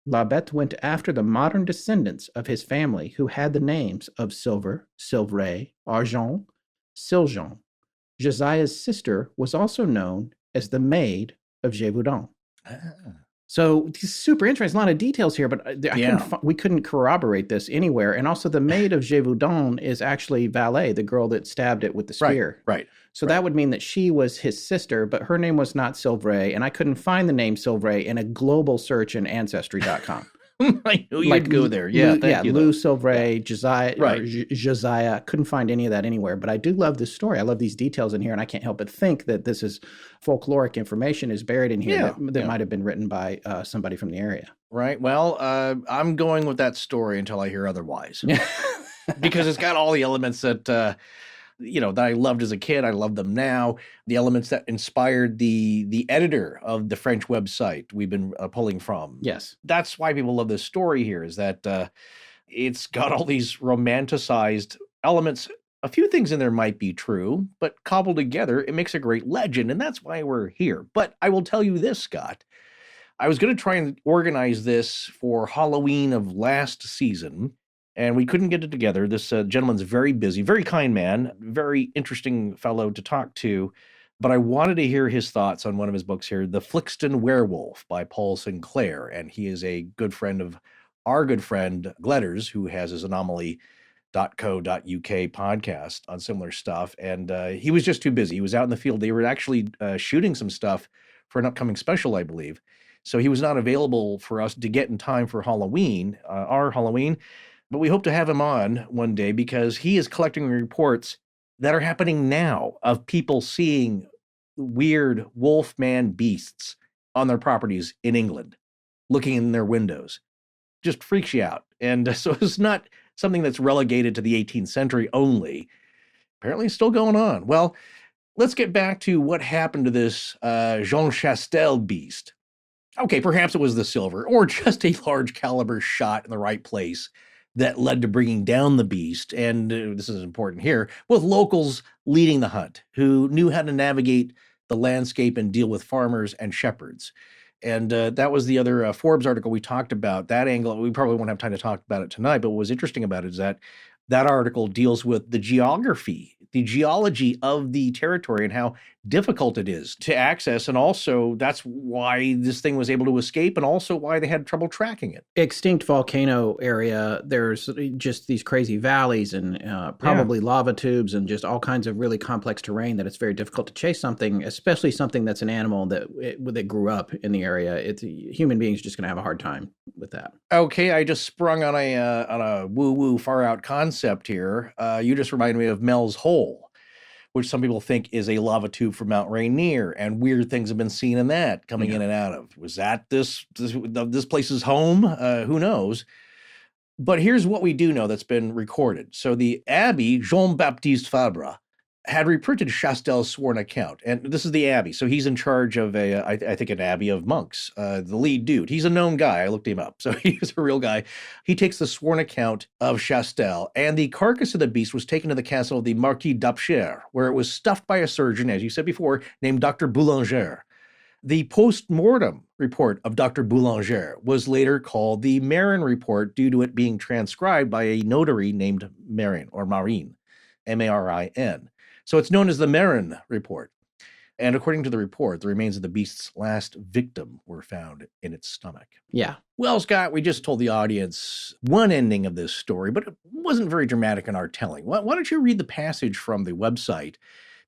La Bête went after the modern descendants of his family who had the names of Silver, Silvray, Argent, Siljean. Josiah's sister was also known as the Maid of Gévaudan. So this is super interesting. A lot of details here, but we couldn't corroborate this anywhere. And also the Maid of Gévaudan is actually Valet, the girl that stabbed it with the spear. Right. So that would mean that she was his sister, but her name was not Silvray, and I couldn't find the name Silvray in a global search in Ancestry.com. I knew you'd go there. Yeah, thank you. Lou Silvray, Josiah, Josiah. Couldn't find any of that anywhere, but I do love this story. I love these details in here, and I can't help but think that this is folkloric information is buried in here that might have been written by somebody from the area. Right. Well, I'm going with that story until I hear otherwise, because it's got all the elements that that I loved as a kid. I love them now. The elements that inspired the editor of the French website we've been pulling from. Yes. That's why people love this story here, is that it's got all these romanticized elements. A few things in there might be true, but cobbled together, it makes a great legend, and that's why we're here. But I will tell you this, Scott. I was going to try and organize this for Halloween of last season, and we couldn't get it together. This gentleman's very busy, very kind man, very interesting fellow to talk to. But I wanted to hear his thoughts on one of his books here, The Flixton Werewolf by Paul Sinclair. And he is a good friend of our good friend Gledders, who has his anomaly.co.uk podcast on similar stuff. And he was just too busy. He was out in the field. They were actually shooting some stuff for an upcoming special, I believe. So he was not available for us to get in time for Halloween, our Halloween. But we hope to have him on one day because he is collecting reports that are happening now of people seeing weird wolf-man beasts on their properties in England, looking in their windows. Just freaks you out. And so it's not something that's relegated to the 18th century only. Apparently it's still going on. Well, let's get back to what happened to this Jean Chastel beast. Okay, perhaps it was the silver or just a large caliber shot in the right place that led to bringing down the beast, and this is important here, with locals leading the hunt, who knew how to navigate the landscape and deal with farmers and shepherds. And that was the other Forbes article we talked about, that angle. We probably won't have time to talk about it tonight, but what was interesting about it is that article deals with the geography, the geology of the territory and how difficult it is to access. And also that's why this thing was able to escape and also why they had trouble tracking it. Extinct volcano area. There's just these crazy valleys and probably lava tubes and just all kinds of really complex terrain that it's very difficult to chase something, especially something that's an animal that grew up in the area. Human beings just going to have a hard time with that. Okay, I just sprung on a woo-woo far-out concept here. You just reminded me of Mel's Hole, which some people think is a lava tube from Mount Rainier, and weird things have been seen in that coming in and out of. Was that this place's home? Who knows? But here's what we do know that's been recorded. So the Abbé Jean-Baptiste Fabre had reprinted Chastel's sworn account, and this is the abbey. So he's in charge of I think an abbey of monks, the lead dude. He's a known guy. I looked him up. So he's a real guy. He takes the sworn account of Chastel, and the carcass of the beast was taken to the castle of the Marquis d'Apcher, where it was stuffed by a surgeon, as you said before, named Dr. Boulanger. The post-mortem report of Dr. Boulanger was later called the Marin report due to it being transcribed by a notary named Marin, or Marin, M-A-R-I-N. So it's known as the Marin report. And according to the report, the remains of the beast's last victim were found in its stomach. Yeah. Well, Scott, we just told the audience one ending of this story, but it wasn't very dramatic in our telling. Why don't you read the passage from the website?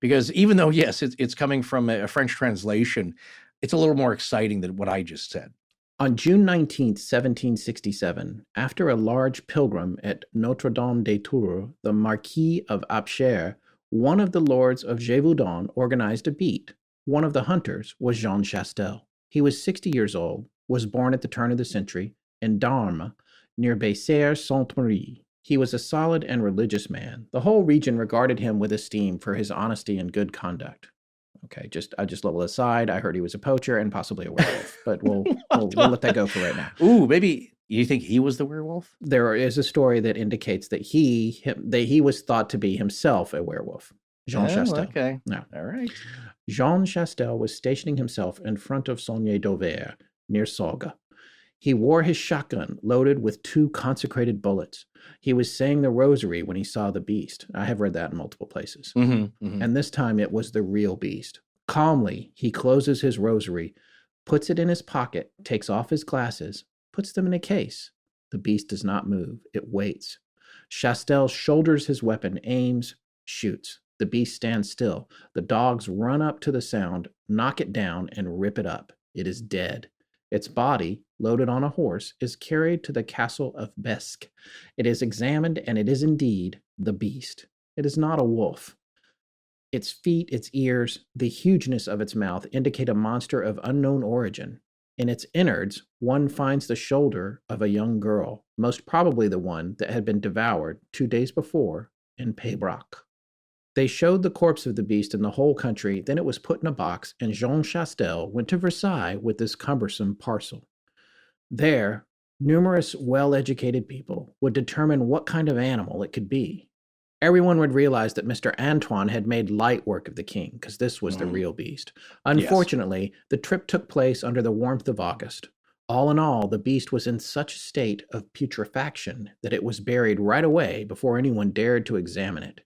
Because even though, yes, it's coming from a French translation, it's a little more exciting than what I just said. On June 19th, 1767, after a large pilgrim at Notre-Dame des Tours, the Marquis of Apcher, one of the lords of Gévaudan, organized a beat. One of the hunters was Jean Chastel. He was 60 years old, was born at the turn of the century in Darmes, near Bessères-Saint-Marie. He was a solid and religious man. The whole region regarded him with esteem for his honesty and good conduct. Okay, just a little aside. I heard he was a poacher and possibly a werewolf, but we'll let that go for right now. Ooh, maybe you think he was the werewolf? There is a story that indicates that he was thought to be himself a werewolf. Jean Chastel. Okay. No. All right. Jean Chastel was stationing himself in front of Saunier-d'Auvers, near Sorgue. He wore his shotgun loaded with 2 consecrated bullets. He was saying the rosary when he saw the beast. I have read that in multiple places. And this time it was the real beast. Calmly, he closes his rosary, puts it in his pocket, takes off his glasses, puts them in a case. The beast does not move. It waits. Chastel shoulders his weapon, aims, shoots. The beast stands still. The dogs run up to the sound, knock it down, and rip it up. It is dead. Its body, loaded on a horse, is carried to the castle of Besque. It is examined, and it is indeed the beast. It is not a wolf. Its feet, its ears, the hugeness of its mouth indicate a monster of unknown origin. In its innards, one finds the shoulder of a young girl, most probably the one that had been devoured 2 days before in Paybrac. They showed the corpse of the beast in the whole country, then it was put in a box, and Jean Chastel went to Versailles with this cumbersome parcel. There, numerous well-educated people would determine what kind of animal it could be. Everyone would realize that Mr. Antoine had made light work of the king, because this was the real beast. Unfortunately, the trip took place under the warmth of August. All in all, the beast was in such a state of putrefaction that it was buried right away before anyone dared to examine it.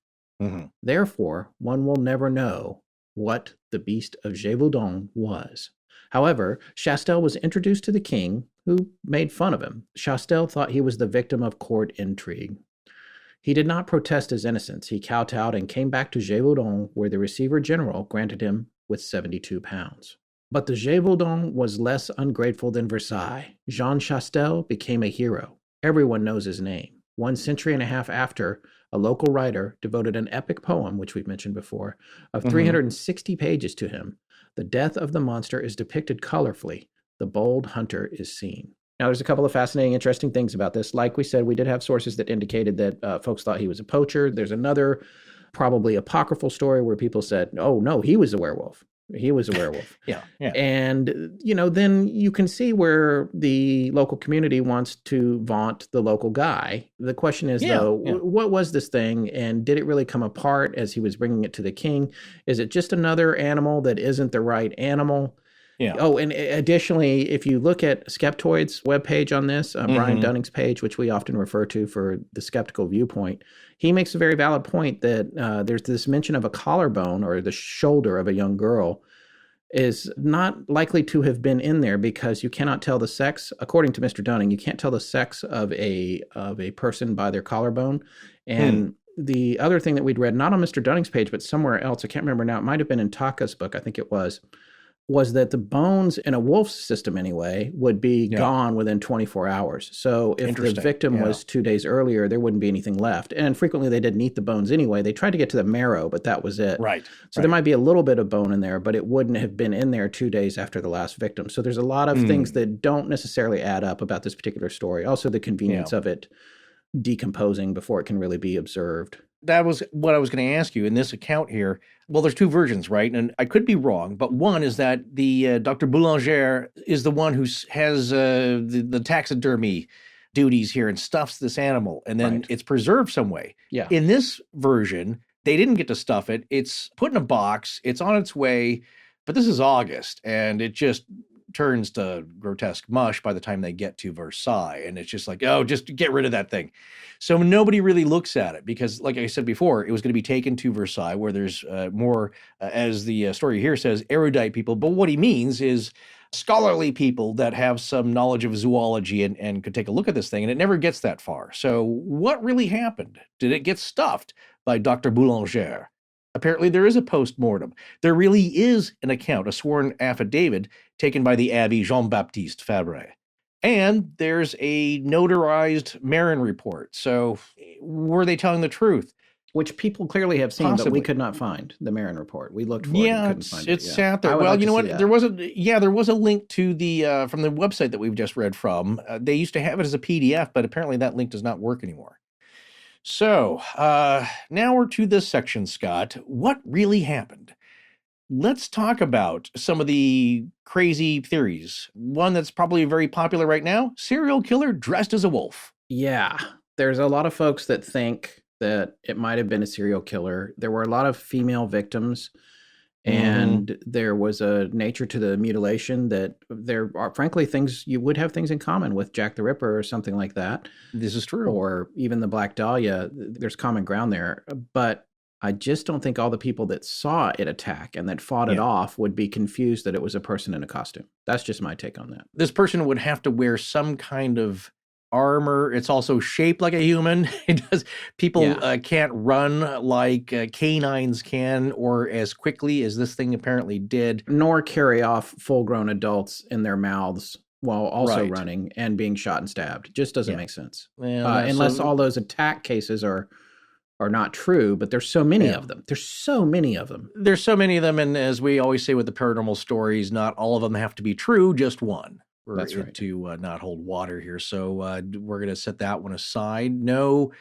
Therefore, one will never know what the Beast of Gévaudan was. However, Chastel was introduced to the king, who made fun of him. Chastel thought he was the victim of court intrigue. He did not protest his innocence. He kowtowed and came back to Gévaudan, where the receiver general granted him with 72 pounds. But the Gévaudan was less ungrateful than Versailles. Jean Chastel became a hero. Everyone knows his name. 1 century and a half after, a local writer devoted an epic poem, which we've mentioned before, of 360 pages to him. The death of the monster is depicted colorfully. The bold hunter is seen. Now, there's a couple of fascinating, interesting things about this. Like we said, we did have sources that indicated that folks thought he was a poacher. There's another probably apocryphal story where people said, oh, no, he was a werewolf. He was a werewolf. Yeah. And, then you can see where the local community wants to vaunt the local guy. The question is, what was this thing? And did it really come apart as he was bringing it to the king? Is it just another animal that isn't the right animal? Yeah. Oh, and additionally, if you look at Skeptoid's webpage on this, Brian Dunning's page, which we often refer to for the skeptical viewpoint, he makes a very valid point that there's this mention of a collarbone or the shoulder of a young girl is not likely to have been in there because you cannot tell the sex. According to Mr. Dunning, you can't tell the sex of a person by their collarbone. And the other thing that we'd read, not on Mr. Dunning's page, but somewhere else, I can't remember now, it might have been in Taka's book, I think it was that the bones in a wolf's system anyway would be gone within 24 hours. So if the victim was 2 days earlier, there wouldn't be anything left. And frequently they didn't eat the bones anyway. They tried to get to the marrow, but that was it. Right. So there might be a little bit of bone in there, but it wouldn't have been in there 2 days after the last victim. So there's a lot of things that don't necessarily add up about this particular story. Also the convenience of it decomposing before it can really be observed. That was what I was going to ask you in this account here. Well, there's 2 versions, right? And I could be wrong, but one is that the Dr. Boulanger is the one who has the taxidermy duties here and stuffs this animal, and then it's preserved some way. Yeah. In this version, they didn't get to stuff it. It's put in a box. It's on its way, but this is August, and it just turns to grotesque mush by the time they get to Versailles. And it's just like, oh, just get rid of that thing. So nobody really looks at it because, like I said before, it was going to be taken to Versailles where there's more, as the story here says, erudite people. But what he means is scholarly people that have some knowledge of zoology and could take a look at this thing. And it never gets that far. So what really happened? Did it get stuffed by Dr. Boulanger? Apparently there is a post-mortem. There really is an account, a sworn affidavit taken by the Abbé Jean-Baptiste Fabre. And there's a notarized Marin report. So were they telling the truth? Which people clearly have seen, but Possibly. we could not find the Marin report. We looked for it and couldn't find it. It's sat there. Well, you know what? There was a link to the from the website that we've just read from. They used to have it as a PDF, but apparently that link does not work anymore. So now we're to this section, Scott. What really happened? Let's talk about some of the crazy theories. One that's probably very popular right now: serial killer dressed as a wolf. Yeah, there's a lot of folks that think that it might have been a serial killer. There were a lot of female victims, and there was a nature to the mutilation that there are, frankly, things you would have things in common with Jack the Ripper or something like that. This is true. Or even the Black Dahlia. There's common ground there. But I just don't think all the people that saw it attack and that fought it off would be confused that it was a person in a costume. That's just my take on that. This person would have to wear some kind of armor. It's also shaped like a human. People can't run like canines can, or as quickly as this thing apparently did. Nor carry off full-grown adults in their mouths while also running and being shot and stabbed. Just doesn't make sense. Unless all those attack cases are not true, but there's so many of them. There's so many of them. And as we always say with the paranormal stories, not all of them have to be true, just one. That's right. To not hold water here. So we're going to set that one aside. No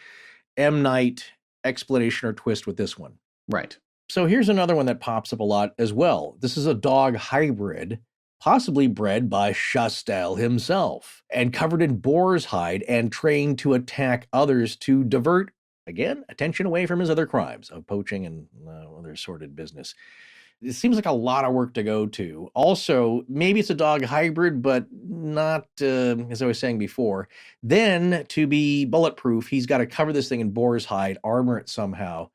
M. Night explanation or twist with this one. Right. So here's another one that pops up a lot as well. This is a dog hybrid, possibly bred by Chastel himself and covered in boar's hide and trained to attack others to divert, again, attention away from his other crimes of poaching and other sordid business. It seems like a lot of work to go to. Also, maybe it's a dog hybrid, but not, as I was saying before. Then, to be bulletproof, he's got to cover this thing in boar's hide, armor it somehow.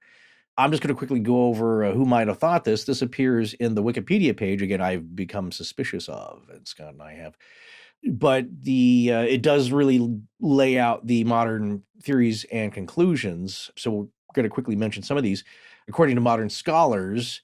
I'm just going to quickly go over who might have thought this. This appears in the Wikipedia page. Again, I've become suspicious of, and Scott and I have. But it does really lay out the modern theories and conclusions. So we're going to quickly mention some of these. According to modern scholars,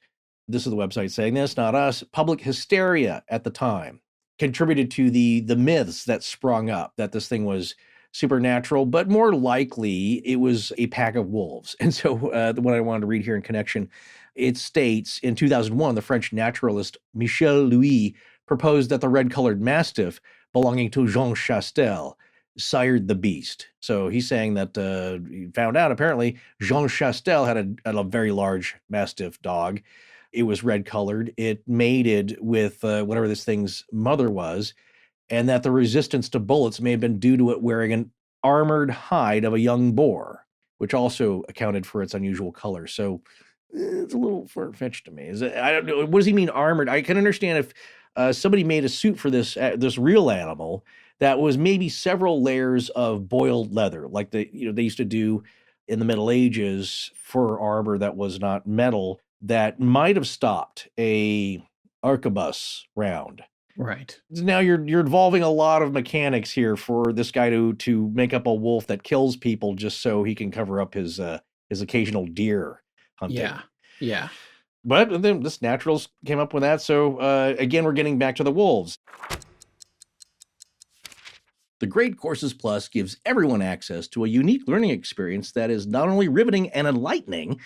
this is the website saying this, not us, public hysteria at the time contributed to the myths that sprung up, that this thing was supernatural, but more likely it was a pack of wolves. And so what I wanted to read here in connection, it states, in 2001, the French naturalist Michel Louis proposed that the red-colored mastiff belonging to Jean Chastel sired the beast. So he's saying that he found out, apparently, Jean Chastel had a very large mastiff dog. It was red-colored. It mated with whatever this thing's mother was, and that the resistance to bullets may have been due to it wearing an armored hide of a young boar, which also accounted for its unusual color. So it's a little far-fetched to me. I don't know. What does he mean armored? I can understand if somebody made a suit for this real animal that was maybe several layers of boiled leather, like they used to do in the Middle Ages for armor that was not metal, that might have stopped a arquebus round. Right. Now you're involving a lot of mechanics here for this guy to make up a wolf that kills people just so he can cover up his occasional deer hunting. Yeah. But then this naturals came up with that. So again, we're getting back to the wolves. The Great Courses Plus gives everyone access to a unique learning experience that is not only riveting and enlightening,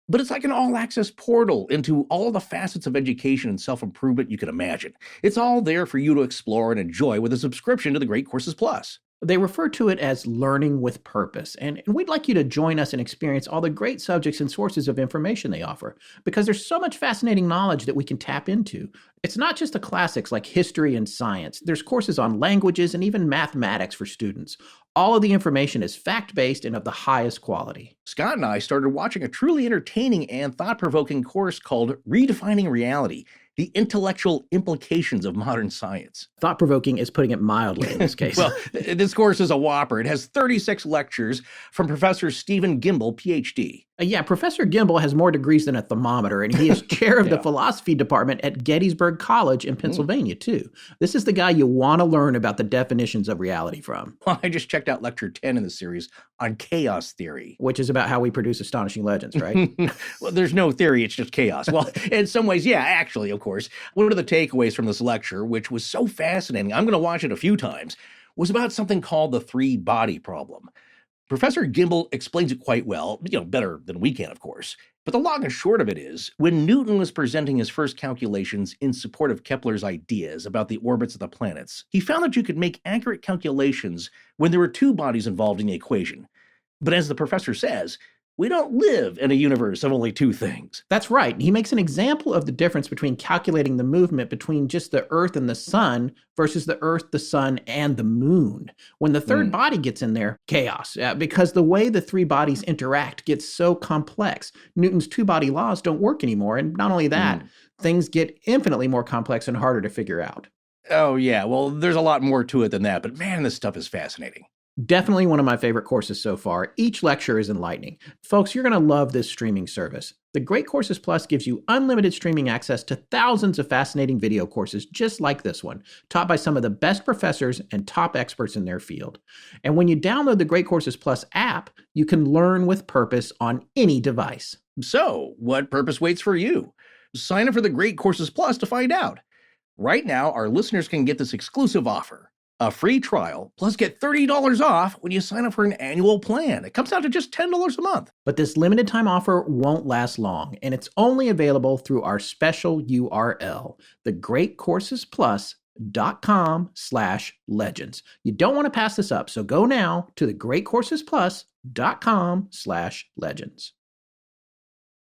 but it's like an all-access portal into all the facets of education and self-improvement you can imagine. It's all there for you to explore and enjoy with a subscription to the Great Courses Plus. They refer to it as learning with purpose, and we'd like you to join us and experience all the great subjects and sources of information they offer, because there's so much fascinating knowledge that we can tap into. It's not just the classics like history and science. There's courses on languages and even mathematics for students. All of the information is fact-based and of the highest quality. Scott and I started watching a truly entertaining and thought-provoking course called Redefining Reality: The Intellectual Implications of Modern Science. Thought-provoking is putting it mildly in this case. Well, this course is a whopper. It has 36 lectures from Professor Stephen Gimble, PhD. Yeah, Professor Gimble has more degrees than a thermometer, and he is chair of the philosophy department at Gettysburg College in Pennsylvania, too. This is the guy you want to learn about the definitions of reality from. Well, I just checked out lecture 10 in the series on chaos theory. Which is about how we produce astonishing legends, right? Well, there's no theory, it's just chaos. Well, in some ways, yeah, actually, of course. One of the takeaways from this lecture, which was so fascinating, I'm going to watch it a few times, was about something called the three-body problem. Professor Gimbel explains it quite well, better than we can, of course. But the long and short of it is, when Newton was presenting his first calculations in support of Kepler's ideas about the orbits of the planets, he found that you could make accurate calculations when there were two bodies involved in the equation. But as the professor says, we don't live in a universe of only two things. That's right. He makes an example of the difference between calculating the movement between just the Earth and the sun versus the Earth, the sun, and the moon. When the third body gets in there, chaos, because the way the three bodies interact gets so complex. Newton's two-body laws don't work anymore. And not only that, things get infinitely more complex and harder to figure out. Oh, yeah. Well, there's a lot more to it than that. But man, this stuff is fascinating. Definitely one of my favorite courses so far. Each lecture is enlightening. Folks, you're going to love this streaming service. The Great Courses Plus gives you unlimited streaming access to thousands of fascinating video courses just like this one, taught by some of the best professors and top experts in their field. And when you download the Great Courses Plus app, you can learn with purpose on any device. So, what purpose waits for you? Sign up for the Great Courses Plus to find out. Right now, our listeners can get this exclusive offer. A free trial, plus get $30 off when you sign up for an annual plan. It comes out to just $10 a month. But this limited time offer won't last long, and it's only available through our special URL, thegreatcoursesplus.com/legends. You don't want to pass this up, so go now to thegreatcoursesplus.com/legends.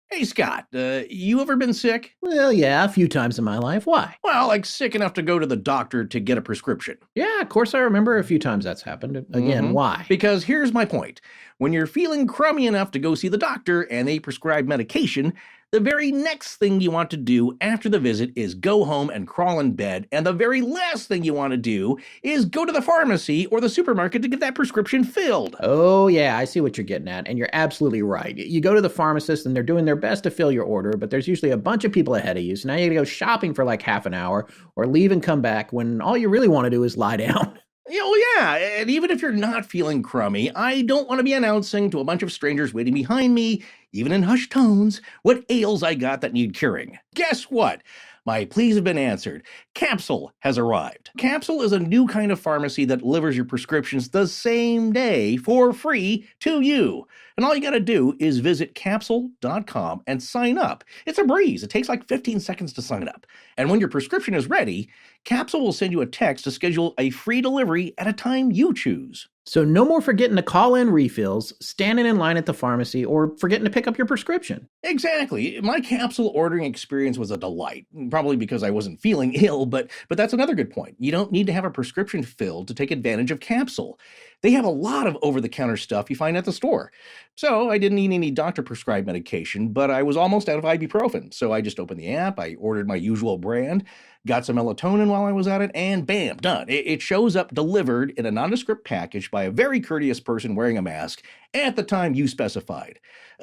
Hey, Scott, you ever been sick? Well, yeah, a few times in my life. Why? Well, like sick enough to go to the doctor to get a prescription. Yeah, of course I remember a few times that's happened. Again, why? Because here's my point. When you're feeling crummy enough to go see the doctor and they prescribe medication, the very next thing you want to do after the visit is go home and crawl in bed, and the very last thing you want to do is go to the pharmacy or the supermarket to get that prescription filled. Oh, yeah, I see what you're getting at, and you're absolutely right. You go to the pharmacist, and they're doing their best to fill your order, but there's usually a bunch of people ahead of you, so now you gotta go shopping for like half an hour, or leave and come back when all you really want to do is lie down. Oh, yeah, and even if you're not feeling crummy, I don't want to be announcing to a bunch of strangers waiting behind me, even in hushed tones, what ails I got that need curing. Guess what? My pleas have been answered. Capsule has arrived. Capsule is a new kind of pharmacy that delivers your prescriptions the same day for free to you. And all you gotta do is visit capsule.com and sign up. It's a breeze. It takes like 15 seconds to sign up. And when your prescription is ready, Capsule will send you a text to schedule a free delivery at a time you choose. So no more forgetting to call in refills, standing in line at the pharmacy, or forgetting to pick up your prescription. Exactly. My capsule ordering experience was a delight, probably because I wasn't feeling ill, but that's another good point. You don't need to have a prescription filled to take advantage of Capsule. They have a lot of over-the-counter stuff you find at the store. So I didn't need any doctor-prescribed medication, but I was almost out of ibuprofen. So I just opened the app, I ordered my usual brand, got some melatonin while I was at it, and bam, done. It shows up delivered in a nondescript package by a very courteous person wearing a mask at the time you specified.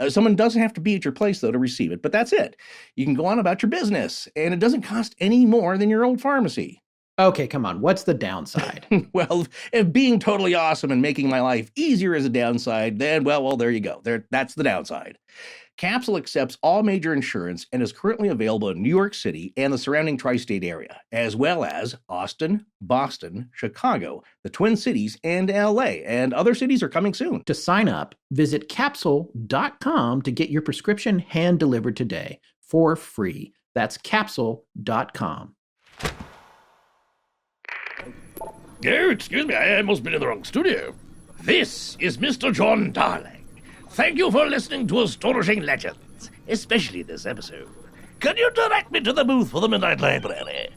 Someone doesn't have to be at your place, though, to receive it, but that's it. You can go on about your business, and it doesn't cost any more than your old pharmacy. Okay, come on. What's the downside? Well, if being totally awesome and making my life easier is a downside, then, well, there you go. That's the downside. Capsule accepts all major insurance and is currently available in New York City and the surrounding tri-state area, as well as Austin, Boston, Chicago, the Twin Cities, and LA, and other cities are coming soon. To sign up, visit capsule.com to get your prescription hand-delivered today for free. That's capsule.com. Oh, excuse me, I must be in the wrong studio. This is Mr. John Darling. Thank you for listening to Astonishing Legends, especially this episode. Can you direct me to the booth for the Midnight Library?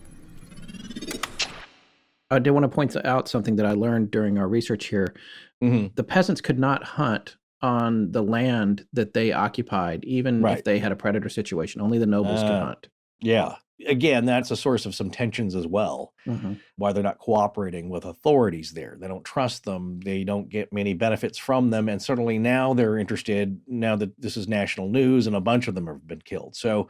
I did want to point out something that I learned during our research here. The peasants could not hunt on the land that they occupied, even if they had a predator situation. Only the nobles could hunt. Yeah. Again, that's a source of some tensions as well. Why they're not cooperating with authorities there. They don't trust them. They don't get many benefits from them. And certainly now they're interested, now that this is national news, and a bunch of them have been killed. So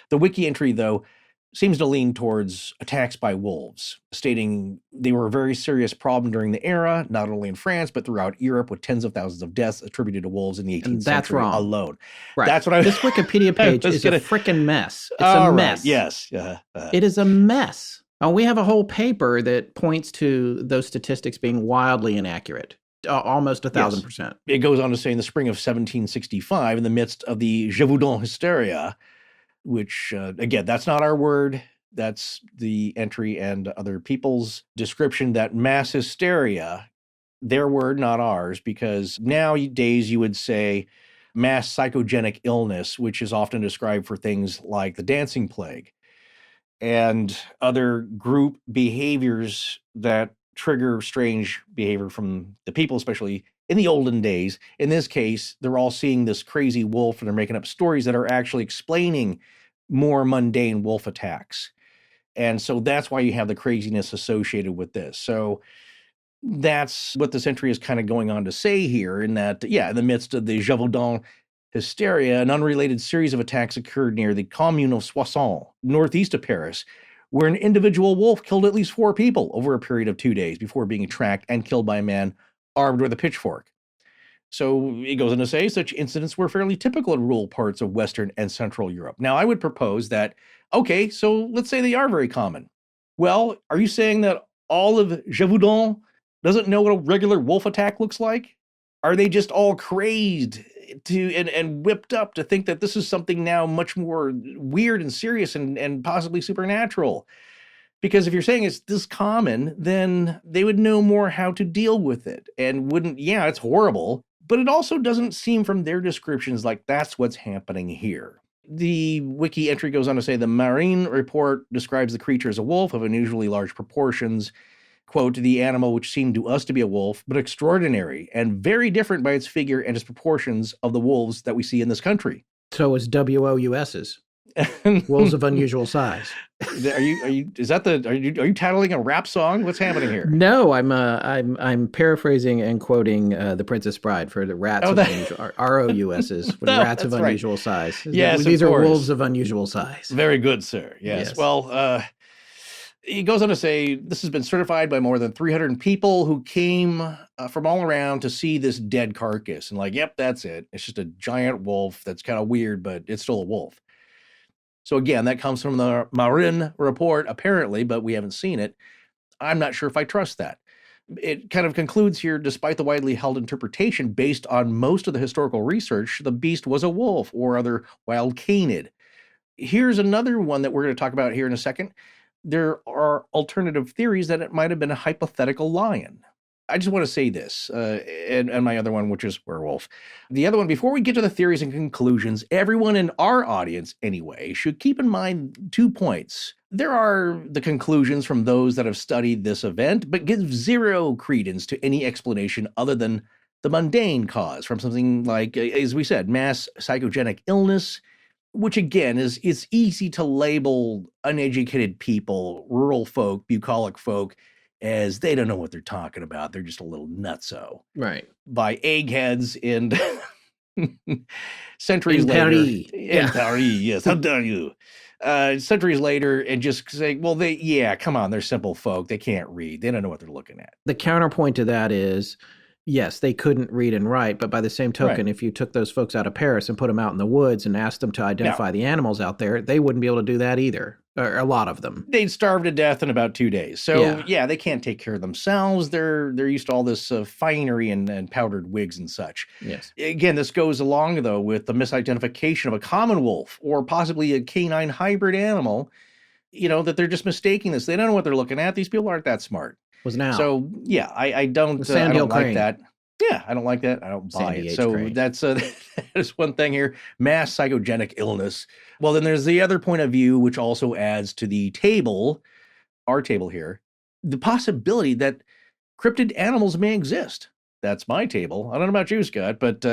the wiki entry, though, seems to lean towards attacks by wolves, stating they were a very serious problem during the era, not only in France, but throughout Europe, with tens of thousands of deaths attributed to wolves in the 18th century alone. Right. That's what This Wikipedia page is a freaking mess. It's a mess. Right. Yes. It is a mess. We have a whole paper that points to those statistics being wildly inaccurate, almost 1,000%. It goes on to say in the spring of 1765, in the midst of the Gévaudan hysteria, which, again, that's not our word. That's the entry and other people's description, that mass hysteria, their word, not ours, because nowadays you would say mass psychogenic illness, which is often described for things like the dancing plague and other group behaviors that trigger strange behavior from the people, especially in the olden days. In this case, they're all seeing this crazy wolf and they're making up stories that are actually explaining more mundane wolf attacks. And so that's why you have the craziness associated with this. So that's what this entry is kind of going on to say here, in that, in the midst of the Gévaudan hysteria, an unrelated series of attacks occurred near the commune of Soissons, northeast of Paris, where an individual wolf killed at least 4 people over a period of 2 days before being tracked and killed by a man armed with a pitchfork. So it goes on to say such incidents were fairly typical in rural parts of Western and Central Europe. Now, I would propose that, okay, so let's say they are very common. Well, are you saying that all of Gévaudan doesn't know what a regular wolf attack looks like? Are they just all crazed and whipped up to think that this is something now much more weird and serious and possibly supernatural? Because if you're saying it's this common, then they would know more how to deal with it and wouldn't, it's horrible, but it also doesn't seem from their descriptions like that's what's happening here. The wiki entry goes on to say the Marine report describes the creature as a wolf of unusually large proportions. Quote, the animal which seemed to us to be a wolf, but extraordinary and very different by its figure and its proportions of the wolves that we see in this country. So is WOUS's. Wolves of unusual size. Are you titling a rap song? What's happening here? No, I'm paraphrasing and quoting The Princess Bride for the rats of unusual ROUS's for the rats of unusual size. Yes, these are wolves of unusual size. Very good, sir. Yes. Well, he goes on to say this has been certified by more than 300 people who came from all around to see this dead carcass and yep, that's it. It's just a giant wolf that's kind of weird, but it's still a wolf. So again, that comes from the Marin report, apparently, but we haven't seen it. I'm not sure if I trust that. It kind of concludes here, despite the widely held interpretation based on most of the historical research, the beast was a wolf or other wild canid. Here's another one that we're going to talk about here in a second. There are alternative theories that it might have been a hypothetical lion. I just want to say this, and my other one, which is werewolf. The other one, before we get to the theories and conclusions, everyone in our audience, anyway, should keep in mind 2 points. There are the conclusions from those that have studied this event, but give zero credence to any explanation other than the mundane cause from something like, as we said, mass psychogenic illness, which again it's easy to label uneducated people, rural folk, bucolic folk, as they don't know what they're talking about. They're just a little nutso. Right. By eggheads and centuries in later. Paris. In Paris, yes. How dare you? Centuries later, and just say, well, come on, they're simple folk. They can't read. They don't know what they're looking at. The counterpoint to that is, yes, they couldn't read and write, but by the same token, if you took those folks out of Paris and put them out in the woods and asked them to identify the animals out there, they wouldn't be able to do that either, or a lot of them. They'd starve to death in about 2 days. So, they can't take care of themselves. They're used to all this finery and powdered wigs and such. Yes. Again, this goes along, though, with the misidentification of a common wolf or possibly a canine hybrid animal, that they're just mistaking this. They don't know what they're looking at. These people aren't that smart. Was now. So, I don't like that. Yeah, I don't like that. I don't buy it. So that's that's one thing here. Mass psychogenic illness. Well, then there's the other point of view, which also adds to the table, our table here, the possibility that cryptid animals may exist. That's my table. I don't know about you, Scott, but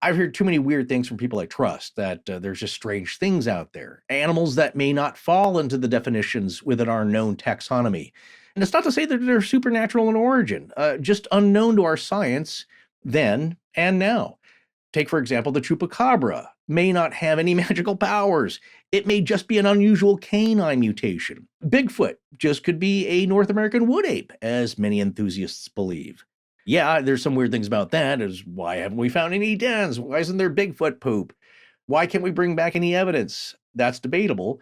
I've heard too many weird things from people I trust that there's just strange things out there. Animals that may not fall into the definitions within our known taxonomy. And it's not to say that they're supernatural in origin, just unknown to our science then and now. Take, for example, the chupacabra may not have any magical powers. It may just be an unusual canine mutation. Bigfoot just could be a North American wood ape, as many enthusiasts believe. Yeah, there's some weird things about that, as why haven't we found any dens? Why isn't there Bigfoot poop? Why can't we bring back any evidence? That's debatable.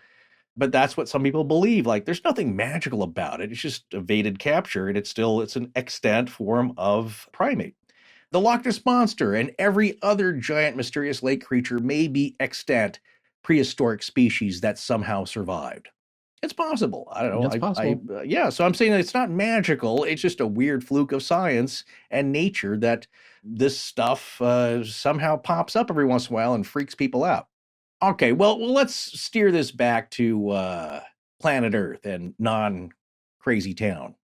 But that's what some people believe. Like, there's nothing magical about it. It's just evaded capture, and it's an extant form of primate. The Loch Ness Monster and every other giant mysterious lake creature may be extant prehistoric species that somehow survived. It's possible. I don't know. It's possible. Yeah, so I'm saying that it's not magical. It's just a weird fluke of science and nature that this stuff somehow pops up every once in a while and freaks people out. Okay, well, let's steer this back to planet Earth and non-crazy town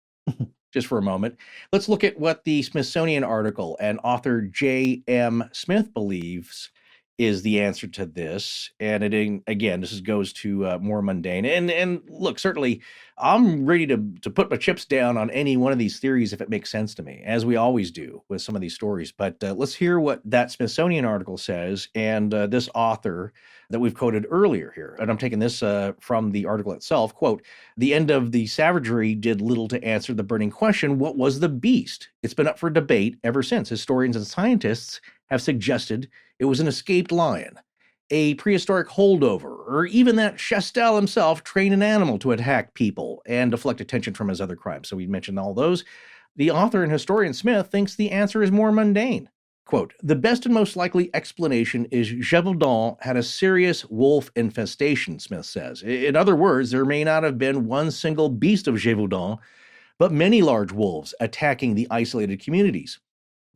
just for a moment. Let's look at what the Smithsonian article and author J.M. Smith believes is the answer to this. And again, this goes to more mundane. And look, certainly, I'm ready to put my chips down on any one of these theories if it makes sense to me, as we always do with some of these stories. But let's hear what that Smithsonian article says and this author that we've quoted earlier here. And I'm taking this from the article itself. Quote, "The end of the savagery did little to answer the burning question, what was the beast? It's been up for debate ever since. Historians and scientists have suggested it was an escaped lion, a prehistoric holdover, or even that Chastel himself trained an animal to attack people and deflect attention from his other crimes." So we mentioned all those. The author and historian Smith thinks the answer is more mundane. Quote, "The best and most likely explanation is Gévaudan had a serious wolf infestation," Smith says. In other words, there may not have been one single Beast of Gévaudan, but many large wolves attacking the isolated communities.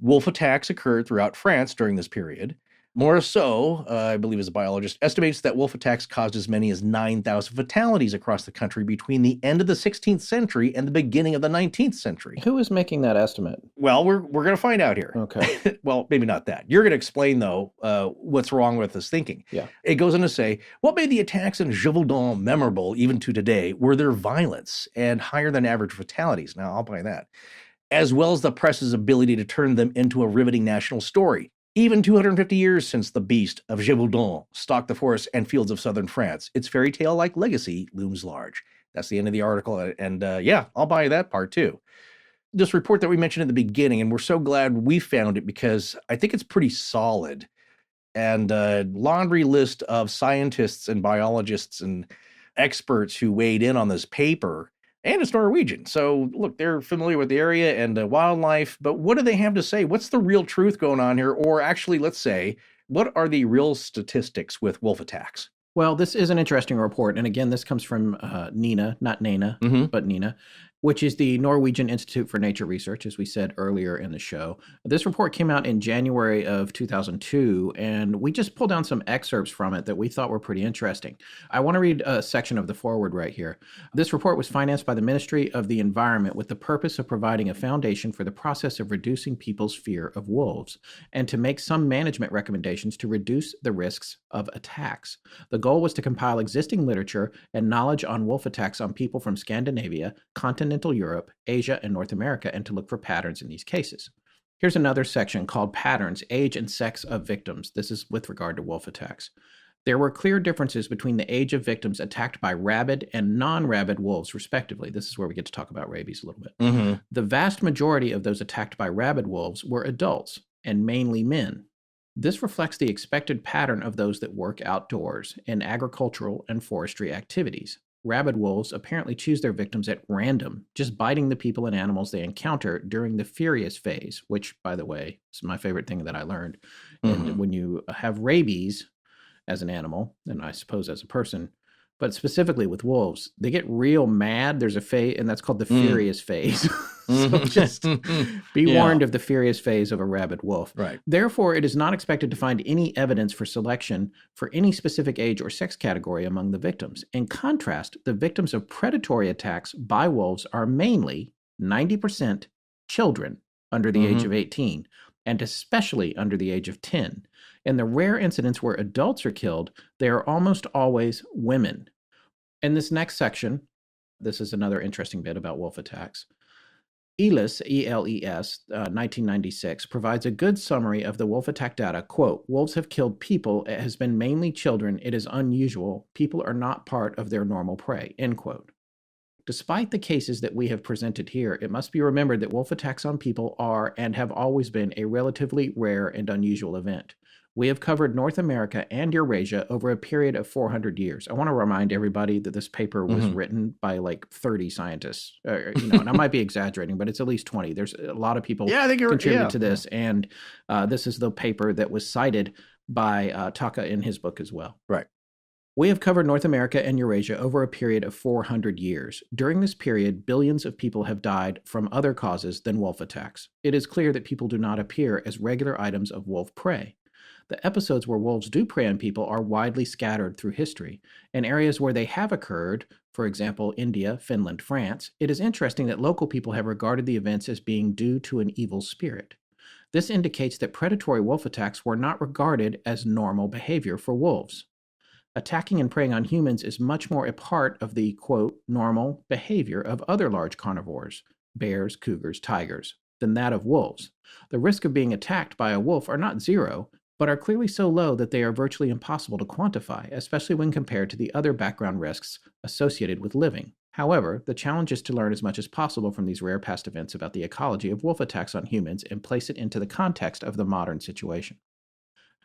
Wolf attacks occurred throughout France during this period. Morisot, I believe is a biologist, estimates that wolf attacks caused as many as 9,000 fatalities across the country between the end of the 16th century and the beginning of the 19th century. Who is making that estimate? Well, we're going to find out here. Okay. Well, maybe not that. You're going to explain, though, what's wrong with this thinking. Yeah. It goes on to say, what made the attacks in Gévaudan memorable even to today were their violence and higher than average fatalities. Now, I'll buy that. As well as the press's ability to turn them into a riveting national story. Even 250 years since the Beast of Gévaudan stalked the forests and fields of southern France, its fairy tale-like legacy looms large. That's the end of the article, and yeah, I'll buy that part too. This report that we mentioned at the beginning, and we're so glad we found it because I think it's pretty solid, and a laundry list of scientists and biologists and experts who weighed in on this paper. And it's Norwegian. So, look, they're familiar with the area and wildlife, but what do they have to say? What's the real truth going on here? Or actually, let's say, what are the real statistics with wolf attacks? Well, this is an interesting report. And again, this comes from NINA, not Nana, but NINA, which is the Norwegian Institute for Nature Research, as we said earlier in the show. This report came out in January of 2002, and we just pulled down some excerpts from it that we thought were pretty interesting. I want to read a section of the foreword right here. This report was financed by the Ministry of the Environment with the purpose of providing a foundation for the process of reducing people's fear of wolves, and to make some management recommendations to reduce the risks of attacks. The goal was to compile existing literature and knowledge on wolf attacks on people from Scandinavia, continental Europe, Asia, and North America, and to look for patterns in these cases. Here's another section called Patterns, Age and Sex of Victims. This is with regard to wolf attacks. There were clear differences between the age of victims attacked by rabid and non-rabid wolves, respectively. This is where we get to talk about rabies a little bit. The vast majority of those attacked by rabid wolves were adults, and mainly men. This reflects the expected pattern of those that work outdoors in agricultural and forestry activities. Rabid wolves apparently choose their victims at random, just biting the people and animals they encounter during the furious phase, which, by the way, is my favorite thing that I learned. And when you have rabies as an animal, and I suppose as a person, but specifically with wolves, they get real mad. There's a phase, and that's called the furious phase. So just be warned of the furious phase of a rabid wolf. Right. Therefore, it is not expected to find any evidence for selection for any specific age or sex category among the victims. In contrast, the victims of predatory attacks by wolves are mainly 90% children under the age of 18, and especially under the age of 10. In the rare incidents where adults are killed, they are almost always women. In this next section, this is another interesting bit about wolf attacks. ELES, E-L-E-S, 1996, provides a good summary of the wolf attack data. Quote, wolves have killed people. It has been mainly children. It is unusual. People are not part of their normal prey, end quote. Despite the cases that we have presented here, it must be remembered that wolf attacks on people are and have always been a relatively rare and unusual event. We have covered North America and Eurasia over a period of 400 years. I want to remind everybody that this paper was written by like 30 scientists, and I might be exaggerating, but it's at least 20. There's a lot of people contributed to this, and this is the paper that was cited by Taka in his book as well. Right. We have covered North America and Eurasia over a period of 400 years. During this period, billions of people have died from other causes than wolf attacks. It is clear that people do not appear as regular items of wolf prey. The episodes where wolves do prey on people are widely scattered through history. In areas where they have occurred, for example, India, Finland, France, it is interesting that local people have regarded the events as being due to an evil spirit. This indicates that predatory wolf attacks were not regarded as normal behavior for wolves. Attacking and preying on humans is much more a part of the, quote, normal behavior of other large carnivores, bears, cougars, tigers, than that of wolves. The risk of being attacked by a wolf are not zero, but are clearly so low that they are virtually impossible to quantify, especially when compared to the other background risks associated with living. However, the challenge is to learn as much as possible from these rare past events about the ecology of wolf attacks on humans and place it into the context of the modern situation.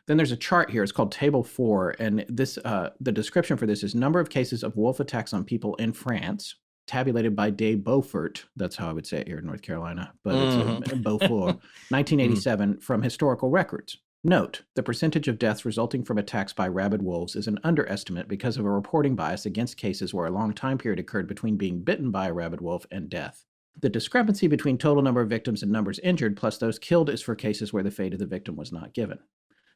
Then there's a chart here. It's called Table 4, and this the description for this is number of cases of wolf attacks on people in France, tabulated by de Beaufort. That's how I would say it here in North Carolina, but it's Beaufort, 1987, from historical records. Note, the percentage of deaths resulting from attacks by rabid wolves is an underestimate because of a reporting bias against cases where a long time period occurred between being bitten by a rabid wolf and death. The discrepancy between total number of victims and numbers injured plus those killed is for cases where the fate of the victim was not given.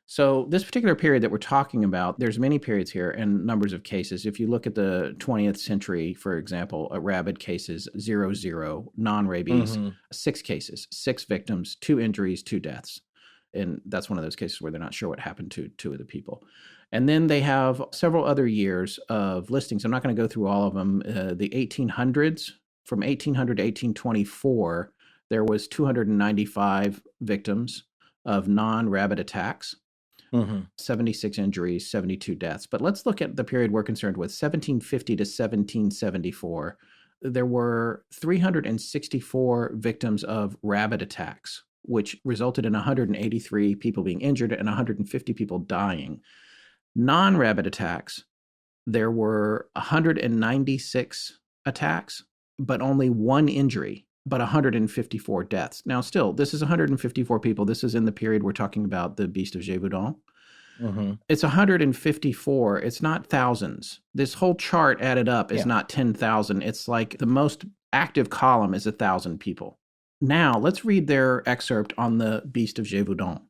So this particular period that we're talking about, there's many periods here and numbers of cases. If you look at the 20th century, for example, rabid cases, 0, non-rabies, 6 cases, 6 victims, 2 injuries, 2 deaths. And that's one of those cases where they're not sure what happened to 2 of the people. And then they have several other years of listings. I'm not going to go through all of them. The 1800s, from 1800 to 1824, there was 295 victims of non-rabid attacks, 76 injuries, 72 deaths. But let's look at the period we're concerned with, 1750 to 1774. There were 364 victims of rabid attacks, which resulted in 183 people being injured and 150 people dying. Non-rabid attacks, there were 196 attacks, but only 1 injury, but 154 deaths. Now, still, this is 154 people. This is in the period we're talking about, the Beast of Gévaudan. It's 154. It's not thousands. This whole chart added up is not 10,000. It's like the most active column is 1,000 people. Now, let's read their excerpt on the Beast of Gévaudan.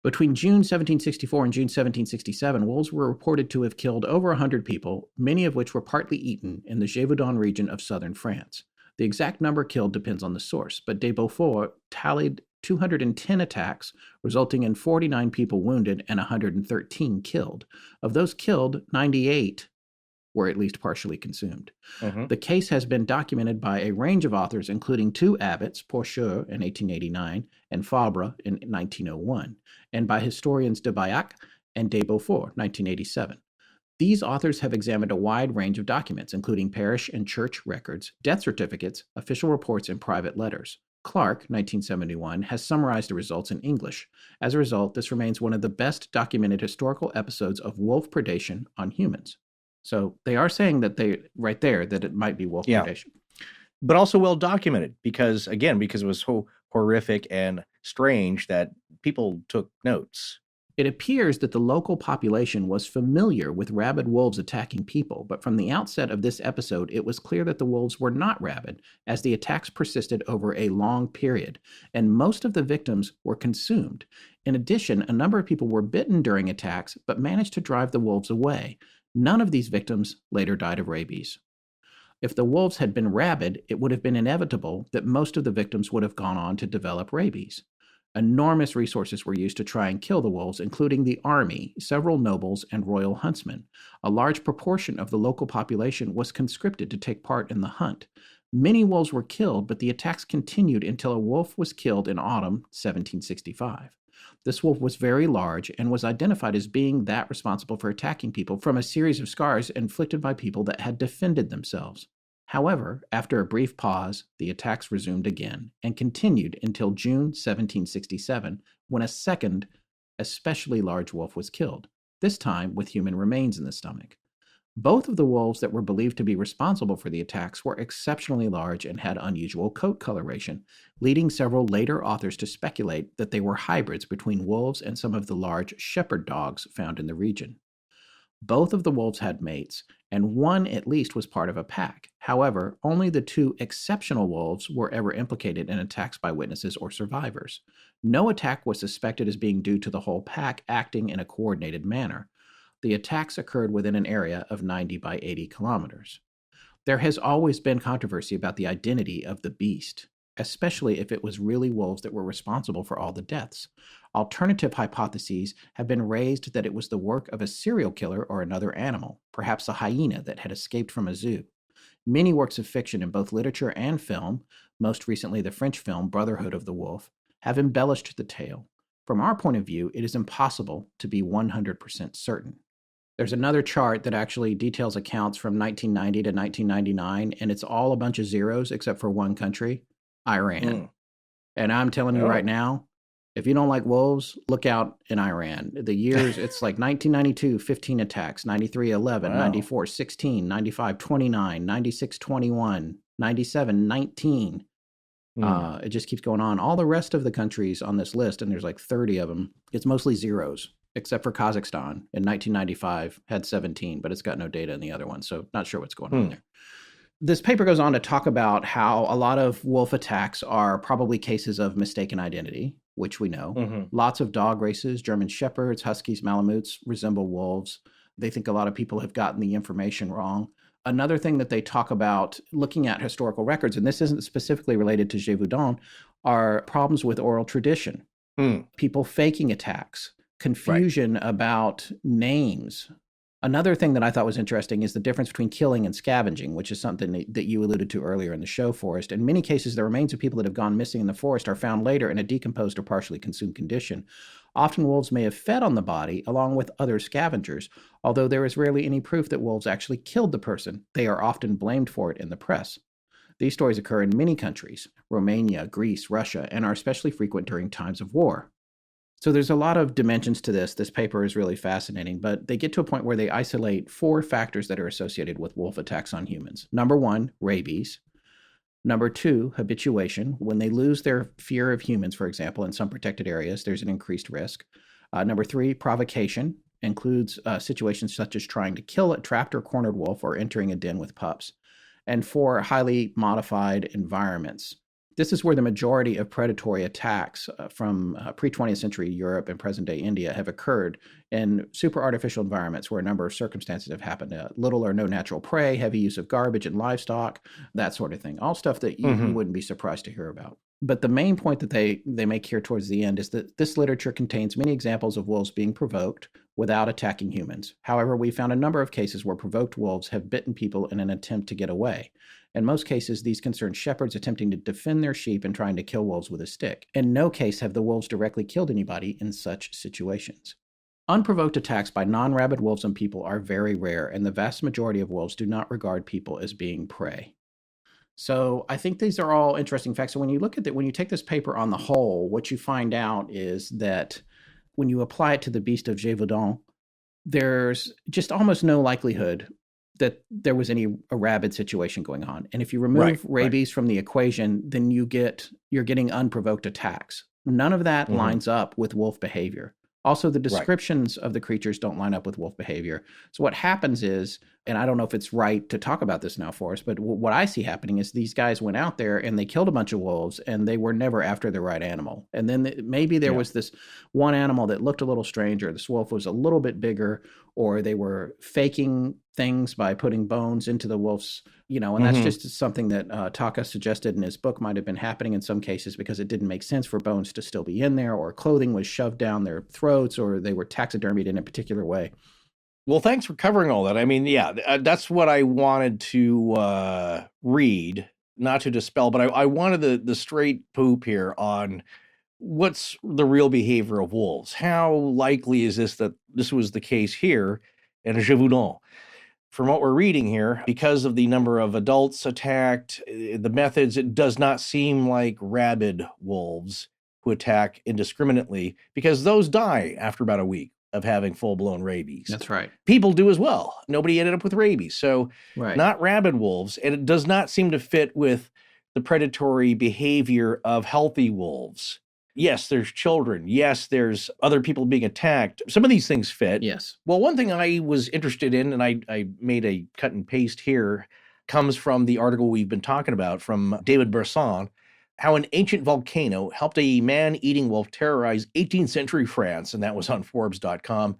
Between June 1764 and June 1767, wolves were reported to have killed over 100 people, many of which were partly eaten in the Gévaudan region of southern France. The exact number killed depends on the source, but de Beaufort tallied 210 attacks, resulting in 49 people wounded and 113 killed. Of those killed, 98 were at least partially consumed. The case has been documented by a range of authors, including 2 abbots, Pourcheur in 1889 and Fabre in 1901, and by historians de Baillac and de Beaufort, 1987. These authors have examined a wide range of documents, including parish and church records, death certificates, official reports, and private letters. Clark, 1971, has summarized the results in English. As a result, this remains one of the best documented historical episodes of wolf predation on humans. So they are saying that that it might be wolf predation. But also well documented because it was so horrific and strange that people took notes. It appears that the local population was familiar with rabid wolves attacking people, but from the outset of this episode, it was clear that the wolves were not rabid, as the attacks persisted over a long period, and most of the victims were consumed. In addition, a number of people were bitten during attacks, but managed to drive the wolves away. None of these victims later died of rabies. If the wolves had been rabid, it would have been inevitable that most of the victims would have gone on to develop rabies. Enormous resources were used to try and kill the wolves, including the army, several nobles, and royal huntsmen. A large proportion of the local population was conscripted to take part in the hunt. Many wolves were killed, but the attacks continued until a wolf was killed in autumn 1765. This wolf was very large and was identified as being that responsible for attacking people from a series of scars inflicted by people that had defended themselves. However, after a brief pause, the attacks resumed again and continued until June 1767, when a second especially large wolf was killed, this time with human remains in the stomach. Both of the wolves that were believed to be responsible for the attacks were exceptionally large and had unusual coat coloration, leading several later authors to speculate that they were hybrids between wolves and some of the large shepherd dogs found in the region. Both of the wolves had mates, and one at least was part of a pack. However, only the two exceptional wolves were ever implicated in attacks by witnesses or survivors. No attack was suspected as being due to the whole pack acting in a coordinated manner. The attacks occurred within an area of 90 by 80 kilometers. There has always been controversy about the identity of the beast, especially if it was really wolves that were responsible for all the deaths. Alternative hypotheses have been raised that it was the work of a serial killer or another animal, perhaps a hyena that had escaped from a zoo. Many works of fiction in both literature and film, most recently the French film Brotherhood of the Wolf, have embellished the tale. From our point of view, it is impossible to be 100% certain. There's another chart that actually details accounts from 1990 to 1999, and it's all a bunch of zeros except for one country, Iran. And I'm telling you right now, if you don't like wolves, look out in Iran. The years, it's like 1992, 15 attacks, 93, 11, 94, 16, 95, 29, 96, 21, 97, 19. It just keeps going on. All the rest of the countries on this list, and there's like 30 of them, it's mostly zeros, except for Kazakhstan in 1995 had 17, but it's got no data in the other one, so not sure what's going on there. This paper goes on to talk about how a lot of wolf attacks are probably cases of mistaken identity, which we know. Lots of dog races, German shepherds, huskies, malamutes, resemble wolves. They think a lot of people have gotten the information wrong. Another thing that they talk about looking at historical records, and this isn't specifically related to Gévaudan, are problems with oral tradition. People faking attacks, confusion about names. Another thing that I thought was interesting is the difference between killing and scavenging, which is something that you alluded to earlier in the show, Forrest. In many cases, the remains of people that have gone missing in the forest are found later in a decomposed or partially consumed condition. Often wolves may have fed on the body along with other scavengers, although there is rarely any proof that wolves actually killed the person. They are often blamed for it in the press. These stories occur in many countries, Romania, Greece, Russia, and are especially frequent during times of war. So there's a lot of dimensions to this. This paper is really fascinating, but they get to a point where they isolate 4 factors that are associated with wolf attacks on humans. Number 1, rabies. Number 2, habituation. When they lose their fear of humans, for example, in some protected areas, there's an increased risk. Number 3, provocation. Includes situations such as trying to kill a trapped or cornered wolf or entering a den with pups. And 4, highly modified environments. This is where the majority of predatory attacks from pre-20th century Europe and present-day India have occurred in super artificial environments where a number of circumstances have happened. Little or no natural prey, heavy use of garbage and livestock, that sort of thing. All stuff that you wouldn't be surprised to hear about. But the main point that they make here towards the end is that this literature contains many examples of wolves being provoked without attacking humans. However, we found a number of cases where provoked wolves have bitten people in an attempt to get away. In most cases, these concern shepherds attempting to defend their sheep and trying to kill wolves with a stick. In no case have the wolves directly killed anybody in such situations. Unprovoked attacks by non-rabid wolves on people are very rare, and the vast majority of wolves do not regard people as being prey. So I think these are all interesting facts. So when you look at that, when you take this paper on the whole, what you find out is that when you apply it to the Beast of Gévaudan, there's just almost no likelihood that there was a rabid situation going on. And if you remove rabies from the equation, then you're getting unprovoked attacks. None of that lines up with wolf behavior. Also, the descriptions of the creatures don't line up with wolf behavior. So what happens is, and I don't know if it's right to talk about this now for us, but what I see happening is these guys went out there and they killed a bunch of wolves and they were never after the right animal. And then maybe there was this one animal that looked a little strange, or this wolf was a little bit bigger, or they were faking things by putting bones into the wolf's, and that's just something that Taka suggested in his book might have been happening in some cases because it didn't make sense for bones to still be in there, or clothing was shoved down their throats, or they were taxidermied in a particular way. Well, thanks for covering all that. I mean, that's what I wanted to read, not to dispel, but I wanted the straight poop here on what's the real behavior of wolves. How likely is this that this was the case here in Gévaudan? From what we're reading here, because of the number of adults attacked, the methods, it does not seem like rabid wolves. who attack indiscriminately, because those die after about a week of having full-blown rabies. That's right. People do as well. Nobody ended up with rabies. So Right. not rabid wolves. And it does not seem to fit with the predatory behavior of healthy wolves. Yes, there's children. Yes, there's other people being attacked. Some of these things fit. Yes. Well, one thing I was interested in, and I made a cut and paste here, comes from the article we've been talking about from David Bresson, how an ancient volcano helped a man-eating wolf terrorize 18th century France, and that was on Forbes.com.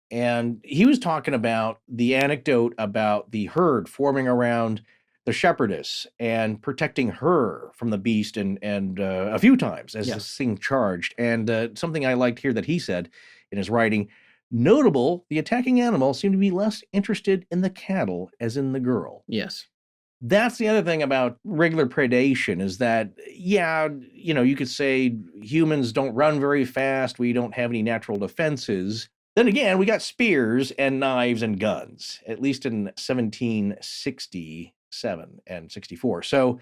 And he was talking about the anecdote about the herd forming around the shepherdess and protecting her from the beast and a few times as this thing charged. And something I liked here that he said in his writing, notable, the attacking animal seemed to be less interested in the cattle as in the girl. Yes. That's the other thing about regular predation is that, yeah, you know, you could say humans don't run very fast. We don't have any natural defenses. Then again, we got spears and knives and guns, at least in 1767 and 64. So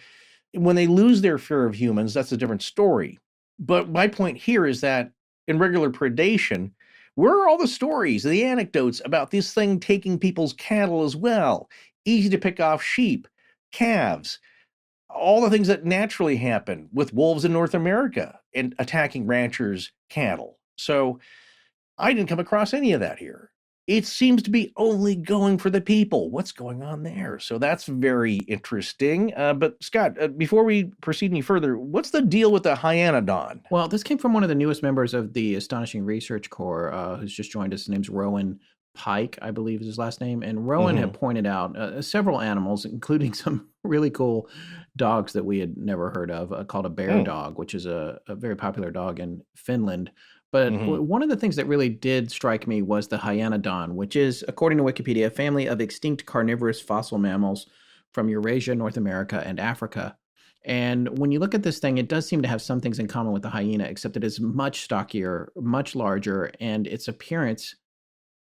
when they lose their fear of humans, that's a different story. But my point here is that in regular predation, where are all the stories, the anecdotes about this thing taking people's cattle as well? Easy to pick off sheep, calves, all the things that naturally happen with wolves in North America and attacking ranchers' cattle. So I didn't come across any of that here. It seems to be only going for the people. What's going on there? So that's very interesting. But Scott, before we proceed any further, what's the deal with the hyanodon? Well, this came from one of the newest members of the Astonishing Research Corps, who's just joined us. His name's Rowan Pike, I believe is his last name. And Rowan had pointed out several animals, including some really cool dogs that we had never heard of, called a bear dog, which is a very popular dog in Finland. But one of the things that really did strike me was the hyanodon, which is, according to Wikipedia, a family of extinct carnivorous fossil mammals from Eurasia, North America, and Africa. And when you look at this thing, it does seem to have some things in common with the hyena, except it is much stockier, much larger, and its appearance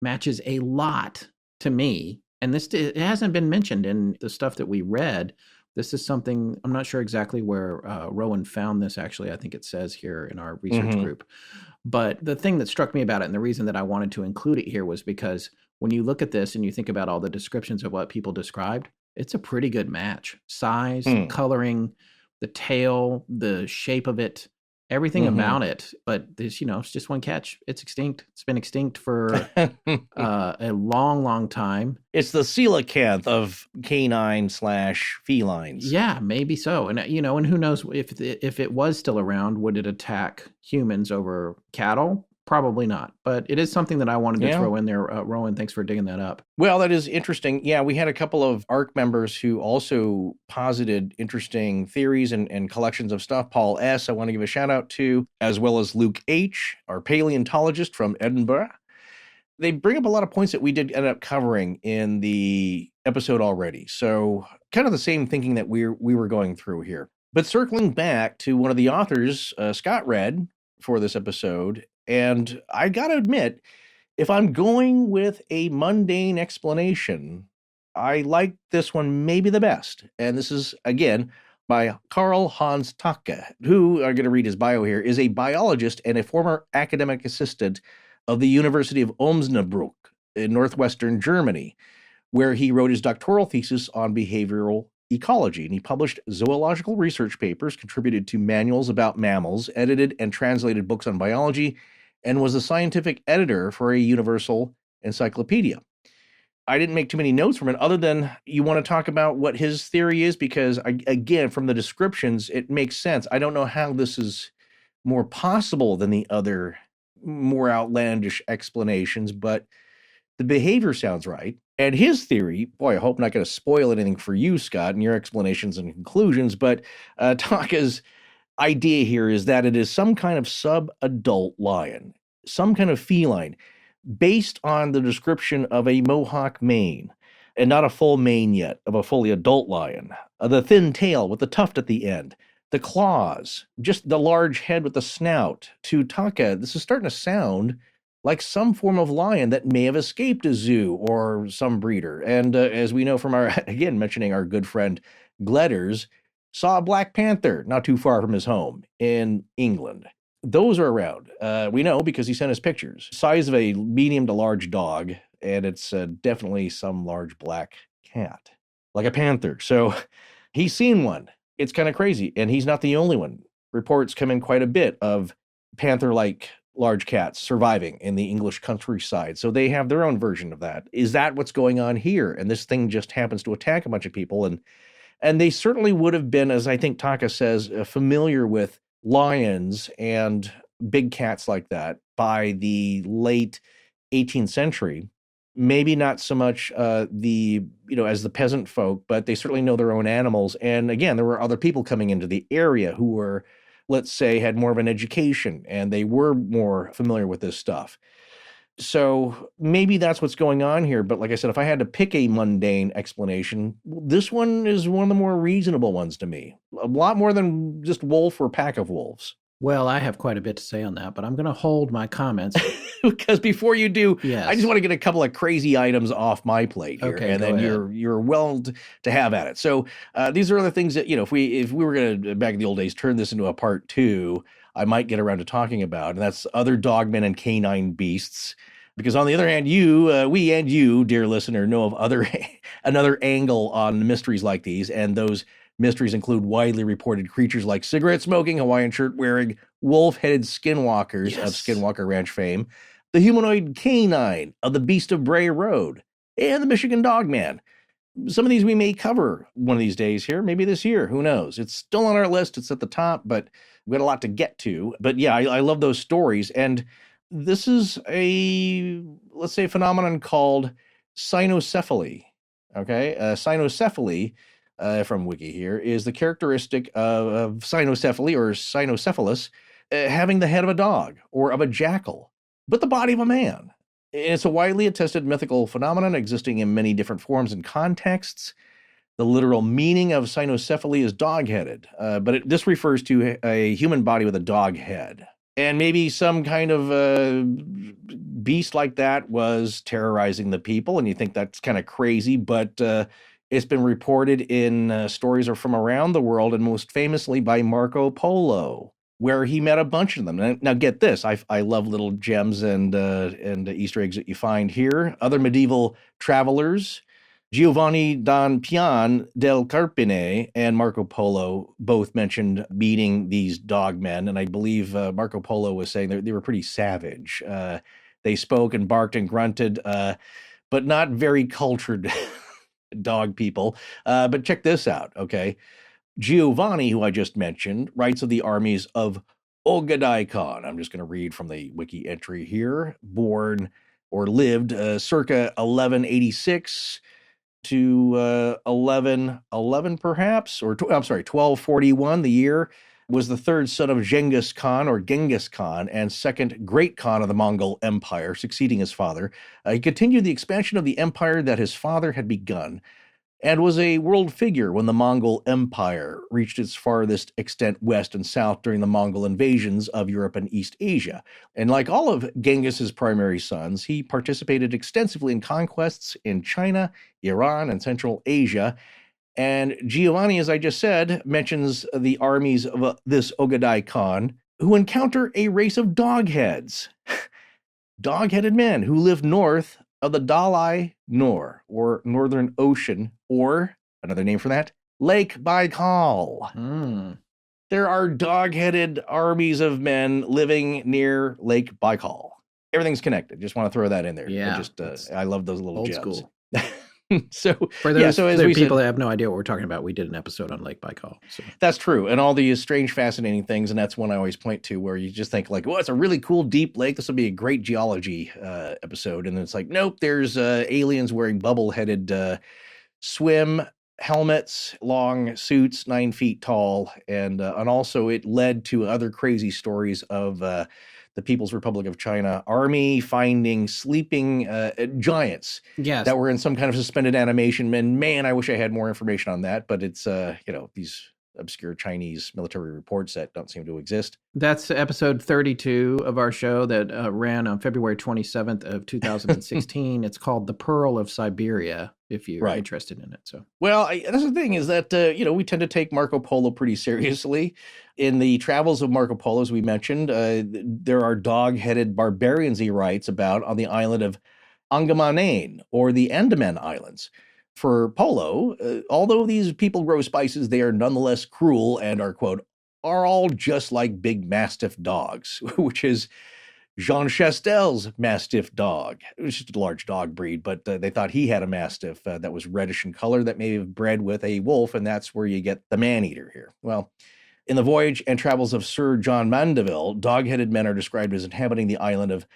matches a lot to me. And it hasn't been mentioned in the stuff that we read. This is something, I'm not sure exactly where Rowan found this, actually. I think it says here in our research group. But the thing that struck me about it, and the reason that I wanted to include it here, was because when you look at this and you think about all the descriptions of what people described, it's a pretty good match. Size, coloring, the tail, the shape of it, everything about it. But this, it's just one catch. It's extinct. It's been extinct for a long, long time. It's the coelacanth of canine/felines. Yeah, maybe so. And and who knows if it was still around, would it attack humans over cattle? Probably not. But it is something that I wanted to throw in there. Rowan, thanks for digging that up. Well, that is interesting. Yeah, we had a couple of ARC members who also posited interesting theories and collections of stuff. Paul S., I want to give a shout out to, as well as Luke H., our paleontologist from Edinburgh. They bring up a lot of points that we did end up covering in the episode already. So kind of the same thinking that we were going through here. But circling back to one of the authors, Scott read for this episode, and I got to admit, if I'm going with a mundane explanation, I like this one maybe the best. And this is, again, by Karl Hans Tacke, who, I'm going to read his bio here, is a biologist and a former academic assistant of the University of Osnabrück in northwestern Germany, where he wrote his doctoral thesis on behavioral ecology. And he published zoological research papers, contributed to manuals about mammals, edited and translated books on biology, and was a scientific editor for a universal encyclopedia. I didn't make too many notes from it other than you want to talk about what his theory is, because, again, from the descriptions, it makes sense. I don't know how this is more possible than the other more outlandish explanations, but the behavior sounds right. And his theory, boy, I hope I'm not going to spoil anything for you, Scott, and your explanations and conclusions, but Tacke's idea here is that it is some kind of sub-adult lion, some kind of feline, based on the description of a mohawk mane, and not a full mane yet, of a fully adult lion. The thin tail with the tuft at the end, the claws, just the large head with the snout. To Tacke, this is starting to sound like some form of lion that may have escaped a zoo or some breeder. And as we know from our, again, mentioning our good friend Gledders, saw a black panther not too far from his home in England. Those are around. We know because he sent us pictures. Size of a medium to large dog, and it's definitely some large black cat, like a panther. So he's seen one. It's kind of crazy, and he's not the only one. Reports come in quite a bit of panther-like large cats surviving in the English countryside. So they have their own version of that. Is that what's going on here? And this thing just happens to attack a bunch of people, and they certainly would have been, as I think Taka says, familiar with lions and big cats like that by the late 18th century. Maybe not so much as the peasant folk, but they certainly know their own animals. And again, there were other people coming into the area who were, let's say, had more of an education and they were more familiar with this stuff. So maybe that's what's going on here. But like I said, if I had to pick a mundane explanation, this one is one of the more reasonable ones to me. A lot more than just wolf or pack of wolves. Well, I have quite a bit to say on that, but I'm going to hold my comments. Because before you do, yes. I just want to get a couple of crazy items off my plate here, okay, and then you're well to have at it. So these are other things that, if we were going to, back in the old days, turn this into a part 2, I might get around to talking about, and that's other dogmen and canine beasts. Because on the other hand, we and you, dear listener, know of another angle on mysteries like these, and those mysteries include widely reported creatures like cigarette-smoking, Hawaiian shirt-wearing, wolf-headed skinwalkers of Skinwalker Ranch fame, the humanoid canine of the Beast of Bray Road, and the Michigan Dogman. Some of these we may cover one of these days here, maybe this year, who knows? It's still on our list, it's at the top, but we've got a lot to get to. But yeah, I love those stories, and this is let's say, a phenomenon called cynocephaly, okay? Cynocephaly, from Wiki here, is the characteristic of cynocephaly or cynocephalus having the head of a dog or of a jackal, but the body of a man. It's a widely attested mythical phenomenon existing in many different forms and contexts. The literal meaning of cynocephaly is dog-headed, but this refers to a human body with a dog head. And maybe some kind of beast like that was terrorizing the people, and you think that's kind of crazy, but it's been reported in stories from around the world, and most famously by Marco Polo, where he met a bunch of them. Now get this, I love little gems and Easter eggs that you find here. Other medieval travelers, Giovanni da Pian del Carpine and Marco Polo both mentioned meeting these dogmen, and I believe Marco Polo was saying they were pretty savage. They spoke and barked and grunted, but not very cultured dog people. But check this out, okay? Giovanni, who I just mentioned, writes of the armies of Ogadai Khan. I'm just going to read from the wiki entry here. Born or lived circa 1186 to 1111 perhaps, or 1241, the year, was the third son of Genghis Khan or Genghis Khan and second great Khan of the Mongol Empire, succeeding his father. He continued the expansion of the empire that his father had begun, and was a world figure when the Mongol Empire reached its farthest extent west and south during the Mongol invasions of Europe and East Asia. And like all of Genghis's primary sons, he participated extensively in conquests in China, Iran, and Central Asia. And Giovanni, as I just said, mentions the armies of this Ogadai Khan, who encounter a race of dogheads, dog-headed men who live north of the Dalai Nor, or Northern Ocean, or another name for that, Lake Baikal. There are dog-headed armies of men living near Lake Baikal. Everything's connected. Just want to throw that in there. Yeah, I love those little old gems. School. So for those so as we people said, that have no idea what we're talking about, we did an episode on Lake Baikal. So. That's true, and all these strange, fascinating things, and that's one I always point to, where you just think like, "Well, it's a really cool, deep lake. This will be a great geology episode," and then it's like, "Nope, there's aliens wearing bubble-headed swim helmets, long suits, 9 feet tall," and also it led to other crazy stories of the People's Republic of China army finding sleeping giants that were in some kind of suspended animation. And man, I wish I had more information on that, but it's, these obscure Chinese military reports that don't seem to exist. That's episode 32 of our show that ran on February 27th of 2016. It's called The Pearl of Siberia, if you're interested in it. So, well, that's the thing is that, we tend to take Marco Polo pretty seriously. In the travels of Marco Polo, as we mentioned, there are dog-headed barbarians, he writes about, on the island of Andaman or the Andaman Islands. For Polo, although these people grow spices, they are nonetheless cruel and are, quote, are all just like big Mastiff dogs, which is Jean Chastel's Mastiff dog. It was just a large dog breed, but they thought he had a Mastiff that was reddish in color that may have bred with a wolf, and that's where you get the man-eater here. Well, in the voyage and travels of Sir John Mandeville, dog-headed men are described as inhabiting the island of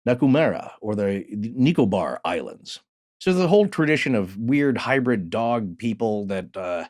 Nakumara, or the Nicobar Islands. So there's a whole tradition of weird hybrid dog people that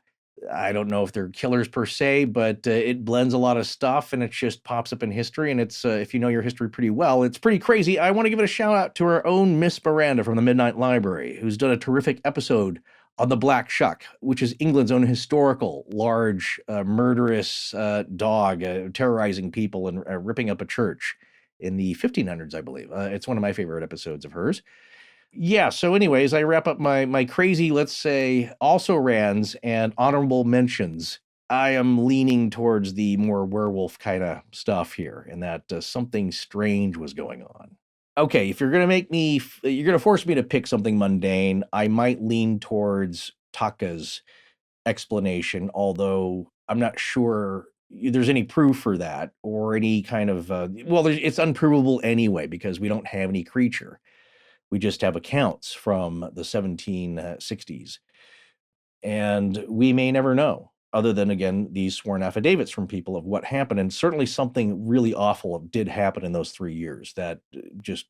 I don't know if they're killers per se, but it blends a lot of stuff and it just pops up in history. And it's, if you know your history pretty well, it's pretty crazy. I want to give it a shout out to our own Miss Miranda from the Midnight Library, who's done a terrific episode on the Black Shuck, which is England's own historical, large, murderous dog terrorizing people and ripping up a church in the 1500s, I believe. It's one of my favorite episodes of hers. Yeah, so anyways, I wrap up my crazy, let's say, also-rans and honorable mentions. I am leaning towards the more werewolf kind of stuff here, and that something strange was going on. Okay, if you're going to force me to pick something mundane, I might lean towards Taka's explanation, although I'm not sure there's any proof for that or any kind of, it's unprovable anyway, because we don't have any creature. We just have accounts from the 1760s. And we may never know, other than, again, these sworn affidavits from people of what happened. And certainly something really awful did happen in those 3 years that just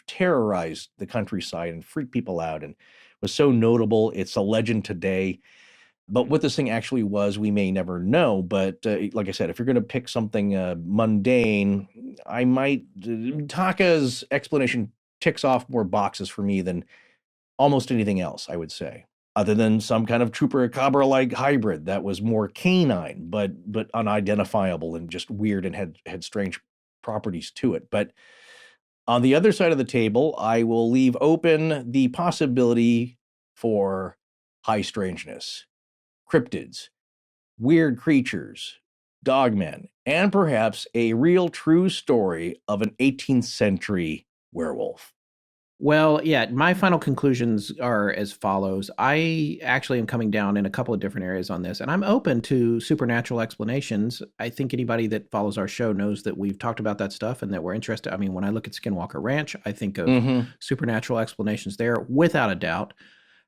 terrorized the countryside and freaked people out and was so notable. It's a legend today. But what this thing actually was, we may never know. But like I said, if you're going to pick something mundane, I might... Taka's explanation ticks off more boxes for me than almost anything else, I would say, other than some kind of chupacabra-like hybrid that was more canine, but unidentifiable and just weird and had strange properties to it. But on the other side of the table, I will leave open the possibility for high strangeness, cryptids, weird creatures, dogmen, and perhaps a real true story of an 18th century werewolf. Well, yeah, my final conclusions are as follows. I actually am coming down in a couple of different areas on this, and I'm open to supernatural explanations. I think anybody that follows our show knows that we've talked about that stuff and that we're interested. I mean, when I look at Skinwalker Ranch, I think of supernatural explanations there without a doubt.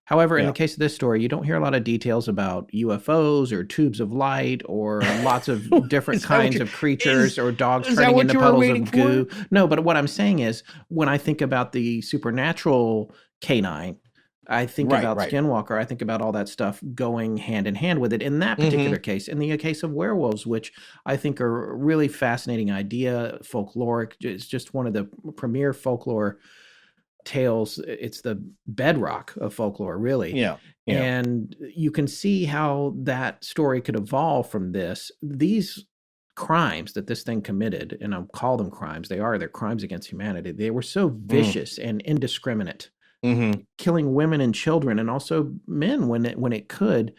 However, in the case of this story, you don't hear a lot of details about UFOs or tubes of light or lots of different kinds of creatures or dogs turning into puddles of goo. No, but what I'm saying is when I think about the supernatural canine, I think about Skinwalker, I think about all that stuff going hand in hand with it in that particular case. In the case of werewolves, which I think are a really fascinating idea, folkloric, it's just one of the premier folklore tales. It's the bedrock of folklore, really. Yeah. And you can see how that story could evolve from this. These crimes that this thing committed, and I'll call them crimes, they're crimes against humanity. They were so vicious and indiscriminate, killing women and children and also men when it could,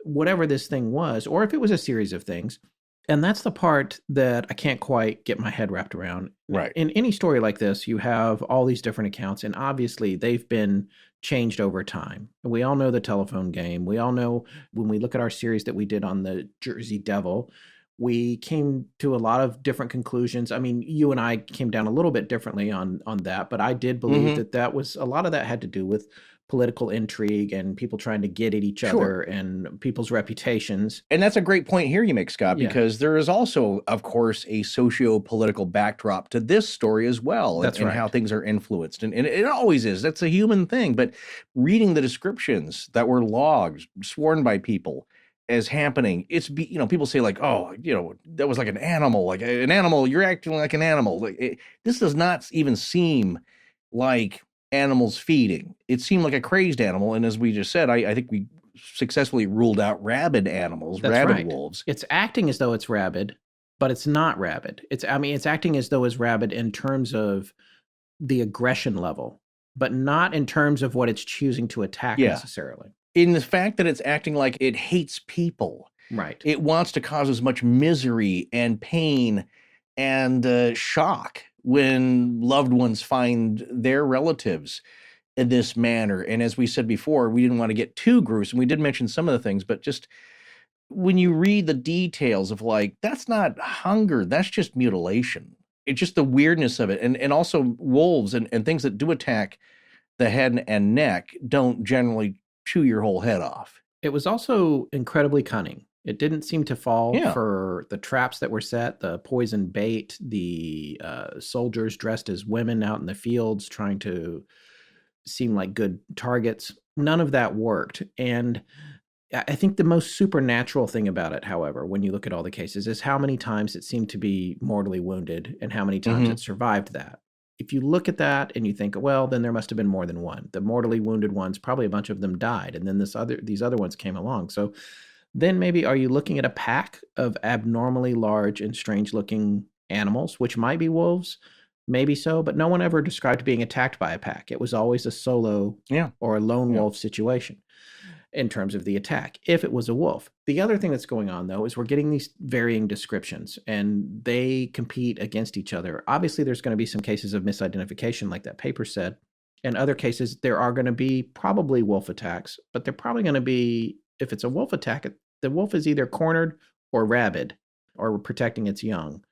whatever this thing was, or if it was a series of things. And that's the part that I can't quite get my head wrapped around. Right. In any story like this, you have all these different accounts, and obviously they've been changed over time. We all know the telephone game. We all know when we look at our series that we did on the Jersey Devil, we came to a lot of different conclusions. I mean, you and I came down a little bit differently on that, but I did believe that was a lot of that had to do with political intrigue and people trying to get at each other and people's reputations. And that's a great point here you make, Scott, because there is also, of course, a socio-political backdrop to this story as well. That's and how things are influenced. And it always is. That's a human thing. But reading the descriptions that were logged, sworn by people as happening, it's, people say like, oh, that was like an animal, you're acting like an animal. This does not even seem like animals feeding. It seemed like a crazed animal, and as we just said, I think we successfully ruled out rabid animals, rabid wolves. It's acting as though it's rabid, but it's not rabid. It's acting as though it's rabid in terms of the aggression level, but not in terms of what it's choosing to attack necessarily. In the fact that it's acting like it hates people. Right. It wants to cause as much misery and pain and shock when loved ones find their relatives in this manner. And as we said before, we didn't want to get too gruesome. We did mention some of the things, but just when you read the details of like, that's not hunger, that's just mutilation. It's just the weirdness of it. And also wolves and things that do attack the head and neck don't generally chew your whole head off. It was also incredibly cunning. It didn't seem to fall for the traps that were set, the poison bait, the soldiers dressed as women out in the fields trying to seem like good targets. None of that worked. And I think the most supernatural thing about it, however, when you look at all the cases, is how many times it seemed to be mortally wounded and how many times it survived that. If you look at that and you think, well, then there must have been more than one. The mortally wounded ones, probably a bunch of them died, and then these other ones came along. So then maybe are you looking at a pack of abnormally large and strange-looking animals, which might be wolves? Maybe so, but no one ever described being attacked by a pack. It was always a solo or a lone wolf situation in terms of the attack, if it was a wolf. The other thing that's going on, though, is we're getting these varying descriptions, and they compete against each other. Obviously, there's going to be some cases of misidentification, like that paper said. In other cases, there are going to be probably wolf attacks, but they're probably going to be, if it's a wolf attack, the wolf is either cornered or rabid or protecting its young.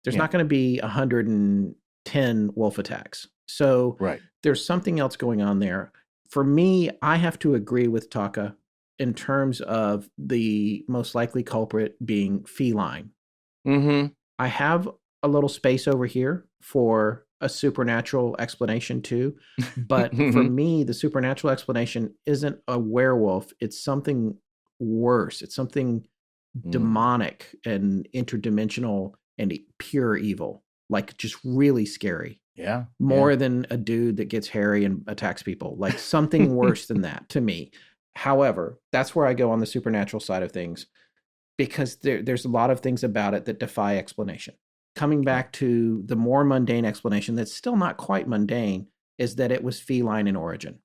There's not going to be 110 wolf attacks. So there's something else going on there. For me, I have to agree with Taka in terms of the most likely culprit being feline. I have a little space over here for a supernatural explanation too, but for me, the supernatural explanation isn't a werewolf. It's something worse. It's something demonic and interdimensional and pure evil, like just really scary. More than a dude that gets hairy and attacks people, like something worse than that to me. However, that's where I go on the supernatural side of things, because there's a lot of things about it that defy explanation. Coming back to the more mundane explanation that's still not quite mundane is that it was feline in origin.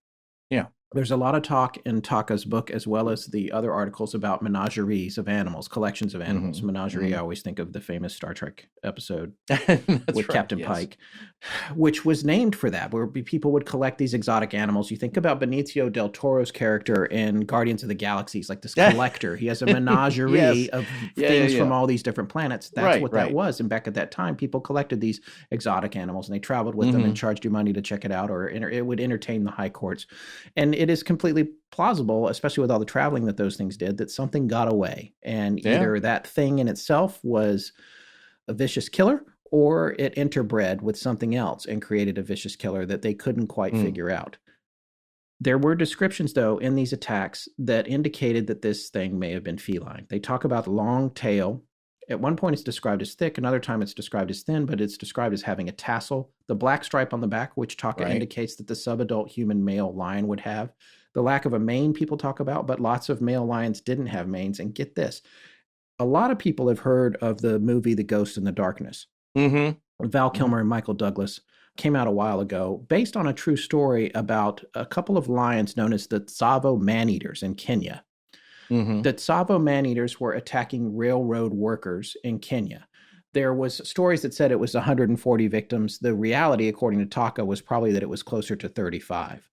There's a lot of talk in Taka's book, as well as the other articles about menageries of animals, collections of animals. Menagerie, I always think of the famous Star Trek episode with Captain Pike, which was named for that, where people would collect these exotic animals. You think about Benicio del Toro's character in Guardians of the Galaxies, like this collector. He has a menagerie of things from all these different planets. That's what that was. And back at that time, people collected these exotic animals, and they traveled with them and charged you money to check it out, or it would entertain the high courts. And it is completely plausible, especially with all the traveling that those things did, that something got away. And either that thing in itself was a vicious killer, or it interbred with something else and created a vicious killer that they couldn't quite figure out. There were descriptions, though, in these attacks that indicated that this thing may have been feline. They talk about the long tail. At one point, it's described as thick. Another time, it's described as thin, but it's described as having a tassel. The black stripe on the back, which Taka indicates that the subadult human male lion would have. The lack of a mane people talk about, but lots of male lions didn't have manes. And get this, a lot of people have heard of the movie The Ghost in the Darkness. Val Kilmer and Michael Douglas came out a while ago, based on a true story about a couple of lions known as the Tsavo man-eaters in Kenya. The Tsavo man-eaters were attacking railroad workers in Kenya. There was stories that said it was 140 victims. The reality, according to Taka, was probably that it was closer to 35.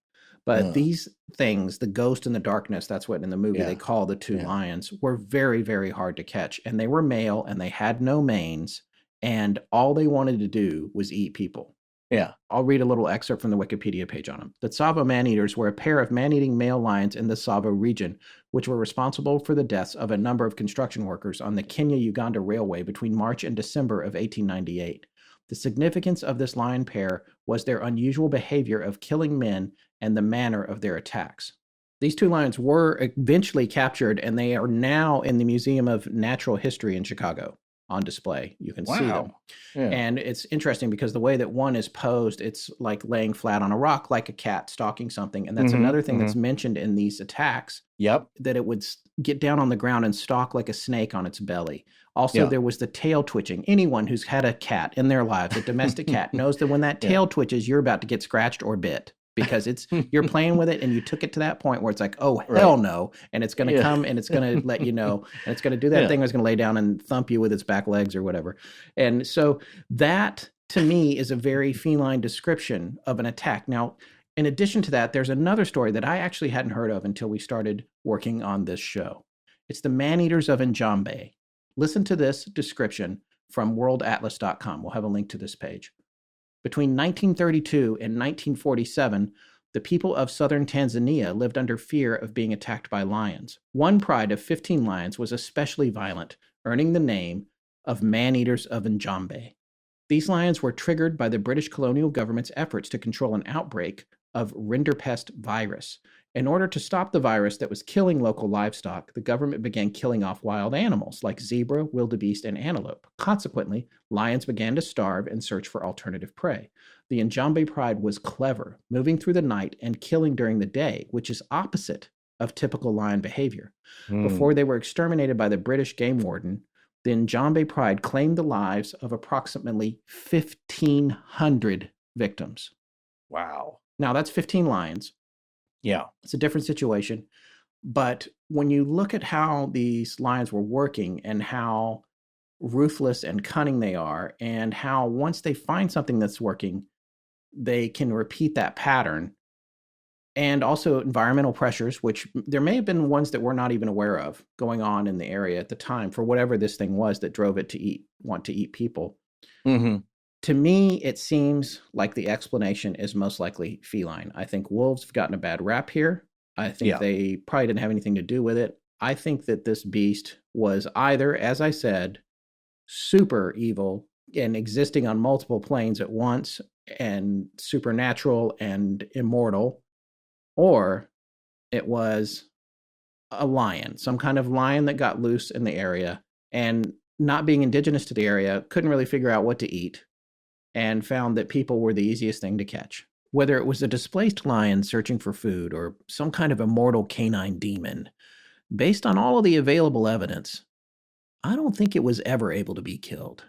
But these things, the ghost in the darkness, that's what in the movie they call the two lions, were very, very hard to catch. And they were male, and they had no manes, and all they wanted to do was eat people. I'll read a little excerpt from the Wikipedia page on them. The Tsavo man-eaters were a pair of man-eating male lions in the Tsavo region, which were responsible for the deaths of a number of construction workers on the Kenya-Uganda Railway between March and December of 1898. The significance of this lion pair was their unusual behavior of killing men and the manner of their attacks. These two lions were eventually captured, and they are now in the Museum of Natural History in Chicago on display. You can Wow. see them. Yeah. And it's interesting because the way that one is posed, it's like laying flat on a rock like a cat stalking something. And that's another thing that's mentioned in these attacks, Yep. that it would get down on the ground and stalk like a snake on its belly. Also, there was the tail twitching. Anyone who's had a cat in their lives, a domestic cat, knows that when that tail twitches, you're about to get scratched or bit. Because you're playing with it and you took it to that point where it's like, oh, hell no. And it's going to come and it's going to let you know. And it's going to do that thing where it's going to lay down and thump you with its back legs or whatever. And so that, to me, is a very feline description of an attack. Now, in addition to that, there's another story that I actually hadn't heard of until we started working on this show. It's the man-eaters of Njombe. Listen to this description from worldatlas.com. We'll have a link to this page. Between 1932 and 1947, the people of southern Tanzania lived under fear of being attacked by lions. One pride of 15 lions was especially violent, earning the name of man-eaters of Njombe. These lions were triggered by the British colonial government's efforts to control an outbreak of rinderpest virus. In order to stop the virus that was killing local livestock, the government began killing off wild animals like zebra, wildebeest, and antelope. Consequently, lions began to starve and search for alternative prey. The Njombe pride was clever, moving through the night and killing during the day, which is opposite of typical lion behavior. Before they were exterminated by the British game warden, the Njombe pride claimed the lives of approximately 1,500 victims. Wow. Now, that's 15 lions. Yeah. It's a different situation. But when you look at how these lions were working and how ruthless and cunning they are, and how once they find something that's working, they can repeat that pattern, and also environmental pressures, which there may have been ones that we're not even aware of going on in the area at the time for whatever this thing was that drove it to want to eat people. To me, it seems like the explanation is most likely feline. I think wolves have gotten a bad rap here. I think they probably didn't have anything to do with it. I think that this beast was either, as I said, super evil and existing on multiple planes at once and supernatural and immortal, or it was a lion, some kind of lion that got loose in the area and, not being indigenous to the area, couldn't really figure out what to eat and found that people were the easiest thing to catch. Whether it was a displaced lion searching for food or some kind of immortal canine demon, based on all of the available evidence, I don't think it was ever able to be killed.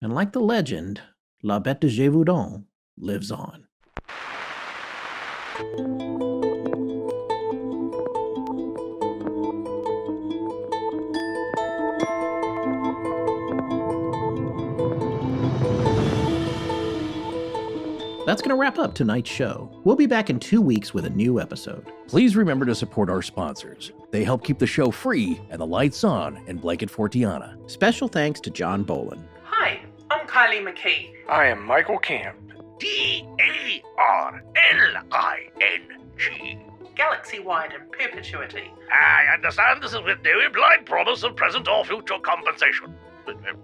And like the legend, La Bête de Gévaudan lives on. That's going to wrap up tonight's show. We'll be back in 2 weeks with a new episode. Please remember to support our sponsors. They help keep the show free and the lights on in Blanket Fortiana. Special thanks to John Boland. Hi, I'm Kylie McKee. I am Michael Camp. DARLING. Galaxy-wide in perpetuity. I understand this is with no implied promise of present or future compensation.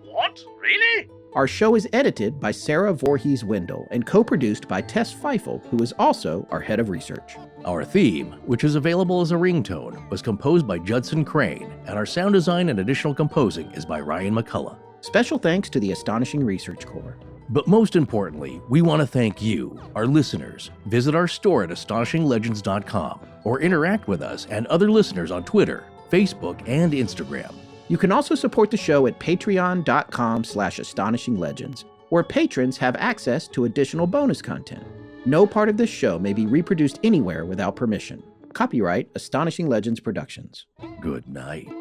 What? Really? Our show is edited by Sarah Voorhees Wendell and co-produced by Tess Feifel, who is also our head of research. Our theme, which is available as a ringtone, was composed by Judson Crane, and our sound design and additional composing is by Ryan McCullough. Special thanks to the Astonishing Research Corps. But most importantly, we want to thank you, our listeners. Visit our store at astonishinglegends.com or interact with us and other listeners on Twitter, Facebook, and Instagram. You can also support the show at patreon.com/astonishinglegends, where patrons have access to additional bonus content. No part of this show may be reproduced anywhere without permission. Copyright Astonishing Legends Productions. Good night.